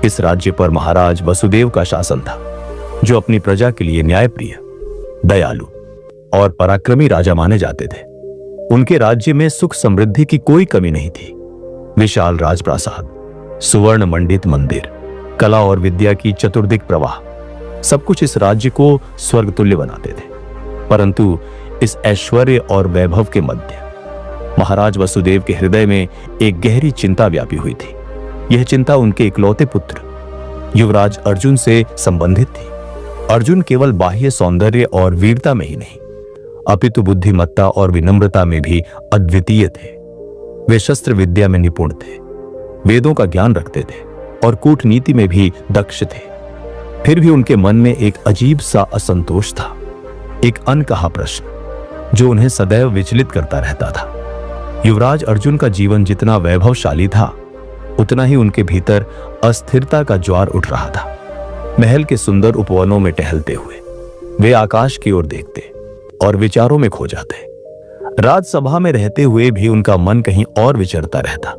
इस राज्य पर महाराज वसुदेव का शासन था, जो अपनी प्रजा के लिए न्यायप्रिय, दयालु और पराक्रमी राजा माने जाते थे। उनके राज्य में सुख समृद्धि की कोई कमी नहीं थी। विशाल राजप्रासाद, सुवर्ण मंडित मंदिर, कला और विद्या की चतुर्दिक प्रवाह, सब कुछ इस राज्य को स्वर्ग तुल्य बनाते थे। परंतु इस ऐश्वर्य और वैभव के मध्य महाराज वसुदेव के हृदय में एक गहरी चिंता व्यापी हुई थी। यह चिंता उनके इकलौते पुत्र युवराज अर्जुन से संबंधित थी। अर्जुन केवल बाह्य सौंदर्य और वीरता में ही नहीं, अपितु बुद्धिमत्ता और विनम्रता में भी अद्वितीय थे। वे शस्त्र विद्या में निपुण थे, वेदों का ज्ञान रखते थे और कूटनीति में भी दक्ष थे। फिर भी उनके मन में एक अजीब सा असंतोष था, एक अनकहा प्रश्न जो उन्हें सदैव विचलित करता रहता था। युवराज अर्जुन का जीवन जितना वैभवशाली था, उतना ही उनके भीतर अस्थिरता का ज्वार उठ रहा था। महल के सुंदर उपवनों में टहलते हुए वे आकाश की ओर देखते और विचारों में खो जाते। राजसभा में रहते हुए भी उनका मन कहीं और विचरता रहता।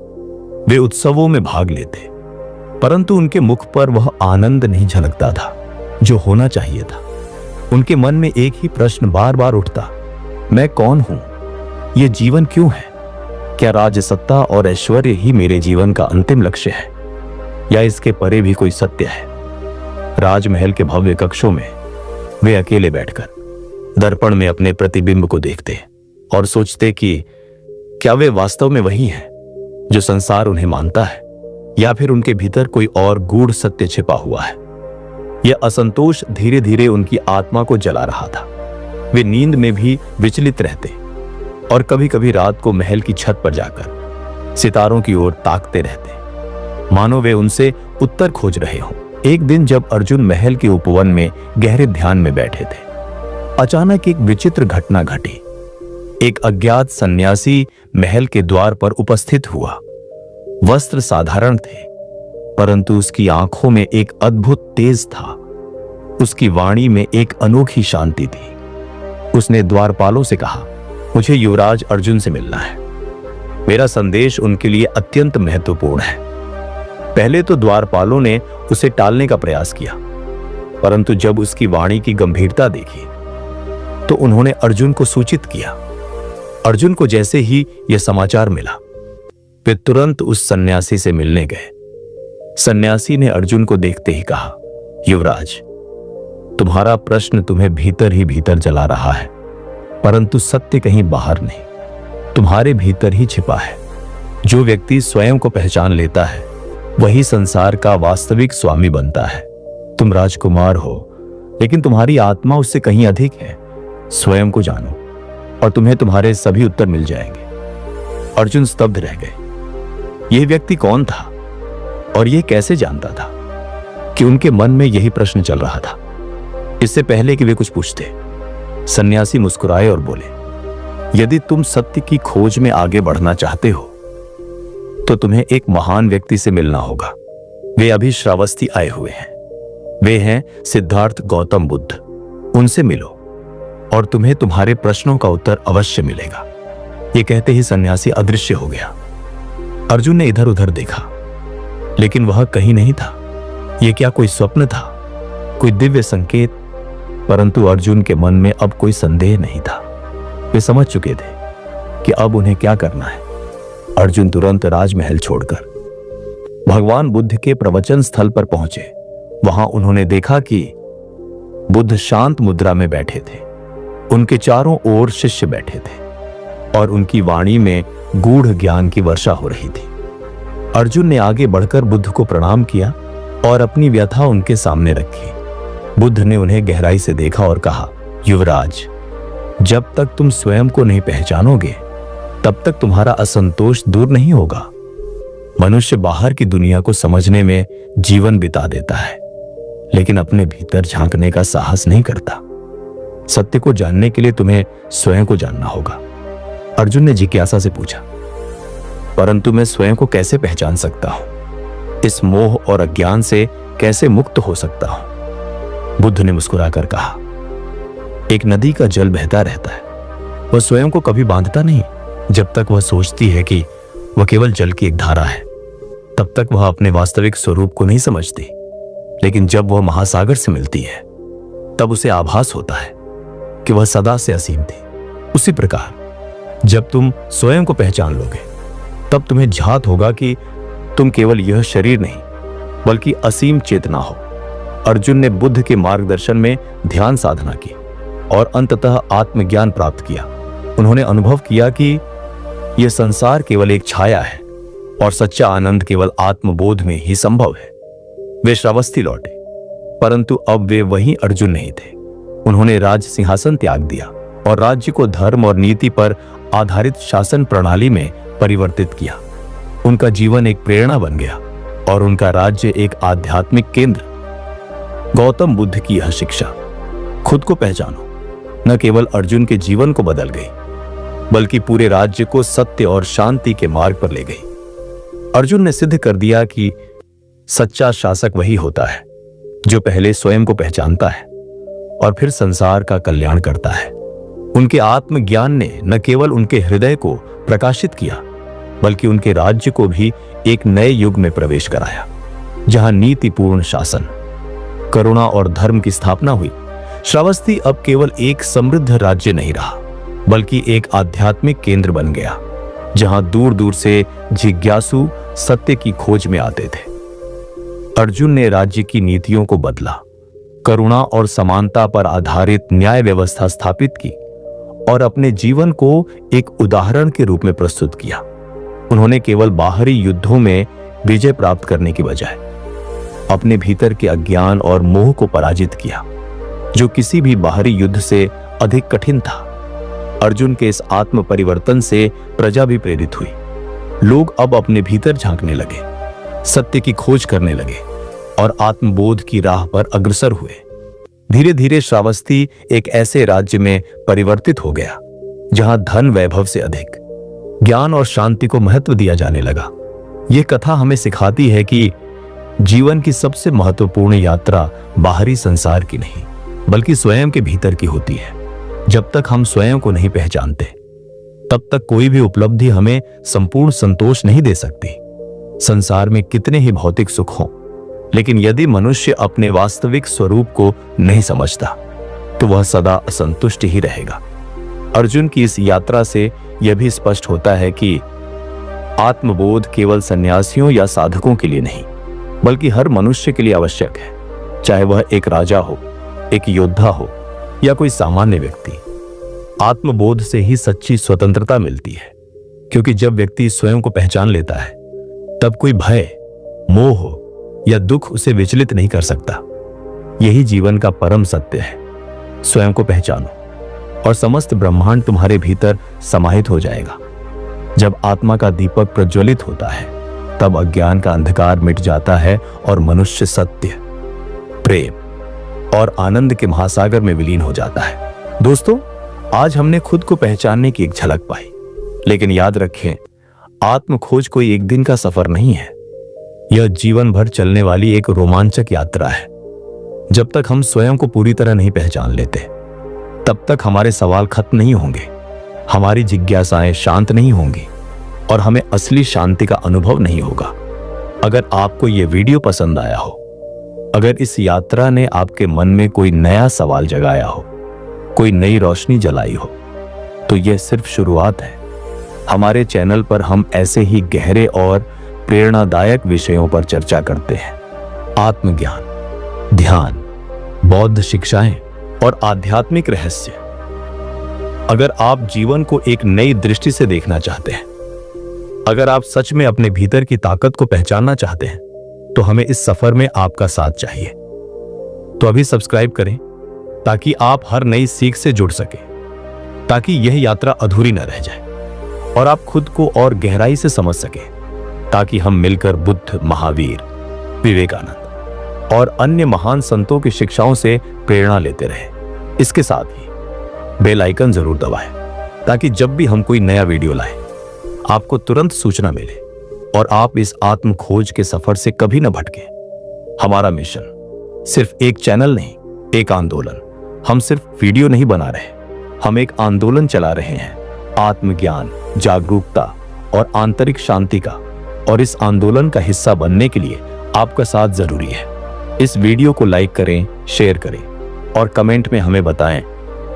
वे उत्सवों में भाग लेते, परंतु उनके मुख पर वह आनंद नहीं झलकता था जो होना चाहिए था। उनके मन में एक ही प्रश्न बार बार उठता, मैं कौन हूं? यह जीवन क्यों है? क्या राज्य सत्ता और ऐश्वर्य ही मेरे जीवन का अंतिम लक्ष्य है, या इसके परे भी कोई सत्य है? राजमहल के भव्य कक्षों में वे अकेले बैठकर दर्पण में अपने प्रतिबिंब को देखते और सोचते कि क्या वे वास्तव में वही हैं जो संसार उन्हें मानता है, या फिर उनके भीतर कोई और गूढ़ सत्य छिपा हुआ है। यह असंतोष धीरे धीरे उनकी आत्मा को जला रहा था। वे नींद में भी विचलित रहते और कभी कभी रात को महल की छत पर जाकर सितारों की ओर ताकते रहते, मानो वे उनसे उत्तर खोज रहे हों। एक दिन जब अर्जुन महल के उपवन में गहरे ध्यान में बैठे थे, अचानक एक विचित्र घटना घटी। एक अज्ञात सन्यासी महल के द्वार पर उपस्थित हुआ। वस्त्र साधारण थे, परंतु उसकी आंखों में एक अद्भुत तेज था। उसकी वाणी में एक अनोखी शांति थी। उसने द्वारपालों से कहा, मुझे युवराज अर्जुन से मिलना है। मेरा संदेश उनके लिए अत्यंत महत्वपूर्ण है। पहले तो द्वारपालों ने उसे टालने का प्रयास किया, परंतु जब उसकी वाणी की गंभीरता देखी तो उन्होंने अर्जुन को सूचित किया। अर्जुन को जैसे ही यह समाचार मिला, वे तुरंत उस सन्यासी से मिलने गए। सन्यासी ने अर्जुन को देखते ही कहा, युवराज, तुम्हारा प्रश्न तुम्हें भीतर ही भीतर जला रहा है, परंतु सत्य कहीं बाहर नहीं, तुम्हारे भीतर ही छिपा है। जो व्यक्ति स्वयं को पहचान लेता है वही संसार का वास्तविक स्वामी बनता है। तुम राजकुमार हो, लेकिन तुम्हारी आत्मा उससे कहीं अधिक है। स्वयं को जानो और तुम्हें तुम्हारे सभी उत्तर मिल जाएंगे। अर्जुन स्तब्ध रह गए। यह व्यक्ति कौन था और यह कैसे जानता था कि उनके मन में यही प्रश्न चल रहा था? इससे पहले कि वे कुछ पूछते, सन्यासी मुस्कुराए और बोले, यदि तुम सत्य की खोज में आगे बढ़ना चाहते हो तो तुम्हें एक महान व्यक्ति से मिलना होगा। वे अभी श्रावस्ती आए हुए हैं। वे हैं सिद्धार्थ गौतम बुद्ध। उनसे मिलो और तुम्हें तुम्हारे प्रश्नों का उत्तर अवश्य मिलेगा। ये कहते ही सन्यासी अदृश्य हो गया। अर्जुन ने इधर उधर देखा, लेकिन वह कहीं नहीं था। यह क्या कोई स्वप्न था, कोई दिव्य संकेत? परंतु अर्जुन के मन में अब कोई संदेह नहीं था। वे समझ चुके थे कि अब उन्हें क्या करना है। अर्जुन तुरंत राजमहल छोड़कर भगवान बुद्ध के प्रवचन स्थल पर पहुंचे। वहां उन्होंने देखा कि बुद्ध शांत मुद्रा में बैठे थे। उनके चारों ओर शिष्य बैठे थे और उनकी वाणी में गूढ़ ज्ञान की वर्षा हो रही थी। अर्जुन ने आगे बढ़कर बुद्ध को प्रणाम किया और अपनी व्यथा उनके सामने रखी। बुद्ध ने उन्हें गहराई से देखा और कहा, युवराज, जब तक तुम स्वयं को नहीं पहचानोगे तब तक तुम्हारा असंतोष दूर नहीं होगा। मनुष्य बाहर की दुनिया को समझने में जीवन बिता देता है, लेकिन अपने भीतर झांकने का साहस नहीं करता। सत्य को जानने के लिए तुम्हें स्वयं को जानना होगा। अर्जुन ने जिज्ञासा से पूछा, परंतु मैं स्वयं को कैसे पहचान सकता हूं? इस मोह और अज्ञान से कैसे मुक्त हो सकता हूं? बुद्ध ने मुस्कुराकर कहा, एक नदी का जल बहता रहता है। वह स्वयं को कभी बांधता नहीं। जब तक वह सोचती है कि वह केवल जल की एक धारा है, तब तक वह अपने वास्तविक स्वरूप को नहीं समझती। लेकिन जब वह महासागर से मिलती है, तब उसे आभास होता है कि वह सदा से असीम थी। उसी प्रकार जब तुम स्वयं को पहचान लोगे, तब तुम्हें झात होगा कि तुम केवल यह शरीर नहीं, बल्कि असीम चेतना हो। अर्जुन ने बुद्ध के मार्गदर्शन में ध्यान साधना की और अंततः आत्मज्ञान प्राप्त किया। उन्होंने अनुभव किया कि यह संसार केवल एक छाया है और सच्चा आनंद केवल आत्मबोध में ही संभव है। वे श्रावस्ती लौटे, परंतु अब वे वही अर्जुन नहीं थे। उन्होंने राज सिंहासन त्याग दिया और राज्य को धर्म और नीति पर आधारित शासन प्रणाली में परिवर्तित किया। उनका जीवन एक प्रेरणा बन गया और उनका राज्य एक आध्यात्मिक केंद्र। गौतम बुद्ध की यह शिक्षा, खुद को पहचानो, न केवल अर्जुन के जीवन को बदल गई, बल्कि पूरे राज्य को सत्य और शांति के मार्ग पर ले गई। अर्जुन ने सिद्ध कर दिया कि सच्चा शासक वही होता है जो पहले स्वयं को पहचानता है और फिर संसार का कल्याण करता है। उनके आत्मज्ञान ने न केवल उनके हृदय को प्रकाशित किया, बल्कि उनके राज्य को भी एक नए युग में प्रवेश कराया, जहां नीतिपूर्ण शासन, करुणा और धर्म की स्थापना हुई। श्रावस्ती अब केवल एक समृद्ध राज्य नहीं रहा, बल्कि एक आध्यात्मिक केंद्र बन गया, जहां दूर दूर से जिज्ञासु सत्य की खोज में आते थे। अर्जुन ने राज्य की नीतियों को बदला, करुणा और समानता पर आधारित न्याय व्यवस्था स्थापित की और अपने जीवन को एक उदाहरण के रूप में प्रस्तुत किया। उन्होंने केवल बाहरी युद्धों में विजय प्राप्त करने की बजाय अपने भीतर के अज्ञान और मोह को पराजित किया, जो किसी भी बाहरी युद्ध से अधिक कठिन था। अर्जुन के इस आत्म परिवर्तन से प्रजा भी प्रेरित हुई। लोग अब अपने भीतर झांकने लगे, सत्य की खोज करने लगे और आत्मबोध की राह पर अग्रसर हुए। धीरे धीरे श्रावस्ती एक ऐसे राज्य में परिवर्तित हो गया जहां धन वैभव से अधिक ज्ञान और शांति को महत्व दिया जाने लगा। यह कथा हमें सिखाती है कि जीवन की सबसे महत्वपूर्ण यात्रा बाहरी संसार की नहीं, बल्कि स्वयं के भीतर की होती है। जब तक हम स्वयं को नहीं पहचानते, तब तक कोई भी उपलब्धि हमें संपूर्ण संतोष नहीं दे सकती। संसार में कितने ही भौतिक सुख हों, लेकिन यदि मनुष्य अपने वास्तविक स्वरूप को नहीं समझता, तो वह सदा असंतुष्ट ही रहेगा। अर्जुन की इस यात्रा से यह भी स्पष्ट होता है कि आत्मबोध केवल सन्यासियों या साधकों के लिए नहीं, बल्कि हर मनुष्य के लिए आवश्यक है, चाहे वह एक राजा हो, एक योद्धा हो या कोई सामान्य व्यक्ति। आत्मबोध से ही सच्ची स्वतंत्रता मिलती है, क्योंकि जब व्यक्ति स्वयं को पहचान लेता है, तब कोई भय, मोह या दुख उसे विचलित नहीं कर सकता। यही जीवन का परम सत्य है। स्वयं को पहचानो और समस्त ब्रह्मांड तुम्हारे भीतर समाहित हो जाएगा। जब आत्मा का दीपक प्रज्वलित होता है, तब अज्ञान का अंधकार मिट जाता है और मनुष्य सत्य, प्रेम और आनंद के महासागर में विलीन हो जाता है। दोस्तों, आज हमने खुद को पहचानने की एक झलक पाई, लेकिन याद रखें, आत्म खोज कोई एक दिन का सफर नहीं है। यह जीवन भर चलने वाली एक रोमांचक यात्रा है। जब तक हम स्वयं को पूरी तरह नहीं पहचान लेते, तब तक हमारे सवाल खत्म नहीं होंगे, हमारी जिज्ञासाएं शांत नहीं होंगी और हमें असली शांति का अनुभव नहीं होगा। अगर आपको यह वीडियो पसंद आया हो, अगर इस यात्रा ने आपके मन में कोई नया सवाल जगाया हो, कोई नई रोशनी जलाई हो, तो यह सिर्फ शुरुआत है। हमारे चैनल पर हम ऐसे ही गहरे और प्रेरणादायक विषयों पर चर्चा करते हैं। आत्मज्ञान, ध्यान, बौद्ध शिक्षाएं और आध्यात्मिक रहस्य। अगर आप जीवन को एक नई दृष्टि से देखना चाहते हैं, अगर आप सच में अपने भीतर की ताकत को पहचानना चाहते हैं, तो हमें इस सफर में आपका साथ चाहिए। तो अभी सब्सक्राइब करें ताकि आप हर नई सीख से जुड़ सके, ताकि यह यात्रा अधूरी न रह जाए और आप खुद को और गहराई से समझ सके, ताकि हम मिलकर बुद्ध, महावीर, विवेकानंद और अन्य महान संतों की शिक्षाओं से प्रेरणा लेते रहे। इसके साथ ही बेल आइकन जरूर दबाएं, ताकि जब भी हम कोई नया वीडियो लाएं, आपको तुरंत सूचना मिले और आप इस आत्म खोज के सफर से कभी न भटके। हमारा मिशन सिर्फ एक चैनल नहीं, एक आंदोलन। हम सिर्फ वीडियो नहीं बना रहे, हम एक आंदोलन चला रहे हैं, आत्मज्ञान, जागरूकता और आंतरिक शांति का। और इस आंदोलन का हिस्सा बनने के लिए आपका साथ जरूरी है। इस वीडियो को लाइक करें, शेयर करें और कमेंट में हमें बताएं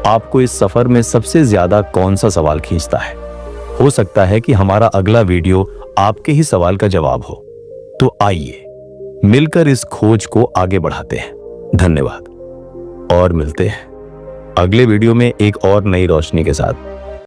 आपको इस सफर में सबसे ज्यादा कौन सा सवाल खींचता है। हो सकता है कि हमारा अगला वीडियो आपके ही सवाल का जवाब हो। तो आइए मिलकर इस खोज को आगे बढ़ाते हैं। धन्यवाद और मिलते हैं अगले वीडियो में एक और नई रोशनी के साथ।